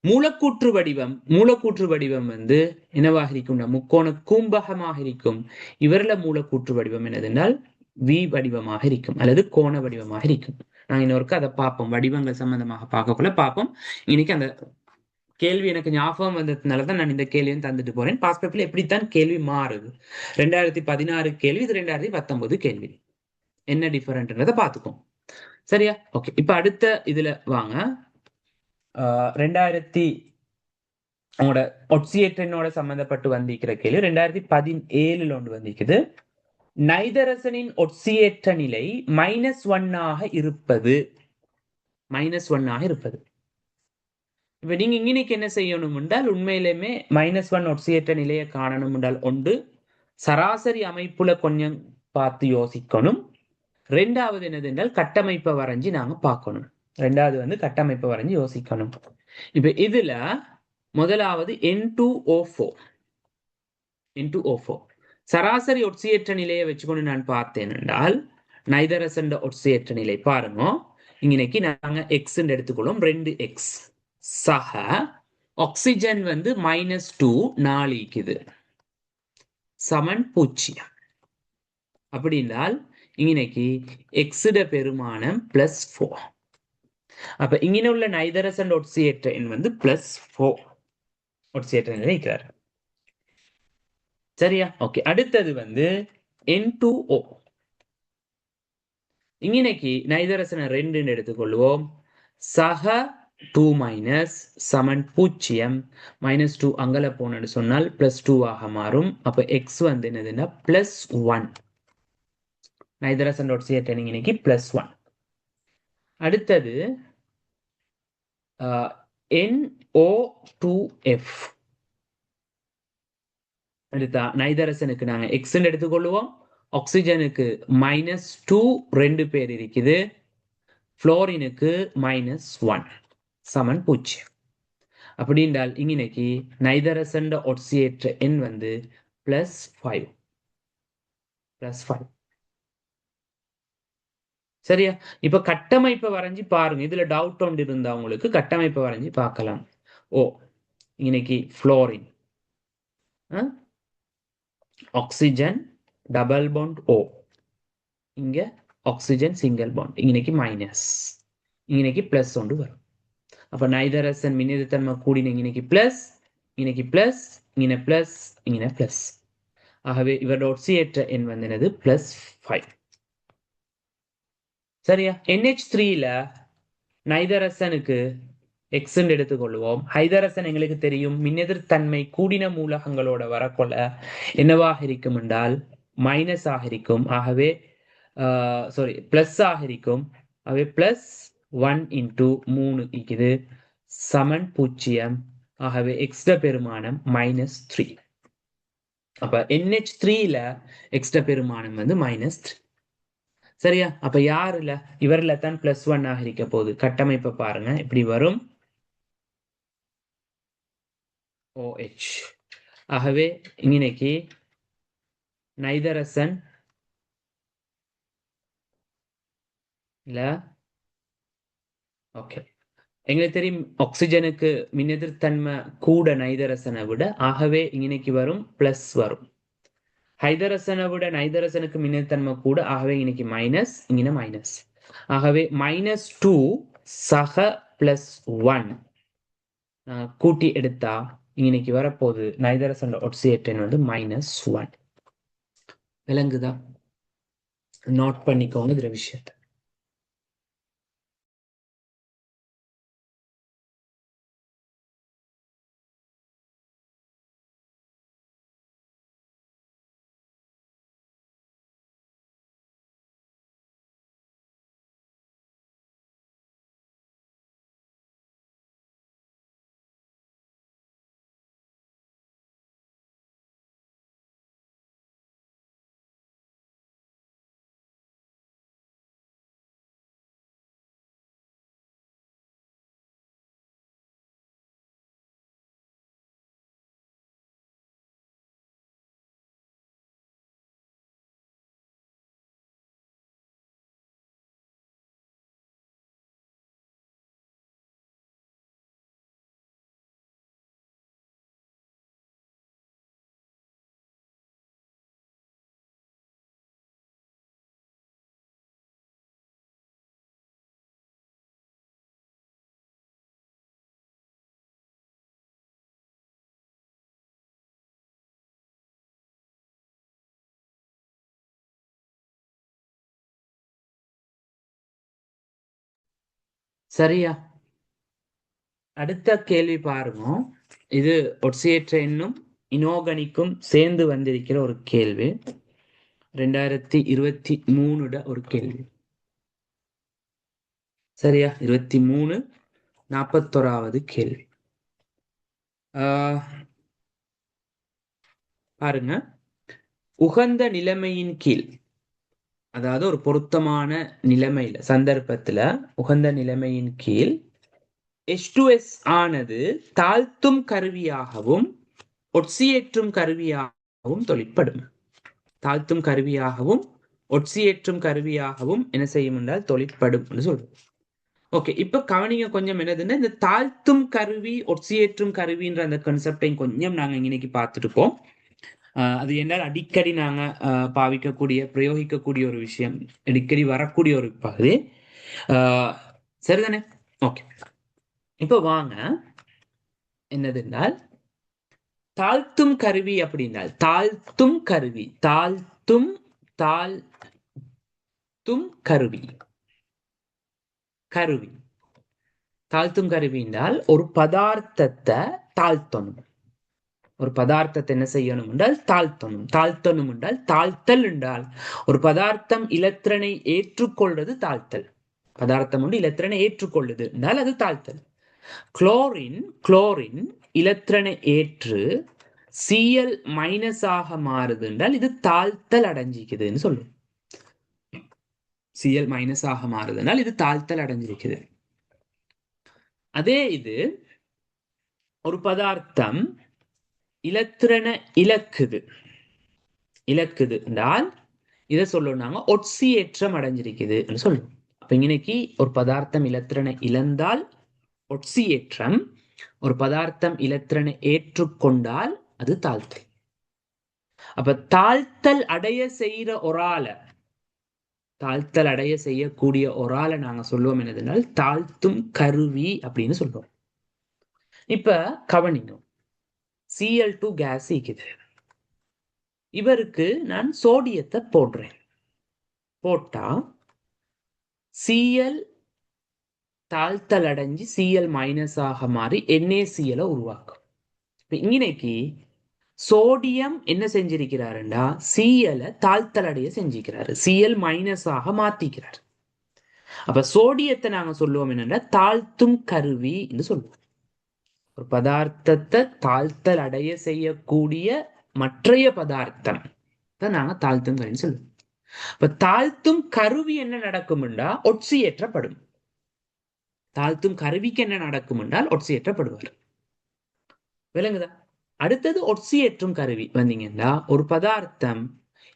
Speaker 1: மூலக்கூற்று வடிவம், மூலக்கூற்று வடிவம் வந்து என்னவாக இருக்கும்? முக்கோண கூம்பகமாக இருக்கும். இவருல மூலக்கூற்று வடிவம் என்னதென்றால் வி வடிவமாக இருக்கும் அல்லது கோண வடிவமாக இருக்கும். நாங்க இன்னொருக்கு அதை பார்ப்போம், வடிவங்கள் சம்பந்தமாக பார்க்கக்குள்ள பார்ப்போம். இன்னைக்கு அந்த கேள்வி எனக்கு ஞாபகம் வந்ததுனாலதான் நான் இந்த கேள்வியும் தந்துட்டு போறேன். பாஸ் பேப்பர்ல எப்படித்தான் கேள்வி மாறுது. 2016 கேள்வி, இது 2019 கேள்வி. என்ன டிஃபரெண்ட்ன்றதை பார்த்துக்கோம். சரியா? ஓகே. இப்ப அடுத்த இதுல வாங்க. 2000 உங்களோட ஒட்சியேற்றனோட சம்பந்தப்பட்டு வந்திருக்கிற கேள்வி 2017 ஒன்று வந்திருக்குது. நைதரசனின் ஒட்சியேற்ற நிலை -1 ஆக இருப்பது. -1 ஆக இருப்பது. இப்ப நீங்க இன்னைக்கு என்ன செய்யணும் என்றால் உண்மையிலுமே -1 ஒட்சியேற்ற நிலையை காணணும் என்றால் ஒன்று சராசரி அமைப்புல கொஞ்சம் பார்த்து யோசிக்கணும். 2வது என்னது என்றால் கட்டமைப்பை வரைஞ்சி நாங்க பார்க்கணும். 2வது வந்து கட்டமைப்பை வரைஞ்சி யோசிக்கணும். இப்ப இதுல முதலாவது N2O4. N2O4 சராசரி ஒட்சியேற்ற நிலையை வச்சுக்கொண்டு நான் பார்த்தேன் என்றால் நைதரசன் ஒட்சியேற்ற நிலை பாருங்க. இன்னைக்கு நாங்க எக்ஸ் எடுத்துக்கொள்ளும், 2x சக ஆக்சிஜன் வந்து -2 4 சமன் 0. அப்படி என்றால் இன்னைக்கு எக்ஸுட பெருமானம் +4. அப்ப இங்கே உள்ள நைதரசன் ஒட்சியேற்ற எண் வந்து +4 ஒட்சியேற்ற எண் இருக்கிறார். சரியா? ஓகே. அடுத்தது வந்து N2O. இங்கனைக்கு நைதரசனை 2 எடுத்துக்கொள்வோம். சக 2- சமன் 0 -2 அங்கல போனன்னு சொன்னால் +2 ஆக மாறும். அப்ப x வந்து என்னதுன்னா +1. நைதரசன் ஒட்சியேற்ற எண் இன்னைக்கு +1. அடுத்தது NO2F. அடுத்தா நைதரசனுக்கு நாங்க x எடுத்துக்கொள்வோம். ஆக்சிஜனுக்கு -2 2 பேர் இருக்குது. புளோரினுக்கு -1 சமன் 0. அப்படின்றால் இங்கனைக்கு நைதரசன் ஒட்சியேற்ற எண் வந்து +5. சரியா? இப்ப கட்டமைப்பை வரைஞ்சி பாருங்க. இதுல டவுட் ஒன்று இருந்தா உங்களுக்கு கட்டமைப்பை வரைஞ்சி பார்க்கலாம். இன்னைக்கு fluorine, oxygen double bond O, இங்க ஆக்சிஜன் சிங்கிள் பாண்ட், இன்னைக்கு மைனஸ், இன்னைக்கு பிளஸ் ஒன்று வரும். அப்ப நைதரசன் மின்னிருத்தன்மை கூடின இன்னைக்கு பிளஸ், இன்னைக்கு பிளஸ், இங்கே பிளஸ், இங்கே பிளஸ். ஆகவே இவரோட ஒட்சியேற்ற எண் வந்து என்னது +5. சரியா? NH3ல நைதரசனுக்கு x எடுத்துக்கொள்வோம். ஹைதரசன் எங்களுக்கு தெரியும் மின்னெதிர்த்தன்மை கூடின மூலகங்களோட வரக்கொள்ள என்னவாக இருக்கும் என்றால் மைனஸ் ஆக இருக்கும். ஆகவே பிளஸ் ஆக இருக்கும். ஆகவே +1 × 3 இருக்குது சமன் 0. ஆகவே x பெருமானம் -3. அப்ப NH3ல x பெருமானம் வந்து -3. சரியா? அப்ப யாருல இவர்ல தான் +1 ஆக இருக்க போகுது. கட்டமைப்பை பாருங்க இப்படி வரும். OH. ஆகவே இன்னைக்கு நைதரசன் இல்ல, ஓகே, எங்களுக்கு தெரியும் ஆக்சிஜனுக்கு மின்னெதிர்த்தன்மை கூட நைதரசனை விட. ஆகவே இன்னைக்கு வரும் பிளஸ் வரும். ஹைதரசனை விட நைதரசனுக்கு மின்னெதிர்த்தன்மை கூட. ஆகவே இன்னைக்கு மைனஸ், இங்கே மைனஸ். ஆகவே -2 சக +1 கூட்டி எடுத்தா இன்னைக்கு வரப்போகுது நைதரசன் ஒட்சியேற்ற எண் வந்து -1. விளங்குதா? நோட் பண்ணிக்கோங்க இதுல விஷயத்தை. சரியா? அடுத்த கேள்வி பாருங்க. இது ஒட்சியேற்ற எண்ணும் இனோகனிக்கும் சேர்ந்து வந்திருக்கிற ஒரு கேள்வி. 2023 ஒரு கேள்வி. சரியா? 23 41வது கேள்வி. பாருங்க. உகந்த நிலைமையின் கீழ், அதாவது ஒரு பொருத்தமான நிலைமையில சந்தர்ப்பத்துல உகந்த நிலைமையின் கீழ் H2S ஆனது தாழ்த்தும் கருவியாகவும் ஒட்சியேற்றும் கருவியாகவும் தொழிற்படும். தாழ்த்தும் கருவியாகவும் ஒட்சியேற்றும் கருவியாகவும் என்ன செய்யும் என்றால் தொழிற்படும் என்று சொல்றோம். ஓகே, இப்ப கவனிங்க கொஞ்சம் என்னதுன்னா இந்த தாழ்த்தும் கருவி ஒட்சியேற்றும் கருவின்ற அந்த கான்செப்டையும் கொஞ்சம் நாங்க இன்னைக்கு பார்த்துருக்கோம். அது என்றால் அடிக்கடி நாங்க பாவிக்கக்கூடிய பிரயோகிக்கக்கூடிய ஒரு விஷயம், அடிக்கடி வரக்கூடிய ஒரு பகுதி. சரிதானே? ஓகே, இப்போ வாங்க என்னது என்றால் தாழ்த்தும் கருவி அப்படின்னால் தாழ்த்தும் கருவி தாழ்த்தும் கருவி கருவி தாழ்த்தும் கருவி என்றால் ஒரு பதார்த்தத்தை தாழ்த்தணும். ஒரு பதார்த்தத்தை என்ன செய்யணும் என்றால் தாழ்த்தணும். தாழ்த்தணும் என்றால் தாழ்த்தல் என்றால் ஒரு பதார்த்தம் இலத்திரனை ஏற்றுக்கொள்வது தாழ்த்தல். பதார்த்தம் ஒன்று இலத்திரனை ஏற்றுக்கொள்ளுது என்றால் அது தாழ்த்தல். குளோரின் இலத்திரனை ஏற்று சிஎல் மைனஸ் ஆக மாறுது என்றால் இது தாழ்த்தல் அடைஞ்சிக்குதுன்னு சொல்லும். சிஎல் மைனஸ் ஆக மாறுதுனால் இது தாழ்த்தல் அடைஞ்சிருக்குது. அதே இது ஒரு பதார்த்தம் இலத்திரனை இழக்குது என்றால் இதை சொல்லணும்னாங்க ஒட்சியேற்றம் அடைஞ்சிருக்குது சொல்லுவோம். அப்ப இன்னைக்கு ஒரு பதார்த்தம் இலத்திரனை இழந்தால் ஒட்சியேற்றம், ஒரு பதார்த்தம் இலத்திரனை ஏற்றுக்கொண்டால் அது தாழ்த்தல். அப்ப தாழ்த்தல் அடைய செய்யற ஒரு ஆளை, தாழ்த்தல் அடைய செய்யக்கூடிய ஒரு ஆளை நாங்க சொல்லுவோம் என்னதுனால் தாழ்த்தும் கருவி அப்படின்னு சொல்லுவோம். இப்ப கவனிங்க, Cl2 கேஸ் இருக்குது. இவருக்கு நான் சோடியத்தை போடுறேன். போட்டா Cl தாழ்த்தல் அடைஞ்சு Cl மைனஸ் ஆக மாறி NaCl உருவாக்கும். இன்னைக்கு சோடியம் என்ன செஞ்சிருக்கிறாருண்டா Cl தாழ்த்தல் அடைய செஞ்சிருக்கிறாரு, Cl மைனஸ் ஆக மாத்திக்கிறார். அப்ப சோடியத்தை நாங்க சொல்லுவோம் என்னன்னா தாழ்த்தும் கருவி என்று சொல்லுவோம். ஒரு பதார்த்தத்தை தாழ்த்தல் அடைய செய்யக்கூடிய மற்றைய பதார்த்தம் தான் நாங்க தாழ்த்தும் கருவின்னு சொல்லுவோம். இப்ப தாழ்த்தும் கருவி என்ன நடக்கும்டா ஒட்சியேற்றப்படும். தாழ்த்தும் கருவிக்கு என்ன நடக்கும் என்றால் ஒட்சியேற்றப்படுவார். விளங்குதா? அடுத்தது ஒட்சியேற்றும் கருவி வந்தீங்கன்னா ஒரு பதார்த்தம்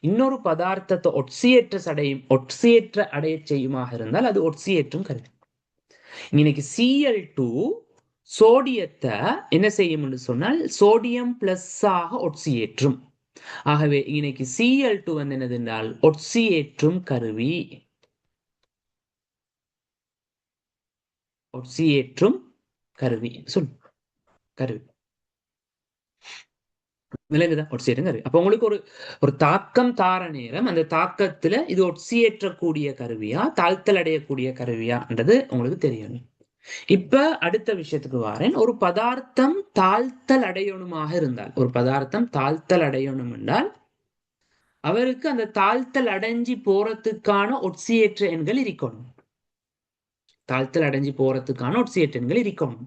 Speaker 1: இன்னொரு பதார்த்தத்தை ஒட்சியேற்ற அடைய செய்யுமாக இருந்தால் அது ஒட்சியேற்றும் கருவி. இன்னைக்கு Cl2 சோடியத்தை என்ன செய்யும் என்று சொன்னால் சோடியம் பிளஸ் ஆக ஒட்சியேற்றும். ஆகவே இன்னைக்கு Cl2 வந்து என்னது என்றால் ஒட்சியேற்றும் கருவி. ஒட்சியேற்றும் கருவி சொல் கருவி. விலங்குதா? ஒட்சியேற்றும் கருவி. அப்ப உங்களுக்கு ஒரு தாக்கம் தார நேரம் அந்த தாக்கத்துல இது ஒட்சியேற்றக்கூடிய கருவியா தாழ்த்தல் அடையக்கூடிய கருவியான்றது உங்களுக்கு தெரியணும். இப்ப அடுத்த விஷயத்துக்கு வாரேன். ஒரு பதார்த்தம் தாழ்த்தல் அடையணுமாக இருந்தால், ஒரு பதார்த்தம் தாழ்த்தல் அடையணும் என்றால் அவருக்கு அந்த தாழ்த்தல் அடைஞ்சி போறதுக்கான ஒட்சியேற்ற எண்கள் இருக்கணும். தாழ்த்தல் அடைஞ்சி போறதுக்கான ஒட்சியேற்ற எண்கள் இருக்கணும்.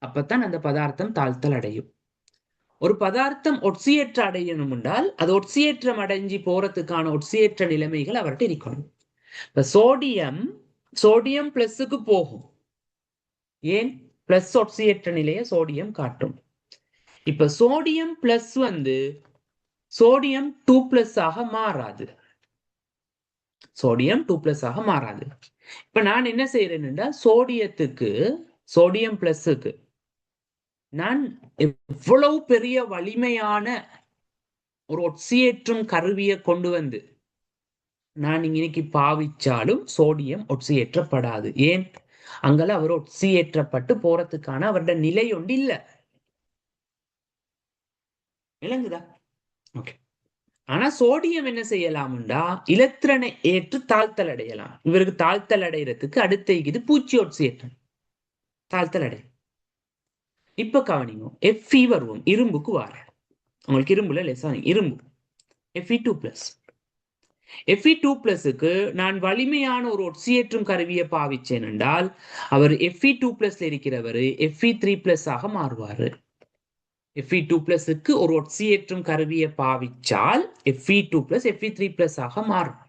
Speaker 1: அப்பத்தான் அந்த பதார்த்தம் தாழ்த்தல் அடையும். ஒரு பதார்த்தம் ஒட்சியேற்ற அடையணும் என்றால் அது ஒட்சியேற்றம் அடைஞ்சி போறதுக்கான ஒட்சியேற்ற நிலைமைகள் அவர்கிட்ட இருக்கணும். இப்ப சோடியம் பிளஸுக்கு போகும். ஏன்? பிளஸ் ஒட்சியேற்ற நிலையை சோடியம் காட்டும். இப்ப சோடியம் பிளஸ் வந்து சோடியம் 2+ ஆக மாறாது. சோடியம் 2+ ஆக மாறாது. இப்ப நான் என்ன செய்யறேன் என்றால் சோடியம் பிளஸுக்கு நான் எவ்வளவு பெரிய வலிமையான ஒரு ஒட்சியேற்றும் கருவியை கொண்டு வந்து நான் இன்னைக்கு பாவிச்சாலும் சோடியம் ஒட்சியேற்றப்படாது. ஏன்? அங்கெல்லாம் அவர் ஒட்சியேற்றப்பட்டு போறதுக்கான அவருடைய நிலை ஒன்று இல்ல. விளங்குதா? ஓகே. ஆனா சோடியம் என்ன செய்யலாம்டா இலத்திரனை ஏற்று தாழ்த்தல் அடையலாம். இவருக்கு தாழ்த்தல் அடைகிறதுக்கு அடுத்த இது பூச்சி ஒட்சியேற்றம் தாழ்த்தல் அடை. இப்ப கவனிங்க, Fe வருவோம், இரும்புக்கு வார. உங்களுக்கு இரும்புல லேசா இரும்பு Fe2+. Fe2+க்கு நான் வலிமையான ஒரு ஒட்சியேற்றும் கருவியை பாவிச்சேன் என்றால் அவர் Fe2+ இருக்கிறவர் Fe3+ ஆக மாறுவாரு. Fe2+க்கு ஒரு ஒட்சியேற்றும் கருவியை பாவிச்சால் Fe2+ Fe3+ ஆக மாறும்.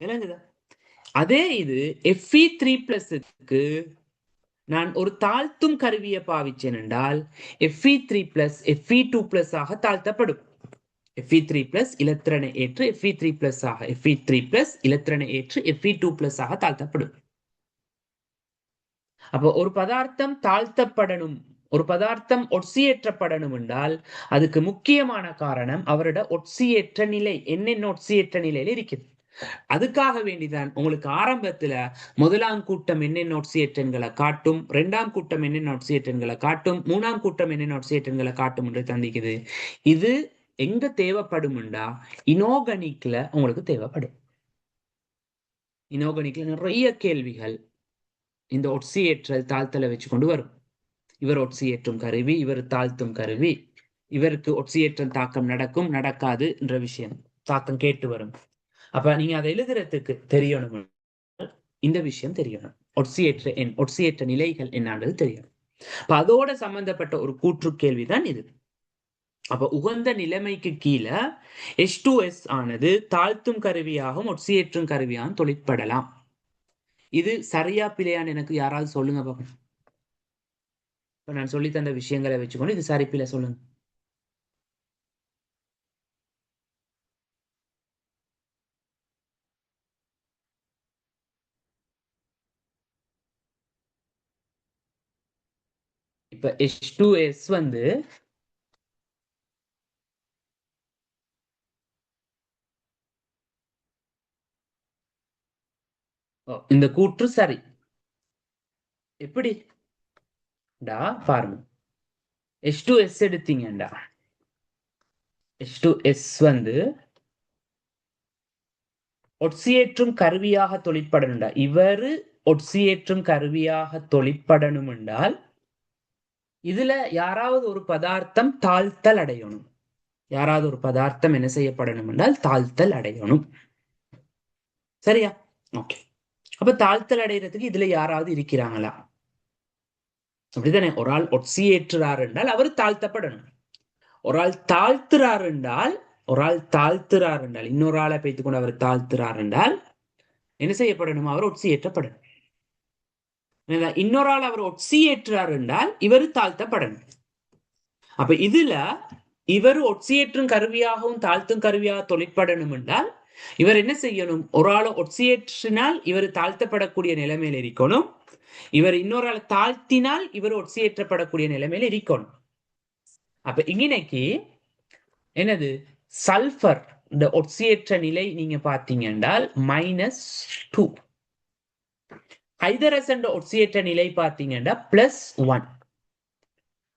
Speaker 1: விளங்குதா? அதே இது Fe3+க்கு நான் ஒரு தாழ்த்தும் கருவியை பாவிச்சேன் என்றால் Fe3+ Fe2+ ஆக தாழ்த்தப்படும். Fe3+ இலத்திரனை ஏற்று Fe3+ ஆக Fe3+ இலத்திரனை ஏற்று Fe2+ ஆக தாழ்த்தப்படும். அப்போ ஒரு பதார்த்தம் தாழ்த்தப்படணும், ஒரு பதார்த்தம் ஒட்சியேற்றப்படணும் என்றால் அதுக்கு முக்கியமான காரணம் அவரோட ஒட்சியேற்ற நிலை. என்னென்ன ஒட்சியேற்ற நிலையில இருக்குது? அதுக்காக வேண்டிதான் உங்களுக்கு ஆரம்பத்துல முதலாம் கூட்டம் என்னென்ன ஒட்சியேற்றங்களை காட்டும், இரண்டாம் கூட்டம் என்னென்ன ஒட்சியேற்றங்களை காட்டும், மூணாம் கூட்டம் என்னென்ன ஒட்சியேற்றங்களை காட்டும் என்று தந்திக்குது. இது எங்க தேவைப்படும்டா இனோகனிக்ல உங்களுக்கு தேவைப்படும். இனோகனிக்ல நிறைய கேள்விகள் இந்த ஒட்சியேற்றல் தாழ்த்தலை வச்சு கொண்டு வரும். இவர் ஒட்சியேற்றும் கருவி, இவர் தாழ்த்தும் கருவி, இவருக்கு ஒட்சியேற்றல் தாக்கம் நடக்கும் நடக்காது என்ற விஷயம் தாக்கம் கேட்டு வரும். அப்ப நீங்க அதை எழுதுறதுக்கு தெரியணும், இந்த விஷயம் தெரியணும், ஒட்சியேற்ற நிலைகள் என்னன்றது தெரியணும். அப்ப அதோட சம்பந்தப்பட்ட ஒரு கூற்று கேள்விதான் இது. அப்ப உகந்த நிலைமைக்கு கீழே H2S ஆனது தாழ்த்தும் கருவியாகவும் ஒட்சியேற்றும் கருவியாகவும் தொழிற்படலாம். இது சரியா பிழையான்னு எனக்கு யாராவது சொல்லுங்க பாப்போம். இப்ப நான் சொல்லி தந்த விஷயங்களை வச்சுக்கொண்டு இது சரி பிழை சொல்லுங்க. இப்ப H2S வந்து இந்த கூற்று சரி. எப்படி பாருங்க, H2S எடுத்தீங்கடா, H2S வந்து ஒட்சியேற்றும் கருவியாக தொழிற்படணும்டா. இவரு ஒட்சியேற்றும் கருவியாக தொழிற்படணும் என்றால் இதுல யாராவது ஒரு பதார்த்தம் தாழ்த்தல் அடையணும். யாராவது ஒரு பதார்த்தம் என்ன செய்யப்படணும் என்றால் தாழ்த்தல் அடையணும். சரியா? ஓகே. அப்ப தாழ்த்தல் அடைகிறதுக்கு இதுல யாராவது இருக்கிறாங்களா? அப்படித்தானே. ஒரு ஆள் ஒட்சியேற்றுறார் என்றால் அவர் தாழ்த்தப்படணும். ஒரு ஆள் தாழ்த்துறார் என்றால் இன்னொரு ஆளை வைத்துக் கொண்டு அவர் தாழ்த்துறார் என்றால் என்ன செய்யப்படணும்? அவர் ஒட்சியேற்றப்படணும். இன்னொரு ஆள் அவர் ஒட்சியேற்றார் என்றால் இவர் தாழ்த்தப்படணும். அப்ப இதுல இவர் ஒட்சியேற்றும் கருவியாகவும் தாழ்த்தும் கருவியாக தொழிற்படணும் என்றால் இவர் என்ன செய்யணும்? ஒரு ஆளை ஒட்சியேற்றினால் இவர் தாழ்த்தப்படக்கூடிய நிலைமையில இருக்கணும். இவர் இன்னொரு ஆளை தாழ்த்தினால் இவர் ஒட்சியேற்றப்படக்கூடிய நிலைமையில இருக்கணும். அப்ப இன்னைக்கு என்னது சல்பர் இந்த ஒட்சியேற்ற நிலை நீங்க பாத்தீங்க என்றால் -2. ஹைதரசன் ஒட்சியேற்ற நிலை பாத்தீங்கன்னா +1.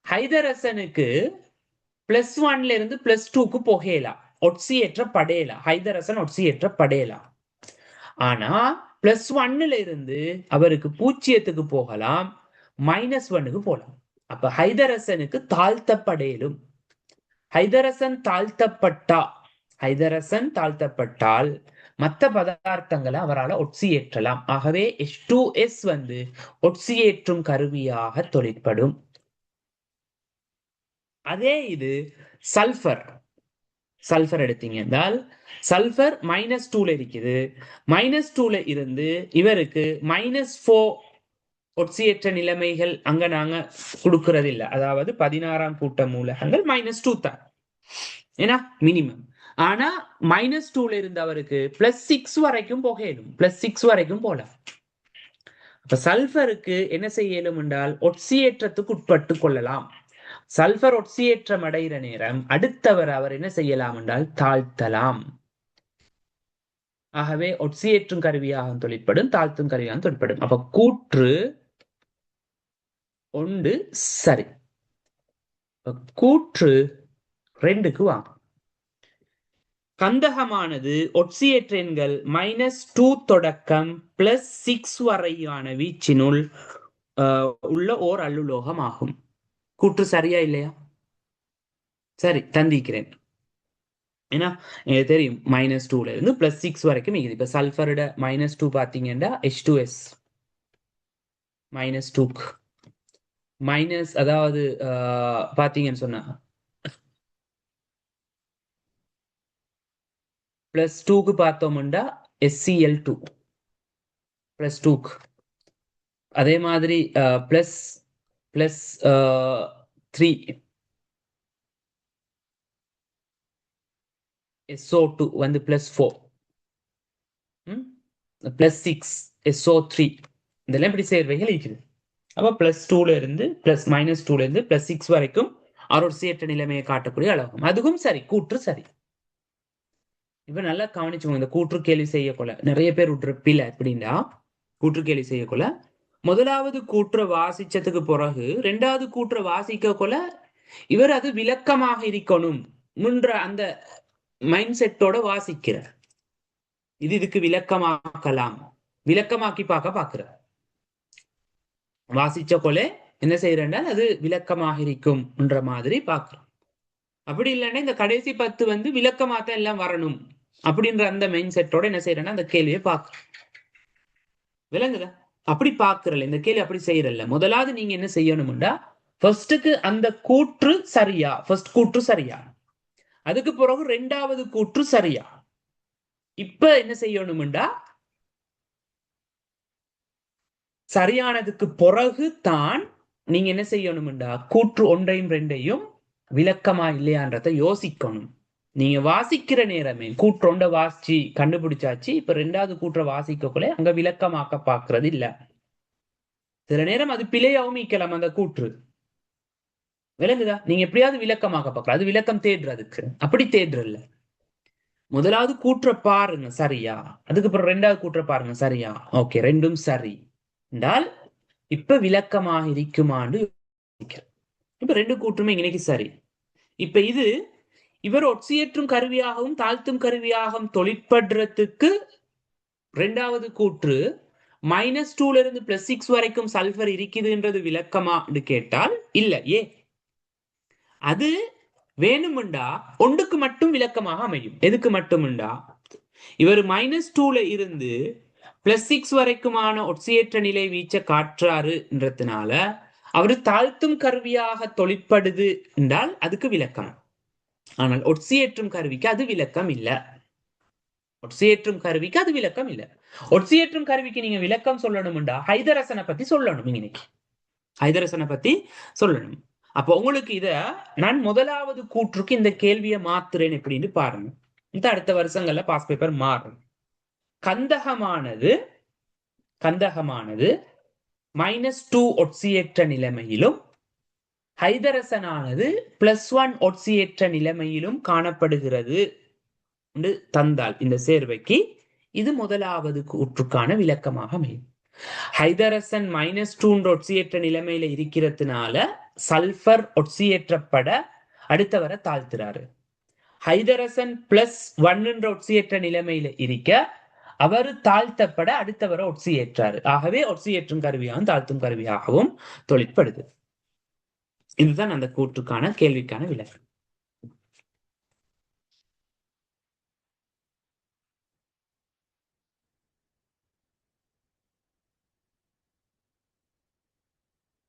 Speaker 1: ஹைதரசனுக்கு +1ல இருந்து +2க்கு போகலாம், ஒட்சியேற்றப்படையலாம். ஹைதரசன் ஒட்சியேற்றப்படையலாம். ஆனா +1ல இருந்து அவருக்கு 0க்கு போகலாம், -1க்கு போகலாம். அப்ப ஹைதரசனுக்கு தாழ்த்தப்படையலும். ஹைதரசன் தாழ்த்தப்பட்டால் மற்ற பதார்த்தங்களை அவரால் ஒட்சியேற்றலாம். ஆகவே H2S வந்து ஒட்சியேற்றும் கருவியாக தொழிற்படும். அதே இது சல்பர் எடுத்தீங்க என்றால் சல்பர் -2ல இருக்குது. -2ல இருந்து இவருக்கு -4 ஒட்சியேற்ற நிலைமைகள் அங்க நாங்க கொடுக்கறது இல்லை. அதாவது 16ஆம் கூட்ட மூலகங்கள் -2 தான் ஏன்னா மினிமம். ஆனா -2ல இருந்து அவருக்கு +6 வரைக்கும் போகலும், +6 வரைக்கும் போலாம். அப்ப சல்பருக்கு என்ன செய்யலும் என்றால் ஒட்சியேற்றத்துக்கு உட்பட்டு கொள்ளலாம். சல்பர் ஒட்சியேற்றம் அடைகிற நேரம் அடுத்தவர் அவர் என்ன செய்யலாம் என்றால் தாழ்த்தலாம். ஆகவே ஒட்சியேற்றும் கருவியாக தொழிற்படும், தாழ்த்தும் கருவியாக தொழிற்படும். அப்ப கூற்று 1 சரி. கூற்று 2க்கு வாங்க. கந்தகமானது ஒட்சியேற்ற எண்கள் -2 தொடக்கம் +6 வரையான வீச்சினுள் உள்ள ஓர் அல்லுலோகம் ஆகும். கூற்று சரியா இல்லையா? சரி, தந்திக்கிறேன். ஏன்னா எனக்கு தெரியும் -2ல இருந்து +6 வரைக்கும் இருக்குது. இப்ப சல்பரோட -2 பாத்தீங்கன்னா H2S -2க்கு அதாவது பாத்தீங்கன்னு சொன்னா +2க்கு பார்த்தோம்னா SCl2 +2க்கு. அதே மாதிரி +3 SO2 வந்து +4 +6 SO3 இதெல்லாம் இப்படி சேர்வைகள் இருக்குது. அப்ப +2ல இருந்து -2ல இருந்து +6 வரைக்கும் ஒட்சியேற்ற நிலைமையை காட்டக்கூடிய அளவும் அதுவும் சரி, கூற்று சரி. இப்ப நல்லா கவனிச்சுக்கோங்க. இந்த கூற்று கேள்வி செய்யக்கொள்ள நிறைய பேர் விட்டுற பிழை எப்படின்னா, கூற்று கேள்வி செய்யக்கொள்ள முதலாவது கூற்றை வாசிச்சதுக்கு பிறகு ரெண்டாவது கூற்றை வாசிக்க கொள்ள இவர் அது விளக்கமாக இருக்கணும் முன்ற அந்த மைண்ட் செட்டோட வாசிக்கிறார். இதுக்கு விளக்கமாக்கலாம், விளக்கமாக்கி பார்க்கிற வாசிச்ச கொலை என்ன செய்யறேன்னா அது விளக்கமாக இருக்கும் என்ற மாதிரி பார்க்கிறோம். அப்படி இல்லைன்னா இந்த கடைசி 10 வந்து விளக்கமாத்தான் எல்லாம் வரணும் அப்படின்ற அந்த மைண்ட் செட்டோட என்ன செய்யறேன்னா அந்த கேள்வியை பார்க்கிறோம். விளங்குதா? அப்படி பார்க்கிறல்ல, இந்த கேள்வி அப்படி செய்யறல்ல. முதலாவது நீங்க என்ன செய்யணும்டா, ஃபர்ஸ்டுக்கு அந்த கூற்று சரியா, ஃபர்ஸ்ட் கூற்று சரியா, அதுக்கு பிறகு ரெண்டாவது கூற்று சரியா. இப்ப என்ன செய்யணும்டா, சரியானதுக்கு பிறகு தான் நீங்க என்ன செய்யணும்டா, கூற்று ஒன்றையும் ரெண்டையும் விளக்கமா இல்லையான்றத யோசிக்கணும். நீங்க வாசிக்கிற நேரமே கூற்று ஒன்றை வாசிச்சு கண்டுபிடிச்சாச்சு, இப்ப ரெண்டாவது கூற்றை வாசிக்கக்குள்ள அங்க விளக்கமாக்க பாக்குறது இல்ல. சில நேரம் அது பிழையாவும் மீக்கலாம் அந்த கூற்று. விளங்குதா? நீங்க எப்படியாவது விளக்கமாக்க பார்க்கலாம், அது விளக்கம் தேடுறதுக்கு. அப்படி தேடுறல்ல, முதலாவது கூற்றை பாருங்க சரியா, அதுக்கப்புறம் ரெண்டாவது கூற்றை பாருங்க சரியா, ஓகே ரெண்டும் சரி என்றால் இப்ப விளக்கமாக இருக்குமான்னு. இப்ப ரெண்டு கூற்றுமே இன்னைக்கு சரி. இப்ப இது இவர் ஒட்சியேற்றும் கருவியாகவும் தாழ்த்தும் கருவியாகவும் தொழிற்படுறதுக்கு ரெண்டாவது கூற்று -2 இருந்து +6 வரைக்கும் சல்பர் இருக்குதுன்றது விளக்கமான்னு கேட்டால் இல்ல. அது வேணும்ண்டா ஒன்றுக்கு மட்டும் விளக்கமாக அமையும். எதுக்கு மட்டும்ண்டா, இவர் -2ல இருந்து +6 வரைக்குமான ஒட்சியேற்ற நிலை வீச்ச காற்றாருன்றதுனால அவரு தாழ்த்தும் கருவியாக தொழிற்படுது என்றால் அதுக்கு விளக்கம். ஆனால் ஒட்சியேற்றும் கருவிக்கு அது விளக்கம் இல்ல. ஒட்சியேற்றும் கருவிக்கு அது விளக்கம் இல்ல. ஒட்சியேற்றும் கருவிக்கு நீங்க விளக்கம் சொல்லணும்டா ஹைதரசனை பத்தி சொல்லணும். இன்னைக்கு ஹைதரசனை பத்தி சொல்லணும். அப்ப உங்களுக்கு இத நான் முதலாவது கூற்றுக்கு இந்த கேள்வியை மாத்துறேன் எப்படின்னு பாருங்க. இந்த அடுத்த வருஷங்கள்ல பாஸ் பேப்பர் மாறும். கந்தகமானது -2 ஒட்சியேற்ற நிலைமையிலும் ஹைதரசனானது +1 ஒட்சியேற்ற நிலைமையிலும் காணப்படுகிறது தந்தால் இந்த சேர்வைக்கு இது முதலாவது கூற்றுக்கான விளக்கமாக அமையும். ஹைதரசன் -2 ஒட்சியேற்ற நிலைமையில இருக்கிறதுனால சல்பர் ஒட்சியேற்றப்பட அடுத்தவரை தாழ்த்துறாரு. ஹைதரசன் +1 ஒட்சியேற்ற நிலைமையில இருக்க அவர் தாழ்த்தப்பட அடுத்தவரை ஒட்சியேற்றாரு. ஆகவே ஒட்சியேற்றும் கருவியாகவும் தாழ்த்தும் கருவியாகவும் தொழிற்படுது. இதுதான் அந்த கூற்றுக்கான கேள்விக்கான விளக்கம்.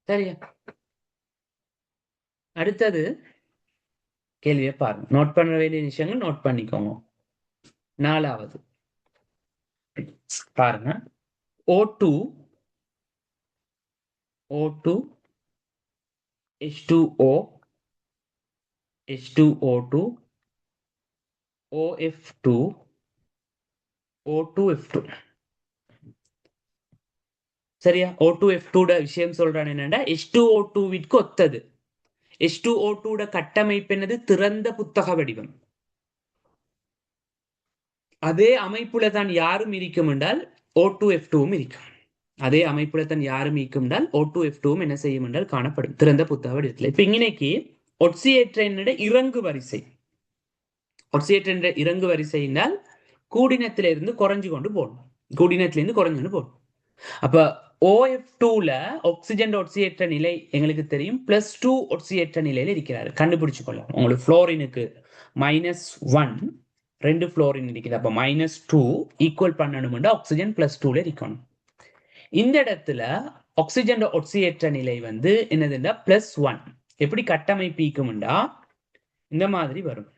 Speaker 1: சரியா? அடுத்தது கேள்வியை பாருங்க. நோட் பண்ண வேண்டிய விஷயங்கள் நோட் பண்ணிக்கோங்க. 4வது பாருங்க. O2 H2O H2O2 OF2 O2F2. சரியா? O2F2 விஷயம் சொல்றான் என்னன்னா H2O2 ஒத்தது. H2O2 கட்டமைப்பு என்னது? திறந்த புத்தக வடிவம். அதே அமைப்புல தான் யாரும் இருக்கும் என்றால் O2F2 இருக்கும். அதே அமைப்புல தான் யாரும் இருக்கும் என்றால் O2F2 என்ன செய்யும் என்றால் காணப்படும் திறந்த புத்தக வடிவத்தில். இப்ப இன்னைக்கு ஒட்சியேற்ற இறங்கு வரிசை, ஒட்சியேற்ற இறங்கு வரிசை என்றால் கூடினத்திலிருந்து குறைஞ்சு கொண்டு போகணும். கூடினத்திலிருந்து குறைஞ்சு கொண்டு போகணும். அப்ப OF2ல ஆக்சிஜன் ஒட்சியேற்ற நிலை எங்களுக்கு தெரியும், +2 ஒட்சியேற்ற நிலையில இருக்கிறாரு. கண்டுபிடிச்சு கொள்ளலாம். உங்களுக்கு புளோரினுக்கு -1 2 புளோரின் இருக்குது. அப்ப -2 ஈக்குவல் பண்ணணும்னா ஆக்சிஜன் +2ல இருக்கணும். இந்த இடத்துல ஆக்சிஜன் ஒட்சியேற்ற நிலை வந்து என்னதுன்னா +1. எப்படி கட்டமைப்பிக்கும்டா இந்த மாதிரி வரும்.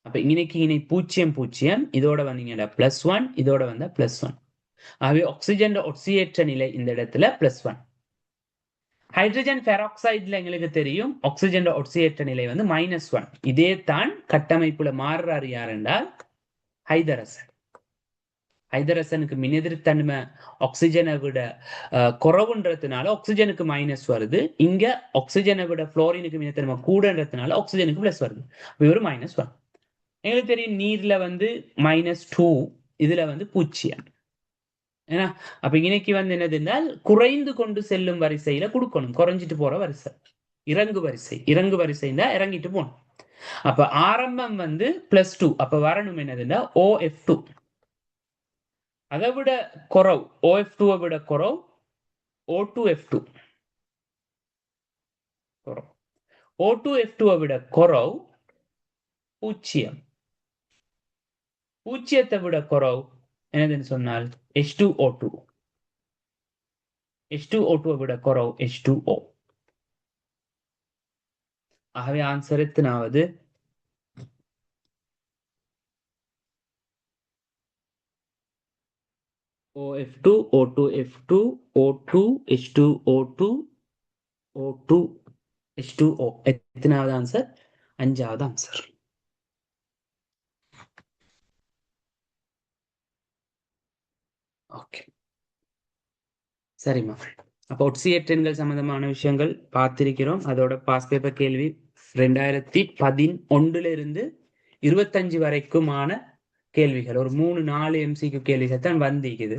Speaker 1: அப்ப இன்னைக்கு 0 இதோட வந்தீங்கன்னா +1, இதோட வந்தா +1. ஆகவே ஆக்சிஜன் ஒட்சியேற்ற நிலை இந்த இடத்துல +1. ஹைட்ரஜன் பெராக்சைடுல எங்களுக்கு தெரியும் ஆக்சிஜன் ஒட்சியேற்ற நிலை வந்து -1. இதே தான் கட்டமைப்புல மாறுறாரு யார் என்றால் ஹைதரசன். ஹைதரசனுக்கு மின்னெதிர்த்தன்மை ஆக்சிஜனை விட குறைவுன்றதுனால ஆக்சிஜனுக்கு மைனஸ் வருது. இங்க ஆக்சிஜனை விட புளோரினுக்கு மின்னெதிர்த்தன்மை கூடன்றதுனால ஆக்சிஜனுக்கு பிளஸ் வருது. ஒரு மைனஸ் வரும். எங்களுக்கு தெரியும் நீர்ல வந்து -2, இதுல வந்து 0. ஏன்னா அப்ப இன்னைக்கு வந்து என்னது என்றால் குறைந்து கொண்டு செல்லும் வரிசையில கொடுக்கணும், குறைஞ்சிட்டு போற வரிசை இறங்கு வரிசை தான் இறங்கிட்டு போகணும். அப்ப ஆரம்பம் வந்து +2, அப்ப வரணும் என்னதுன்னா OF2. அதை விட குறவு, OF2 விட குறவு O2F2. O2F2 விட குறவு 0. 0 விட குறவு என்னதுன்னு சொன்னால் H2O2. H2O2 விட குறவு H2O. ஆகவே ஆன்சர் எத்தனாவது? OF2, O2F2, O2, H2O2, O2, H2O. எத்தனாவது ஆன்சர்? 5வது ஆன்சர். ஓகே, சரிம்மா. அப்போ ஒட்சியேற்றங்கள் சம்பந்தமான விஷயங்கள் பார்த்திருக்கிறோம். அதோட பாஸ் பேப்பர் கேள்வி 2011 இருந்து 25 வரைக்குமான கேள்விகள், ஒரு 3-4 MCQ கேள்விகள் தான் வந்திக்குது.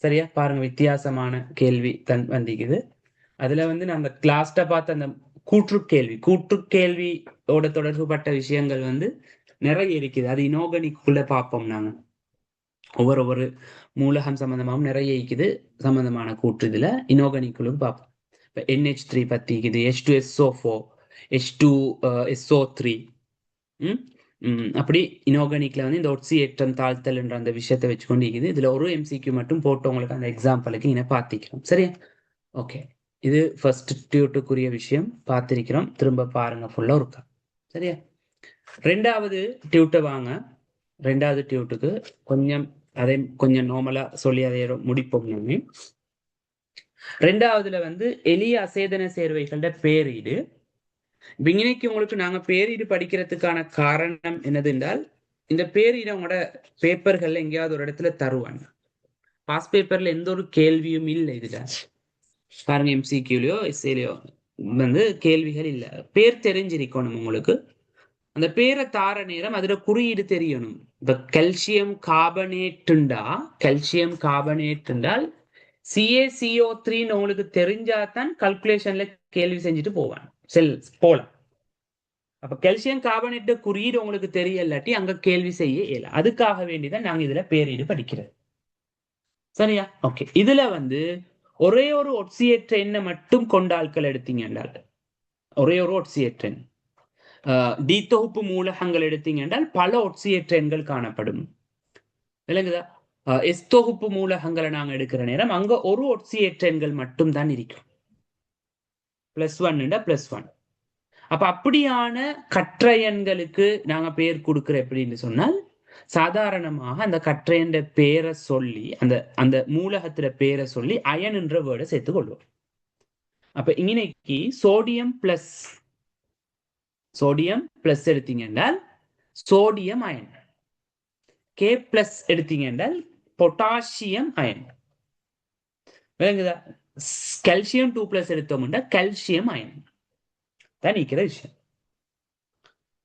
Speaker 1: சரியா பாருங்க, வித்தியாசமான கேள்வி தான் வந்திக்குது. அதுல வந்து நம்ம கிளாஸ்ட பார்த்த அந்த கூற்று கேள்வியோட தொடர்புபட்ட விஷயங்கள் வந்து நிறைய இருக்குது. அது இனோகனிக்குள்ள பார்ப்போம். நாங்க ஒவ்வொரு மூலகம் சம்பந்தமாகவும் நிறைய இருக்குது சம்பந்தமான கூற்று. இதுல இனோகனிக்குள்ள பார்ப்போம். இப்போ NH3 பத்தி இருக்குது, H2SO4, H2SO3. அப்படி இனோகனிக்ல வந்து இந்த ஒட்சியேற்றம் தாழ்த்தல் என்ற அந்த விஷயத்தை வச்சுக்கொண்டு இருக்குது. இதுல ஒரு MCQ மட்டும் போட்டு உங்களுக்கு அந்த எக்ஸாம்பிளுக்கு இதை பார்த்திக்கிறோம். சரியா? ஓகே, இது ஃபர்ஸ்ட் டியூட்டுக்குரிய விஷயம் பார்த்திருக்கிறோம். திரும்ப பாருங்க ஃபுல்லா இருக்கா. சரியா? 2வது டியூட்டை வாங்க. 2வது டியூட்டுக்கு கொஞ்சம் அதை கொஞ்சம் நார்மலா சொல்லி அதை முடிப்போம். 2வதுல வந்து எளிய அசேதன சேர்வைகளோட பேரீடு. இன்னைக்கு உங்களுக்கு நாங்க பேரீடு படிக்கிறதுக்கான காரணம் என்னது என்றால், இந்த பேரீடு உங்களோட பேப்பர்கள்ல எங்கேயாவது ஒரு இடத்துல தருவாங்க. பாஸ் பேப்பர்ல எந்த ஒரு கேள்வியும் இல்லை. இதுல பாருங்க, MCQலயோ எஸ்ஏலயோ வந்து கேள்விகள் இல்ல. பேர் தெரிஞ்சிருக்கணும் உங்களுக்கு. அந்த பேரை தார நேரம் அதுல குறியீடு தெரியணும். இப்ப கால்சியம் கார்பனேட் என்றால் CaCO3 உங்களுக்கு தெரிஞ்சாதான் கல்குலேஷன்ல கேள்வி செஞ்சுட்டு போலாம். அப்ப கால்சியம் கார்பனேட் குறியீடு உங்களுக்கு தெரியலாட்டி அங்க கேள்வி செய்ய இயல. அதுக்காக வேண்டிதான் நாங்க இதுல பேரீடு படிக்கிறது. சரியா? ஓகே, இதுல வந்து ஒரே ஒரு ஒட்சியேற்ற எண்ணை மட்டும் கொண்ட ஆட்கள் எடுத்தீங்க என்றால், ஒரே ஒரு ஒட்சியேற்ற எண், டி தொகுப்பு மூலகங்கள் எடுத்தீங்க என்றால் பல ஒட்சியேற்ற எண்கள் காணப்படும். விளங்குதா? எஸ் தொகுப்பு மூலகங்களை நாங்க எடுக்கிற நேரம் அங்க ஒரு ஒட்சியேற்ற எண்கள் மட்டும் தான் இருக்கும். +1 +1. அப்ப அப்படியான கற்றையன்களுக்கு நாங்க பேர் கொடுக்கிற எப்படின்னு சொன்னால், சாதாரணமாக அந்த கற்றையன் பேரை சொல்லி அந்த மூலகத்துல பேரை சொல்லி அயன் என்ற வேர்டை சேர்த்துக் கொள்வோம். அப்ப இன்னைக்கு சோடியம் பிளஸ் எடுத்தீங்க என்றால் சோடியம் அயன், K+ எடுத்தீங்க என்றால் பொட்டாசியம் அயன். விளங்குதா? கால்சியம் 2+ எடுத்தோம் என்றால் கால்சியம் அயன் தான் நிக்கிற விஷயம்.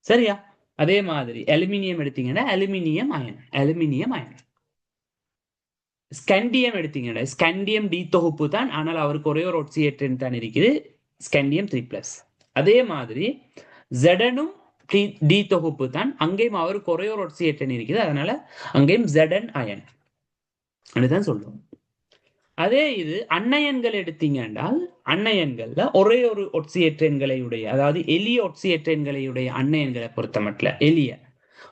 Speaker 1: சரியா? அதே மாதிரி அலுமினியம் எடுத்தீங்கன்னா அலுமினியம் அயன். ஸ்கண்டியம் எடுத்தீங்கன்னா ஸ்கண்டியம் டி தொகுப்பு தான், ஆனால் அவருக்கு ஒரே ஒரு ஒட்சியேற்றன் தான் இருக்குது, ஸ்கண்டியம் 3+. அதே மாதிரி ஜெடனும் டி தொகுப்பு தான், அங்கேயும் அவருக்கு ஒரே ஒரு ஒட்சியேற்றன் இருக்குது, அதனால அங்கேயும் ஜெடன் அயன் தான் சொல்லுவோம். அதே இது அன்னயன்கள் எடுத்தீங்க என்றால் அன்னயன்கள்ல ஒரே ஒரு ஒட்சியேற்றன்களையுடைய, அதாவது எளிய ஒட்சியேற்றன்களையுடைய அன்னயன்களை பொறுத்த மட்டும் எளிய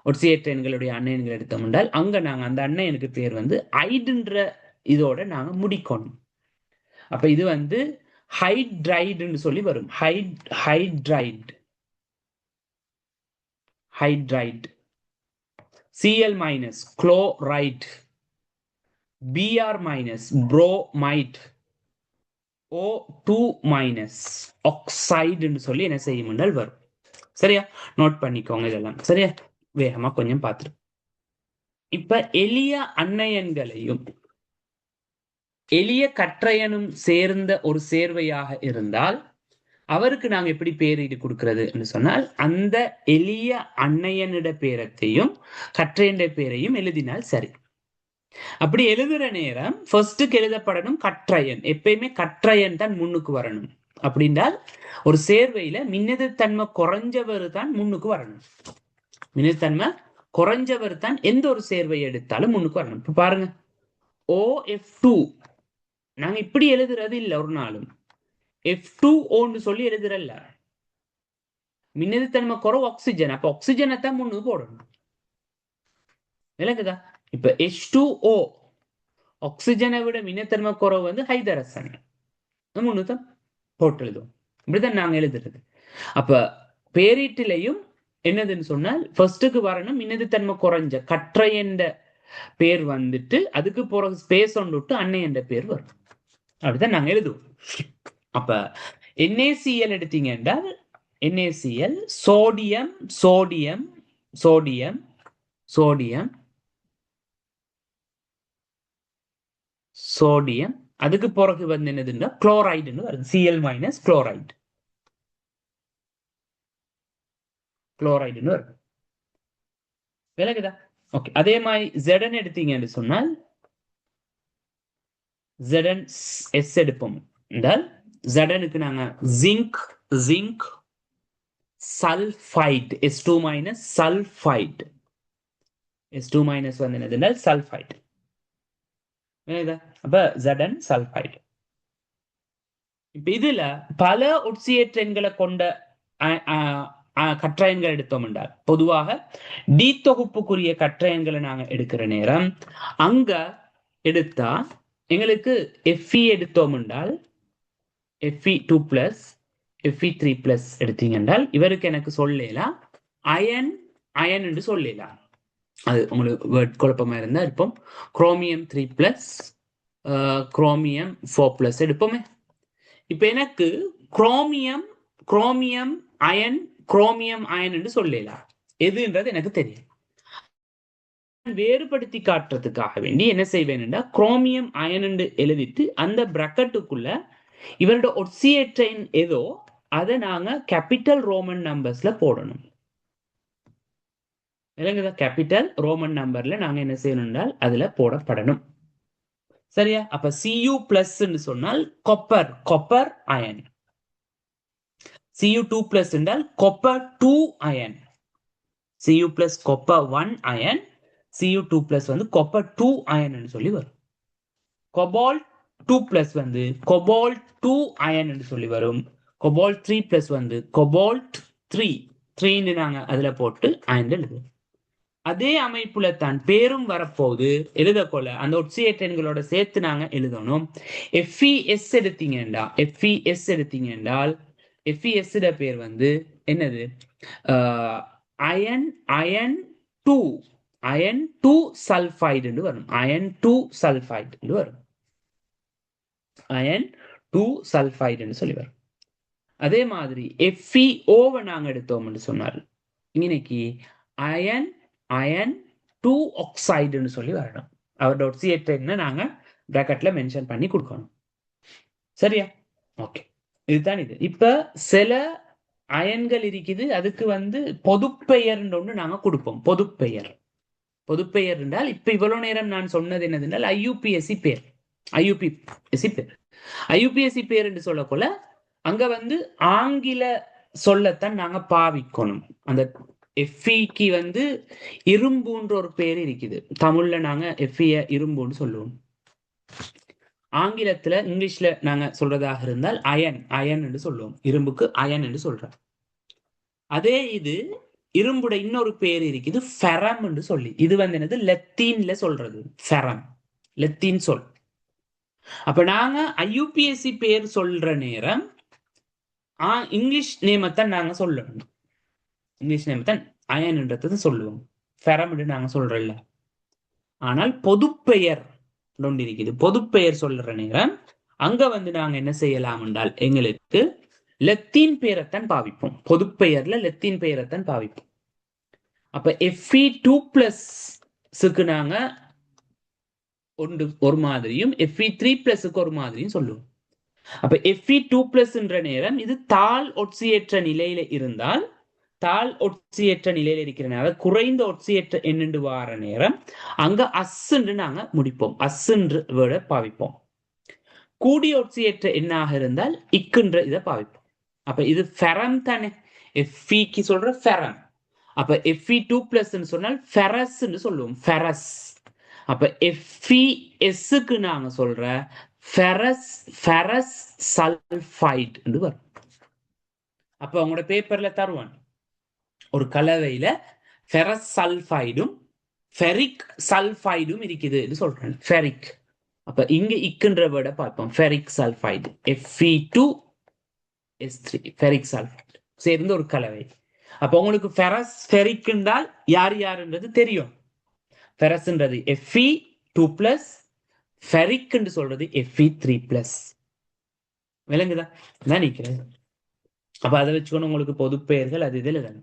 Speaker 1: ஒட்சியேற்ற எண்களுடைய அன்னயன்கள் எடுத்தோம் என்றால் அங்க நாங்க அந்த அன்னயனுக்கு பேர் வந்து ஐடுன்ற இதோட நாங்க முடிக்கணும். அப்ப இது வந்து ஹைட்ரைடுன்னு சொல்லி வரும். Hydride Cl- chloride, Br- bromide, O2- ஆக்சைடுன்னு சொல்லி என்ன செய்யும் என்றால் வரும். சரியா? நோட் பண்ணிக்கோங்க இதெல்லாம். சரியா? வேகமா கொஞ்சம் பார்த்துரு. இப்ப எளிய அன்னையன்களையும் எளிய கற்றையனும் சேர்ந்த ஒரு சேர்வையாக இருந்தால் அவருக்கு நாங்க எப்படி பேரீடு கொடுக்கிறது என்று சொன்னால் அந்த எளிய அன்னையனிட பேரத்தையும் கற்றையனுடைய பேரையும் எழுதினால் சரி. அப்படி எழுதுற நேரம் ஃபர்ஸ்டுக்கு எழுதப்படணும் கற்றையன். எப்பயுமே கற்றையன் தான் முன்னுக்கு வரணும். அப்படின்றால் ஒரு சேர்வையில மின்னெதிர்த்தன்மை குறைஞ்சவர் தான் முன்னுக்கு வரணும். மின்னெதிர்த்தன்மை குறைஞ்சவர் தான் எந்த ஒரு சேர்வை எடுத்தாலும் முன்னுக்கு வரணும். இப்ப பாருங்க, OF2 நாங்க இப்படி எழுதுறது இல்லை ஒரு நாளும். F2O சொல்லி எழுதுறல்ல. மின்னெதிர்த்தன்மை குறைவு ஆக்சிஜன், அப்ப ஆக்சிஜனை தான் முன்னுக்கு போடணும். விளக்குதா? இப்ப H2O ஆக்சிஜனை விட மின்னெதிர்த்தன்மை குறைவு வந்து ஹைதரசன், முன்னுக்கு தான் போட்டு எழுதுவோம். இப்படிதான் நாங்க எழுதுறது. அப்ப பேரீட்டிலையும் என்னதுன்னு சொன்னால் ஃபர்ஸ்டுக்கு வரணும் மின்னெதிர்த்தன்மை குறைஞ்ச கற்றை என்ற பேர் வந்துட்டு அதுக்கு போற ஸ்பேஸ் ஒன்று விட்டு அன்னை என்ற பேர் வரும். அப்படிதான் நாங்க எழுதுவோம். அப்ப NaCl எடுத்தீங்க என்றால் NaCl sodium sodium sodium sodium sodium அதுக்கு பிறகு வந்து என்னதுன்னா குளோரைடுன்னு வருது. Cl மைனஸ் குளோரைடு குளோரைடுன்னு வருது. விளக்குதா? ஓகே. அதே மாதிரி Zn எடுத்தீங்கன்னு சொன்னால் ZnS எடுப்போம் என்றால் Znக்கு நாங்க zinc zinc sulphide S2 minus sulphide S2 minus வந்து என்னதுன்னா சல்ஃபைட். அப்ப Zn சல்ஃபைட். இப்ப இதுல பல ஒட்சியேற்றங்களை கொண்ட கற்றையன்கள் எடுத்தோம் என்றால் பொதுவாக டி தொகுப்புக்குரிய கற்றையன்களை நாங்க எடுக்கிற நேரம் அங்க எடுத்தா எங்களுக்கு Fe எடுத்தோம் என்றால் Fe2+ Fe3+ எடுத்தீங்க என்றால் இவருக்கு எனக்கு சொல்லலாம் அயன் அயன் என்று சொல்லலாம். அது உங்களுக்கு வேர்ட் குழப்பமா இருந்தா இருப்போம். குரோமியம் 3+ குரோமியம் 4+ எடுப்போமே. இப்ப எனக்கு chromium chromium ion chromium ion என்று சொல்லலாம். எதுன்றது எனக்கு தெரியும். வேறுபடுத்தி காட்டுறதுக்காக வேண்டி என்ன செய்வேன், குரோமியம் அயன் என்று எழுதிட்டு அந்த பிராக்கெட்டுக்குள்ள இவரோட ஒட்சியேற்றைன் ஏதோ அதை நாங்க கேபிட்டல் ரோமன் நம்பர்ஸ்ல போடணும். கேபிட்டல் ரோமன் நம்பர்ல நாங்க என்ன செய்யணும் என்றால் அதுல போடப்படணும். சரியா? அப்ப Cu+ சொன்னால் கொப்பர் கொப்பர் அயன். Cu2+ என்றால் copper 2 ion. Cu+ copper 1 ion, Cu2+ வந்து கொப்பர் 2 அயன் சொல்லி வரும். கொபால்ட் 2+ வந்து கொபால்ட் 2 அயன் என்று சொல்லி வரும். கொபால்ட் 3+ வந்து கொபால்ட் 3 நாங்க அதுல போட்டு அயன் எழுதுவோம். அதே அமைப்புல தான் பேரும் வரப்போகுது. எழுதக்கொள்ள அந்த ஒட்சியேற்றங்களோட சேர்த்து நாங்க எழுதணும். FeS எடுத்தீங்கன்னா FeS எடுத்தீங்கன்றால் FeS பேர் வந்து என்னது, அயன் அயன் 2 அயன் 2 சல்ஃபைடு வரும். அயன் 2 சல்ஃபைடு வரும். அயன் 2 சல்ஃபைடு சொல்லி வரும். அதே மாதிரி FeO நாங்க எடுத்தோம்னு சொன்னால் இன்னைக்கு அயன் அயன் 2 ஆக்சைடுன்னு சொல்லி வரணும். அவரோட ஒட்சியேற்ற நாங்க பிராக்கெட்ல மென்ஷன் பண்ணி கொடுக்கணும். சரியா? ஓகே, இதுதான் இது. இப்ப சில அயன்கள் இருக்குது, அதுக்கு வந்து பொதுப்பெயர் ஒன்று நாங்க கொடுப்போம். பொதுப்பெயர் பொதுப்பெயர் என்றால் இப்ப இவ்வளவு நேரம் நான் சொன்னது என்னது என்றால் IUPAC பேர். IUPAC பேர் IUPAC பேர் என்று சொல்லக்கொள்ள அங்க வந்து ஆங்கில சொல்லத்தான் நாங்க பாவிக்கணும். அந்த Feக்கு வந்து இரும்புன்ற ஒரு பேர் இருக்குது. தமிழ்ல நாங்க Fe இரும்புன்னு சொல்லுவோம். ஆங்கிலத்துல இங்கிலீஷ்ல நாங்க சொல்றதாக இருந்தால் அயன் அயன் என்று சொல்லுவோம். இரும்புக்கு அயன் என்று சொல்றோம். அதே இது இரும்புட இன்னொரு பேர் இருக்குது ஃபெரம் என்று சொல்லி. இது வந்து என்னது லத்தீன்ல சொல்றது. ஃபெரம் லத்தீன் சொல். அப்ப நாங்க IUPAC பேர் சொல்ற நேரம் இங்கிலீஷ் நேமத்தான் நாங்க சொல்லணும். இங்கிலீஷ் நேமத்தான் அயன்ன்றது சொல்லுவோம். ஃபெரம் நாங்க சொல்றோம்ல. ஆனால் பொதுப்பெயர் ஒன்று இருக்குது. பொதுப்பெயர் சொல்ற நேரம் அங்க வந்து நாங்க என்ன செய்யலாம் என்றால் எங்களுக்கு லத்தீன் பெயரைத்தான் பாவிப்போம். பொதுப்பெயர்ல லத்தீன் பெயரைத்தான் பாவிப்போம். அப்ப Fe2+ க்கு நாங்க ஒரு மாதிரியும் Fe3+ ஒரு மாதிரியும் சொல்லுவோம். அப்ப Fe2+ நேரம் இது தாழ் ஒட்சியேற்ற நிலையில இருந்தால், தாழ் ஒட்சியேற்ற நிலையில இருக்கிற நேரம், குறைந்த ஒட்சியேற்ற எண்ணு வார நேரம் அங்க அஸ்ன்னு நாங்க முடிப்போம், அஸ்ன்ற வேர்டை பாவிப்போம். கூடிய ஒட்சியேற்ற எண்ணாக இருந்தால் இக்குன்ற இதை பாவிப்போம். அப்ப இது ஃபெரம் தானே, Fe சொல்ற ஃபெரம். அப்ப Fe2+ சொன்னால் ஃபெரஸ்ன்னு சொல்லுவோம், ஃபெரஸ். அப்ப FeSக்கு நாங்க சொல்ற ஃபெரஸ் சல்ஃபைட் என்று வரும். அப்ப உங்களோட பேப்பர்ல தருவான் ஒரு கலவையில ஃபெரஸ் சல்ஃபைடும் ஃபெரிக் சல்ஃபைடும் இருக்குதுன்னு சொல்றேன், ஃபெரிக். அப்ப இங்க இக்குன்ற வேர்டை பார்ப்போம், ferric sulphide, Fe2S3 ferric sulphide சேர்ந்து ஒரு கலவை. அப்ப உங்களுக்கு ஃபெரஸ் ஃபெரிக் என்றால் யார் யாருன்றது தெரியும். ஃபெரஸ்ன்றது Fe2+, ஃபெரிக் என்று சொல்றது Fe3+. விளங்குதா? தான் நிக்கிறேன். அப்ப அதை வச்சுக்கணும் உங்களுக்கு பொது பெயர்கள் அது இதுல தானே.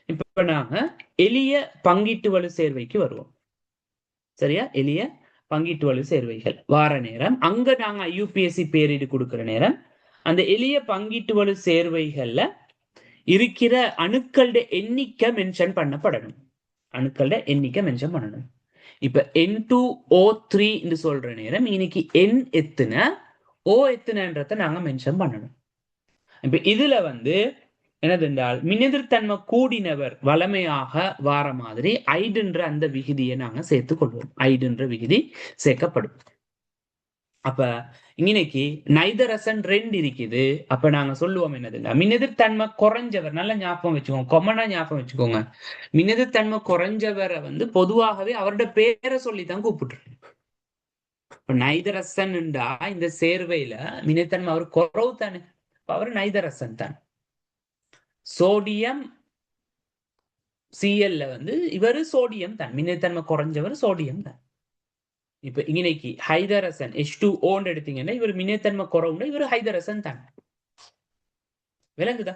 Speaker 1: இப்ப நாங்க எளிய பங்கீட்டு வலு சேர்வைக்கு வருவோம். சரியா? எளிய பங்கீட்டு வலு சேர்வைகள் வார நேரம் அங்க நாங்க IUPAC பேரிடு கொடுக்கிற நேரம் அந்த எளிய பங்கீட்டு வலு சேர்வைகள்ல இருக்கிற அணுக்களோட எண்ணிக்கை மென்ஷன் பண்ணப்படணும். அணுக்களோட எண்ணிக்கை மென்ஷன் பண்ணணும். இப்ப N2O3 என்று சொல்ற நேரம் இன்னைக்கு N எத்தனை O எத்தனைன்றத நாங்க மென்ஷன் பண்ணணும். இப்ப இதுல என்னதென்றால் மின்னெதிர்த்தன்மை கூடினவர் வளமையாக வார மாதிரி ஐடுன்ற அந்த விகுதியை நாங்க சேர்த்துக் கொள்வோம். ஐடுன்ற விகுதி சேர்க்கப்படும். அப்ப இன்னைக்கு நைதரசன் 2 இருக்குது. அப்ப நாங்க சொல்லுவோம் என்னதுன்னா மின்னெதிர்த்தன்மை குறைஞ்சவர், நல்ல ஞாபகம் வச்சுக்கோங்க, கொமனா ஞாபகம் வச்சுக்கோங்க. மின்னெதிர்த்தன்மை குறைஞ்சவரை பொதுவாகவே அவருடைய பேரை சொல்லித்தான் கூப்பிட்டுரு. இப்ப நைதரசன் இந்த சேர்வையில மின்னெதிர்த்தன்மை அவர் குறவு தானே, அவர் நைதரசன் தான். சோடியம் Cl இவரு சோடியம் தான், மின்னெதிர்த்தன்மை குறைஞ்சவர் சோடியம் தான். இப்ப இன்னைக்கு ஹைதரசன் H2O எடுத்தீங்கன்னா இவர் மின்னேத்தன்மை குறவுன்னா இவர் ஹைதரசன் தான். விளங்குதா?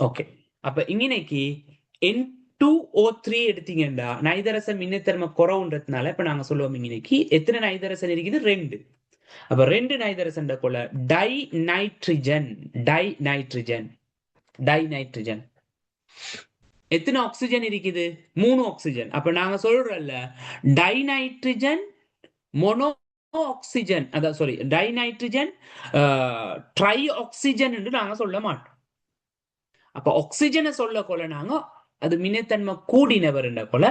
Speaker 1: ஓகே. அப்ப இன்னைக்கு N2O3 எடுத்தீங்கன்னா நைதரசன் மின்னேத்தன்மை குறவுன்றதுனால இப்ப நாங்க சொல்லுவோம் இன்னைக்கு எத்தனை நைதரசன் இருக்குது? 2. அப்ப 2 நைதரசன் போல டை நைட்ரஜன். எத்தனை ஆக்சிஜன் இருக்குது? 3 ஆக்சிஜன். அப்ப நாங்க சொல்றோம்ல டை நைட்ரஜன் மோனோ ஆக்சிஜன், அதான் சாரி டைநைட்ரஜன் ட்ரை ஆக்சிஜன் என்று நாங்க சொல்ல மாட்டோம். அப்ப ஆக்சிஜனை சொல்ல கொள்ள நாங்க அது மின்னத்தன்மை கூடினவர் போல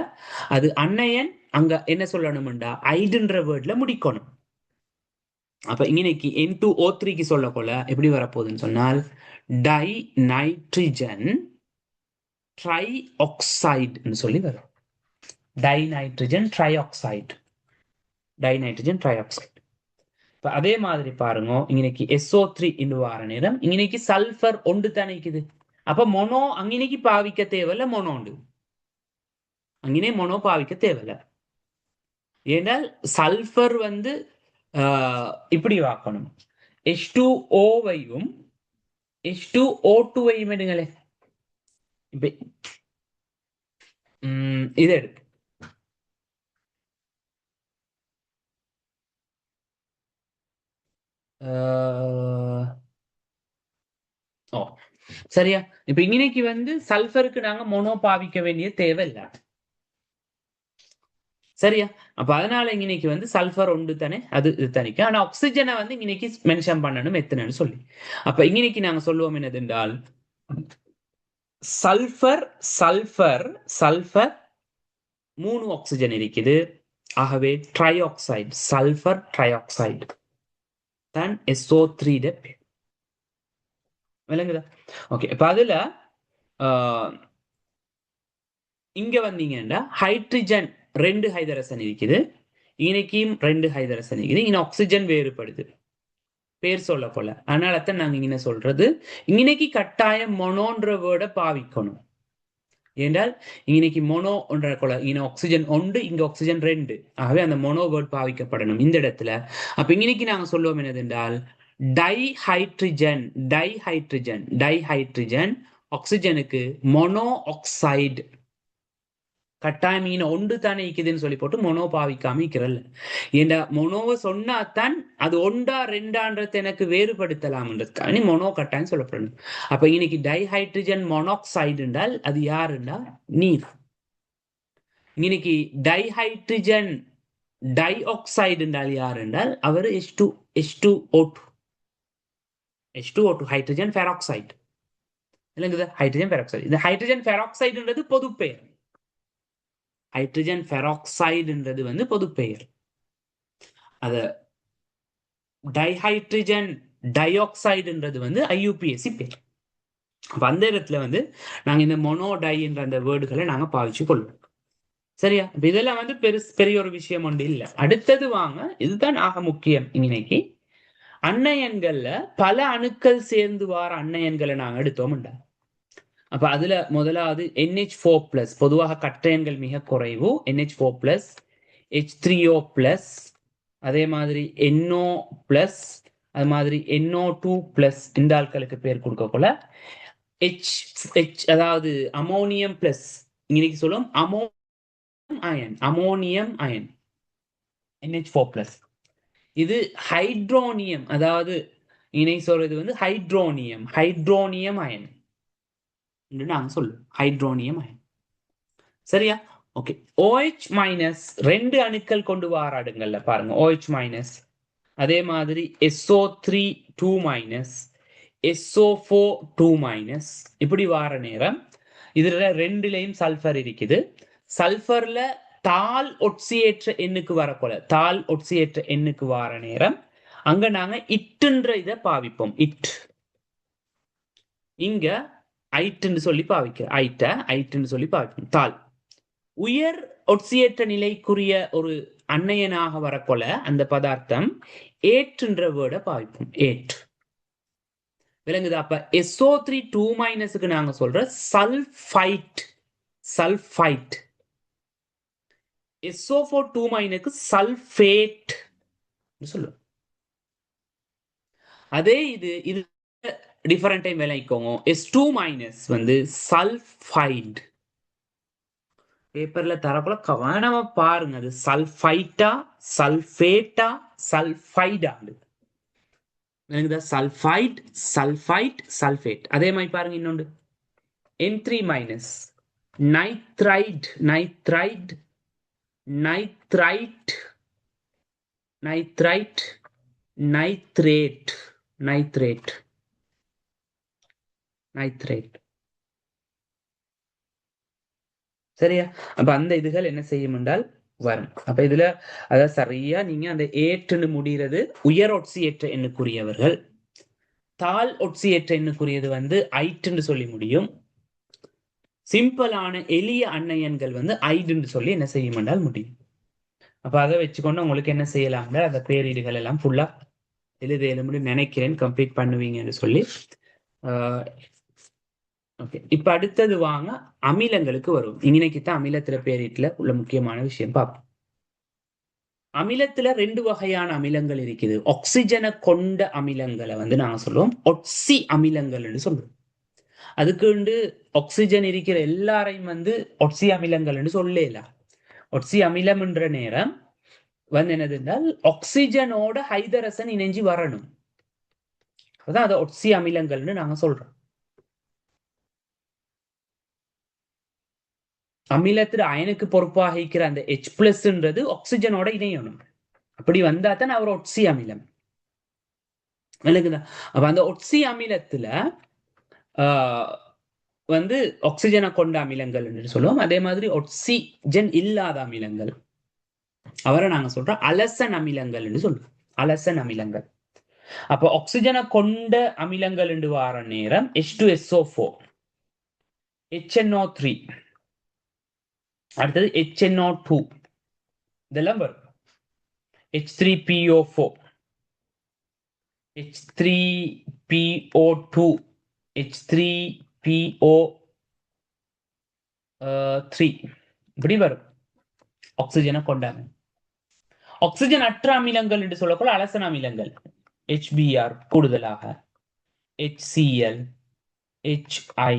Speaker 1: அது அன்னையன் அங்க என்ன சொல்லணும்டா ஐடுன்ற வேர்ட்ல முடிக்கணும். அப்ப இன்னைக்கு N2O3க்கு சொல்ல கொள்ள எப்படி வரப்போகுதுன்னு சொன்னால் டை நைட்ரஜன் ட்ரை ஆக்சைடு சொல்லி வரும். Dinitrogen try oxide. இப்ப அதே மாதிரி பாருங்க இன்னைக்கு SO3 வார நேரம் இன்னைக்கு சல்பர் ஒன்று தானே இருக்குது. அப்ப மொனோ அங்கினைக்கு பாவிக்க தேவையில்ல, மொனோ உண்டு அங்கினே மொனோ பாவிக்க தேவையில்ல. ஏனால் சல்பர் இப்படி வாக்கணும், H2O-வையும் H2O2-வையும் எடுங்களே. இப்ப இதை எடுத்து சரியா? இப்ப இன்னைக்கு சல்பருக்கு நாங்க மொனோ பாவிக்க வேண்டிய தேவை இல்லை. சரியா? அப்ப அதனால இன்னைக்கு சல்பர் ஒன்று தானே அது தனிக்கு. ஆனா ஆக்சிஜனை இன்னைக்கு மென்ஷன் பண்ணணும் எத்தனைன்னு சொல்லி. அப்ப இன்னைக்கு நாங்க சொல்லுவோம் என்னதென்றால் சல்பர் 3 ஆக்சிஜன் இருக்குது. ஆகவே ட்ரைஆக்சைடு, சல்பர் ட்ரைஆக்சைடு தான் SO3 பேர். விளங்குதா? ஓகே. இப்ப அதுல இங்க வந்தீங்கன்னா ஹைட்ரஜன் 2 ஹைதரசன் இருக்குது, இன்னைக்கும் 2 ஹைதரசன் இருக்குது. இங்க ஆக்சிஜன் வேறுபடுது பேர் சொல்ல போல. அதனாலதான் நாங்க இங்க சொல்றது இன்னைக்கு கட்டாயம் மொனோன்ற வேர்டை பாவிக்கணும். ஏன்றால் இன்னைக்கு மொனோ என்ற கொலை இங்க ஆக்சிஜன் 1, இங்க ஆக்சிஜன் 2. ஆகவே அந்த மொனோ வேர்ட் பாவிக்கப்படணும் இந்த இடத்துல. அப்ப இன்னைக்கு நாங்க சொல்லுவோம் என்னதென்றால் டைஹைட்ரஜன் ஆக்சிஜனுக்கு மொனோ ஆக்சைடு. கட்டாயம் இன ஒன்று தானே இருக்குதுன்னு சொல்லி போட்டு மொனோ பாவிக்காம இருக்கிறல்ல. ஏண்டா மொனோவை சொன்னாதான் அது ஒன்றா ரெண்டான்றது எனக்கு வேறுபடுத்தலாம்ன்றதுக்காக நீ மொனோ கட்டாயம் சொல்லப்படணும். அப்ப இன்னைக்கு டைஹைட்ரஜன் மொனாக்சைடு என்றால் அது யாருண்டா நீர். இன்னைக்கு டைஹைட்ரஜன் டை ஆக்சைடு என்றால் யார் என்றால் அவர் H2O2 ஹைட்ரஜன் பெராக்சைடு இல்லைங்குது. ஹைட்ரஜன் பெராக்சைடு, இந்த ஹைட்ரஜன் பெராக்சைடுன்றது பொது பெயர். ஹைட்ரஜன் பெராக்சைடுன்றது வந்து பொது பெயர். அத டைஹைட்ரஜன் டைஆக்சைடுன்றது வந்து IUPAC பேர். அப்ப அந்த இடத்துல வந்து நாங்க இந்த மொனோடை என்ற அந்த வேர்டுகளை நாங்க பாவிச்சு கொள்வோம். சரியா? இதெல்லாம் வந்து பெரிய ஒரு விஷயம் ஒன்று இல்லை. அடுத்தது வாங்க, இதுதான் ஆக முக்கியம். இன்னைக்கு அன்னையன்கள்ல பல அணுக்கள் சேர்ந்து வார அன்னையன்களை நாங்க எடுத்தோம்டா. அப்ப அதுல முதலாவது NH4+, பொதுவாக கட்டையன்கள் மிக குறைவு. NH4+, H3O+, அதே மாதிரி NO+, அது மாதிரி NO2+, இந்த ஆட்களுக்கு பேர் கொடுக்க போல அதாவது அமோனியம் பிளஸ், இன்னைக்கு சொல்லும் அமோனியம் அயன் NH4+. இது ஹைட்ரோனியம், அதாவது இன்னைக்கு சொல்றது வந்து ஹைட்ரோனியம் அயன் நாங்க சொல்லுவோம், ஹைட்ரோனியம் அயன். சரியா? ஓகே. OH- 2 அணுக்கள் கொண்டு வாராடுங்கள்ல பாருங்க. OH-, அதே மாதிரி SO3 2-, SO4 2-, இப்படி வார நேரம் இதுல ரெண்டுலையும் சல்பர் இருக்குது. சல்பர்ல தாள் ஒட்சியேற்ற எண்ணுக்கு வரப்போல, தாள் ஒட்சியேற்ற எண்ணுக்கு வார நேரம் அங்க நாங்க இட்டுன்ற இதை பாவிப்போம். இங்க ஐட்டுன்னு சொல்லி ஐட்டுன்னு சொல்லி பாவிப்போம். தாள் உயர் ஒட்சியேற்ற நிலைக்குரிய ஒரு அன்னையனாக வரக்கொள்ள அந்த பதார்த்தம் ஏற்றுன்ற வேர்டை பாவிப்போம். விளங்குது? அப்ப SO3 2- நாங்க சொல்ற சல்ஃபைட். SO4 2- சல்ஃபேட் சொல்லுவோம். அதே இது டிஃபரெண்ட் டைம் விளைக்கோங்க. S2- வந்து சல்ஃபைட். பேப்பர்ல தரக்குள்ள கவனமா பாருங்க, அது சல்ஃபைட்டா சல்ஃபேட்டா சல்ஃபைடா. சல்ஃபைட். அதே மாதிரி பாருங்க இன்னொன்று N3- நைட்ரைட். சரியா? அப்ப அந்த இதுகள் என்ன செய்யும் என்றால் வரும். அப்ப இதுல அதாவது சரியா நீங்க அந்த ஏற்றுன்னு முடிகிறது உயர் ஒட்சியேற்ற எண்ணுக்குரியவர்கள். தாள் ஒட்சியேற்ற எண்ணுக்குரியது வந்து ஐட்டுன்னு சொல்லி முடியும். சிம்பிளான எளிய அன்னையன்கள் வந்து ஐடுன்னு சொல்லி என்ன செய்யும் என்றால் முடியும். அப்ப அதை வச்சுக்கொண்டு உங்களுக்கு என்ன செய்யலாம்ல, அந்த பேரீடுகள் எல்லாம் ஃபுல்லா எழுத நினைக்கிறேன், கம்ப்ளீட் பண்ணுவீங்கன்னு சொல்லி. ஓகே. இப்ப அடுத்தது வாங்க அமிலங்களுக்கு வரும். இன்னைக்குத்தான் அமிலத்துல பேரீட்டுல உள்ள முக்கியமான விஷயம் பார்ப்போம். அமிலத்துல 2 வகையான அமிலங்கள் இருக்குது. ஆக்சிஜனை கொண்ட அமிலங்களை வந்து நாங்க சொல்லுவோம் ஒட்சி அமிலங்கள் சொல்லுவோம். அதுக்கு ஆக்சிஜன் இருக்கிற எல்லாரையும் வந்து ஒட்சி அமிலங்கள் சொல்லலாம். ஒட்சி அமிலம் என்ற நேரம் வந்து என்னதுன்றால் ஆக்சிஜனோட ஹைதரசன் இணைஞ்சு வரணும். அதான் அது ஒட்சி அமிலங்கள்னு நாங்க சொல்றோம். அமிலத்துல அயனுக்கு பொறுப்பாக இருக்கிற அந்த H+ன்றது ஆக்சிஜனோட இணையணும். அப்படி வந்தா தான் அவர் ஒட்சி அமிலம். விளக்குதா? அப்ப அந்த ஒட்சி அமிலத்துல வந்து ஆக்சிஜனை கொண்ட அமிலங்கள் என்று சொல்லுவோம். அதே மாதிரி ஆக்சிஜன் இல்லாத அமிலங்கள் அவரை நாங்க சொல்றோம் அலசன் அமிலங்கள் என்று சொல்லுவோம். அலசன் அமிலங்கள். அப்ப ஆக்சிஜனை கொண்ட அமிலங்கள் என்று வார நேரம் H2SO4, HNO3, அடுத்தது HNO2, இதெல்லாம் வரும். H3PO4, H3PO2, H3PO3, இப்படி வரும் ஆக்சிஜனை கொண்டாங்க. ஆக்சிஜன் அற்ற அமிலங்கள் என்று சொல்லக்கூட அலசன அமிலங்கள் HBr, கூடுதலாக HCl, HI,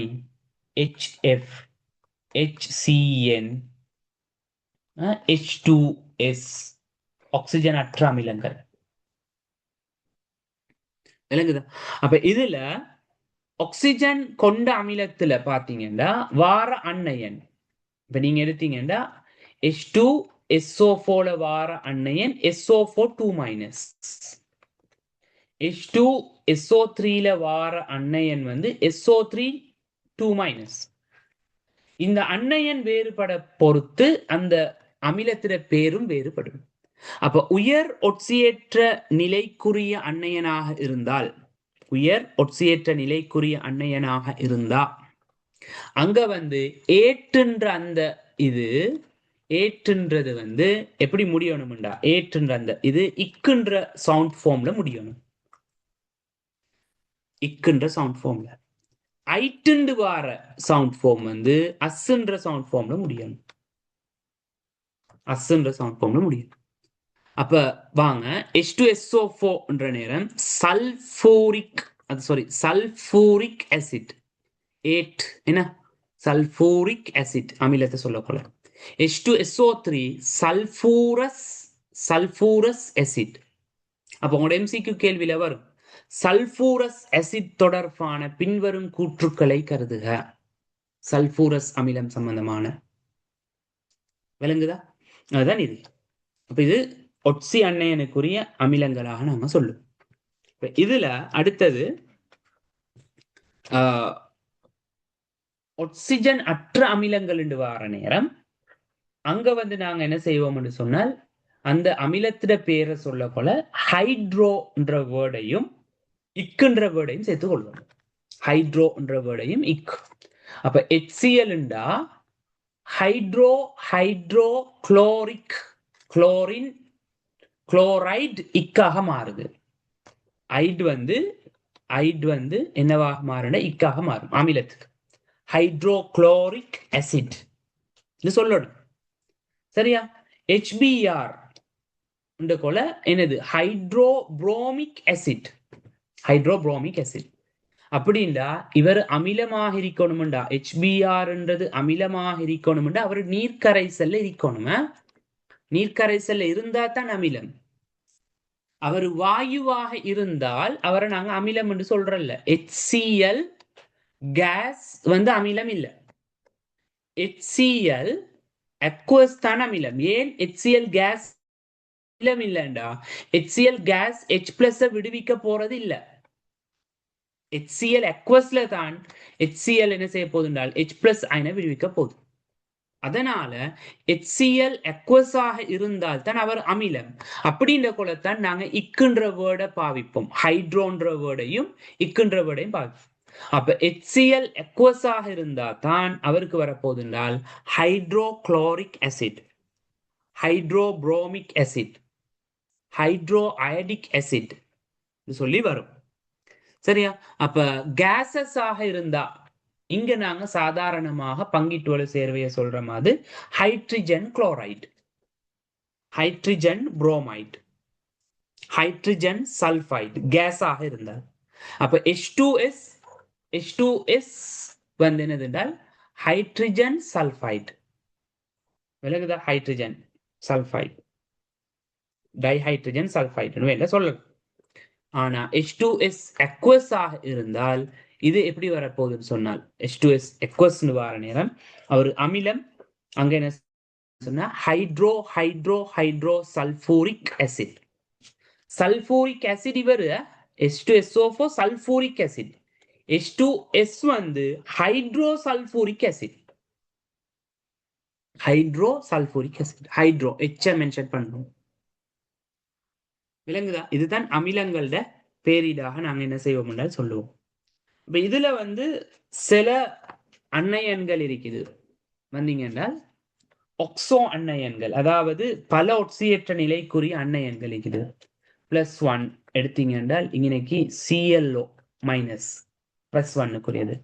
Speaker 1: HF, HCN, H2S oxygen அற்ற அமிலங்கள். விளங்குதா? அப்ப இதுல ஆக்சிஜன் கொண்ட அமிலத்துல பாத்தீங்கன்னா வார அண்ணையன், இப்ப நீங்க எடுத்தீங்கன்னா H2SO4 வார அண்ணையன் SO4 2-. H2SO3 வார அண்ணையன் வந்து SO3 2-. இந்த அண்ணையன் வேறுபட பொறுத்து அந்த அமிலத்திட பேரும் வேறுபடும். அப்ப உயர் ஒட்சியேற்ற நிலைக்குரிய அண்ணையனாக இருந்தால், உயர் ஒட்சியேற்ற நிலைக்குரிய அண்ணையனாக இருந்தா அங்க வந்து ஏற்றுன்ற அந்த இது ஏற்றுன்றது வந்து எப்படி முடியணும்டா, ஏற்றுன்ற அந்த இது இக்குன்ற சவுண்ட் ஃபார்ம்ல முடியணும். இக்குன்ற சவுண்ட் ஃபார்ம்ல. ஐட்டுண்டு வார சவுண்ட் ஃபார்ம் வந்து அஸ்ன்ற சவுண்ட் ஃபார்ம்ல முடியணும். அஸ்ன்ற சவுண்ட் ஃபார்ம்ல முடியும். அப்ப வாங்க H2SO4 நேரம் சல்பூரிக் சல்பூரிக் ஆசிட் 8 என்ன சல்பூரிக் ஆசிட் அமிலத்தை சொல்ல போல. H2SO3 சல்பூரஸ் acid. அப்ப உங்களோட MCQ கேள்வியில வரும் சல்பூரஸ் ஆசிட் தொடர்பான பின்வரும் கூற்றுக்களை கருதுக. சல்பூரஸ் அமிலம் சம்பந்தமான. விளங்குதா? அதுதான் இது. அப்ப இது ஒட்சி அண்ணையனுக்குரிய அமிலங்களாக நாம சொல்லுவோம். இதுல அடுத்தது ஆக்சிஜன் அற்ற அமிலங்கள் என்று வார நேரம் அங்க வந்து நாங்க என்ன செய்வோம்னு சொன்னால் அந்த அமிலத்திட பேரை சொல்ல போல ஹைட்ரோன்ற வேர்டையும் இக்குன்ற வேர்டையும் சேர்த்துக் கொள்வோம். ஹைட்ரோன்ற வேர்டையும் இக். அப்ப HCl hydro chloric chlorine chloride இக்காக மாறுது. ஐடு வந்து என்னவாக மாறுனா இக்காக மாறும் அமிலத்துக்கு. ஹைட்ரோகுளோரிக் ஆசிட் சொல்லணும். சரியா? HBr கொல என்னது ஹைட்ரோபுரோமிக் ஆசிட். ஹைட்ரோபுரோமிக் ஆசிட் அப்படின்னா இவர் அமிலமாக இருக்கணும்டா. HBrன்றது அமிலமாக இருக்கணும்டா அவர் நீர்க்கரைசல்ல இருக்கணும். நீர்க்கரைசல்ல இருந்தா தான் அமிலம். அவர் வாயுவாக இருந்தால் அவரை நாங்க அமிலம் என்று சொல்றல்ல. HCl கேஸ் வந்து அமிலம் இல்ல. HCl aqueous தான் அமிலம். ஏன் HCl கேஸ் அமிலம் இல்லண்டா, HCl கேஸ் H+ விடுவிக்க போறது இல்ல. HCl aqueousல தான் HCl என்ன செய்ய போதுண்டால் H+ அயனை விடுவிக்க போகுது. அதனால HCl aqueous ஆக இருந்தால் தான் அவர் அமிலம். அப்படின்ற கொலத்தான் நாங்க இக்குன்ற வேர்டை பாவிப்போம். ஹைட்ரோன்ற வேர்டையும் இக்குன்ற வேர்டையும் பாவிப்போம். அப்ப HCl aqueous ஆக இருந்தா தான் அவருக்கு வரப்போதுண்டால் hydrochloric acid, hydrobromic acid, hydro iodic acid சொல்லி வரும். சரியா? அப்ப கேசஸ் ஆக இருந்தா இங்க நாங்க சாதாரணமாக பங்கிட்டுவல சேர்வையை சொல்ற மாதிரி hydrogen chloride, hydrogen bromide, hydrogen sulphide gas ஆக இருந்தால். அப்ப H2S வந்து என்னது என்றால் ஹைட்ரஜன் சல்பைடு. விலகுதா? ஹைட்ரஜன் சல்பைடு, டைஹைட்ரஜன் சல்பைடு சொல்லணும். ஆனா H2S aqueous ஆக இருந்தால் இது எப்படி வரப்போகுதுன்னு சொன்னால் H2S aqueous வார நேரம் அவர் அமிலம் அங்க என்ன சொன்னா hydro sulphuric acid. Sulphuric acid இவர் H2SO4 சல்பூரிக் ஆசிட். H2S வந்து hydro sulphuric acid. Hydro sulphuric acid. Hydro H mention பண்ணணும். விளங்குதா? இதுதான் அமிலங்களோட பேரிடாக நாங்க என்ன செய்வோம் சொல்லுவோம். இப்ப இதுல வந்து சில அண்ணையன்கள் இருக்குது வந்தீங்க என்றால் ஒக்சோ அண்ணையன்கள், அதாவது பல ஒட்சியற்ற நிலைக்குரிய அண்ணையன்கள் இருக்குது. +1 எடுத்தீங்க என்றால் இன்னைக்கு ClO- +1க்குரியது.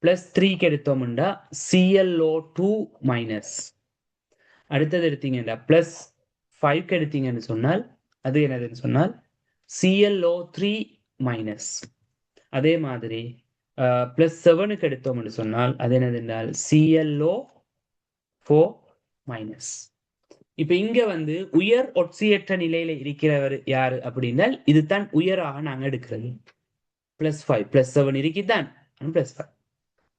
Speaker 1: +3 எடுத்தோம்னா ClO2-. அடுத்தது எடுத்தீங்கன்னா +5 எடுத்தீங்கன்னு சொன்னால் அது என்னதுன்னு சொன்னால் ClO3-. அதே மாதிரி +7 எடுத்தோம்னு சொன்னால் அது என்னது என்றால் ClO4-. மைனஸ். இப்ப இங்க வந்து உயர் ஒட்சியற்ற நிலையில இருக்கிறவர் யாரு அப்படின்னால் இதுதான் உயராக நாங்க எடுக்கிறது. +5 +7 இருக்குதான், +5.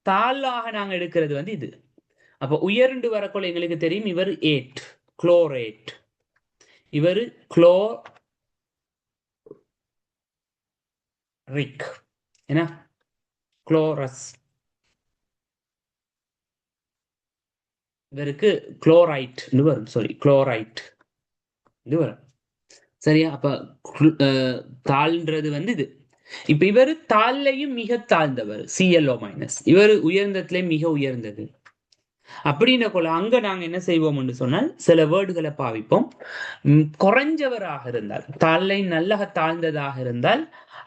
Speaker 1: தாழாக நாங்க எடுக்கிறது வந்து இது. அப்ப உயர்ந்து வரக்குள்ள எங்களுக்கு தெரியும் இவர் 8 குளோரேட், இவர் குளோரிக், என்ன குளோரஸ், இவருக்கு குளோரைட் வரும், சாரி குளோரைட் வரும். சரியா? அப்ப தாழ்ன்றது வந்து இது. இப்ப இவர் தாழ்லையும் மிக தாழ்ந்தவர் ClO-, இவர் உயர்ந்ததுலயும் மிக உயர்ந்தது. அப்படின்ன கொள்ள அங்க நாங்க என்ன செய்வோம்னு சொன்னால் சில வேர்டுகளை பாவிப்போம். குறைஞ்சவராக இருந்தால், தாழ்லை நல்ல தாழ்ந்ததாக இருந்தால்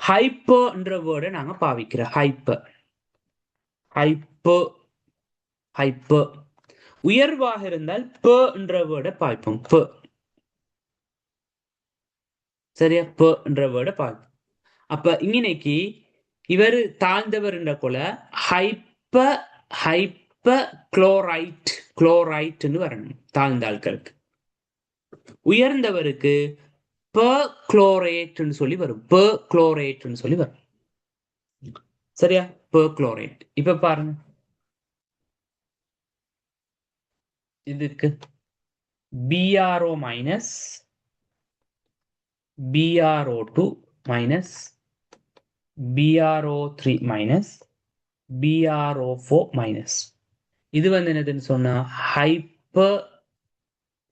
Speaker 1: ஹைப்பர் என்ற வேர்டை நாங்க பாவிக்கிறோம். Hyper hyper hyper. உயர்வாக இருந்தால் ப என்ற வேர்டை பாவிப்போம். ப. சரியா? ப என்ற வேர்டை பாவிப்போம். அப்ப இன்னைக்கு இவர் தாழ்ந்தவர் என்ற கொல ஹைப்ப ஹைப்ப குளோரைட் குளோரைட்னு வரணும் தாழ்ந்த ஆட்களுக்கு. உயர்ந்தவருக்கு ப குளோரேட்னு சொல்லி வரும். ப குளோரேட்னு சொல்லி வரும். சரியா? ப குளோரேட். இப்ப பாருங்க, இதுக்கு BrO minus, BrO2 minus, BrO3 minus, BrO4 minus. இது வந்து என்னதுன்னு சொன்னா ஹைப்பர்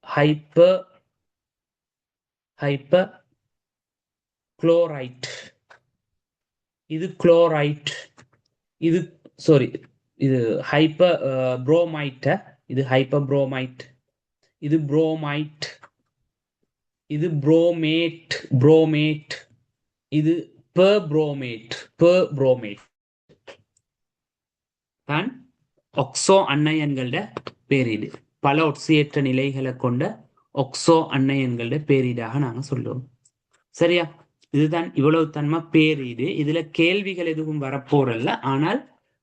Speaker 1: ஹைப்பர் ஹைப்பர் குளோரைட். இது குளோரைட், இது சாரி இது ஹைப்பர் புரோமைட், இது ஹைப்பர் புரோமைட், இது புரோமைட், இது புரோமேட் புரோமேட், இது பெர்புரோமேட் பெர்புரோமேட் தான் ஒக்சோ அன்னையன்களோட பேரீடு. பல ஒட்சியற்ற நிலைகளை கொண்ட ஒக்சோ அன்னையன்களோட பேரீடாக நாங்க சொல்லுவோம். சரியா? இதுதான் இவ்வளவு தன்மை பேரீடு. இதுல கேள்விகள் எதுவும் வரப்போறல்ல. ஆனால்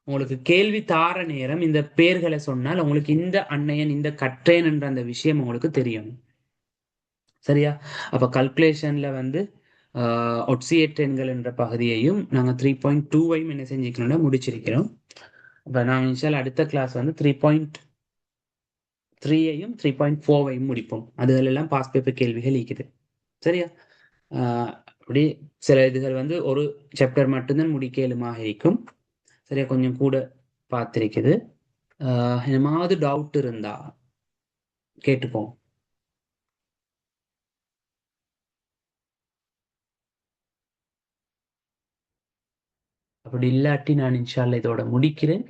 Speaker 1: உங்களுக்கு கேள்வி தார நேரம் இந்த பேர்களை சொன்னால் உங்களுக்கு இந்த அன்னையன் இந்த கற்றேன் என்ற அந்த விஷயம் உங்களுக்கு தெரியும். சரியா? அப்ப கல்குலேஷன்ல வந்து ஒட்சியேட் எண்கள் என்ற பகுதியையும் நாங்க 3.2வையும் என்ன செஞ்சுக்கணும்னா முடிச்சிருக்கிறோம். இப்ப நான் இன்ஷால்லா அடுத்த கிளாஸ் வந்து 3.3ஐயும் 3.4வையும் முடிப்போம். அதுகளெல்லாம் பாஸ் பேப்பர் கேள்விகள் இருக்குது. சரியா? அப்படி சில இதுகள் வந்து ஒரு சாப்டர் மட்டும்தான் முடிக்கலுமாக இருக்கும். சரியா? கொஞ்சம் கூட பார்த்திருக்குது. என்னமாவது டவுட் இருந்தா கேட்டுப்போம். அப்படி இல்லாட்டி நான் இன்ஷால்லா இதோட முடிக்கிறேன்.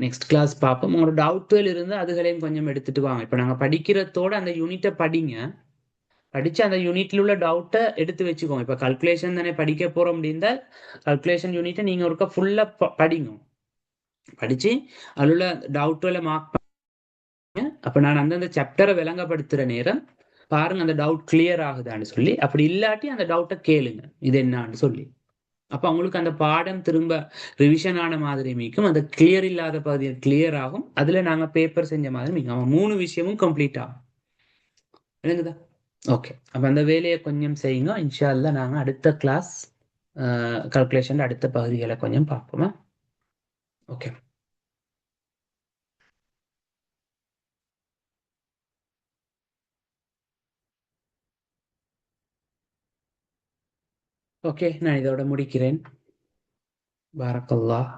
Speaker 1: நெக்ஸ்ட் கிளாஸ் பார்ப்போம். உங்களோட டவுட்டுகள் இருந்தால் அதுகளையும் கொஞ்சம் எடுத்துட்டு வாங்க. இப்போ நாங்கள் படிக்கிறதோட அந்த யூனிட்டை படிங்க. படிச்சு அந்த யூனிட்ல உள்ள டவுட்டை எடுத்து வச்சுக்கோங்க. இப்போ கல்குலேஷன் தானே படிக்க போறோம் அப்படின்றால் கல்குலேஷன் யூனிட்டை நீங்க ஒருக்கா ஃபுல்லா படிங்க. படிச்சு அதில் உள்ள டவுட்டுகளை மார்க் பண்ணுங்க. அப்போ நான் அந்தந்த சாப்டரை விளங்கப்படுத்துற நேரம் பாருங்க அந்த டவுட் கிளியர் ஆகுதான்னு சொல்லி. அப்படி இல்லாட்டி அந்த டவுட்டை கேளுங்க, இது என்னான்னு சொல்லி. அப்ப அவங்களுக்கு அந்த பாடம் திரும்ப ரிவிஷன் ஆன மாதிரி மீக்கும், அந்த கிளியர் இல்லாத பகுதி கிளியர் ஆகும். அதுல நாங்க பேப்பர் செஞ்ச மாதிரி மீக்கும். அவன் 3 விஷயமும் கம்ப்ளீட் ஆகும். விளங்குதா? ஓகே. அப்ப அந்த வேலையை கொஞ்சம் செய்யுங்க. இன்ஷா அல்லாஹ் நாங்க அடுத்த கிளாஸ் கல்குலேஷன் அடுத்த பகுதிகளை கொஞ்சம் பார்ப்போமா? ஓகே. ஓகே, நான் இதோட முடிக்கிறேன். பாரக்கல்லாஹ்.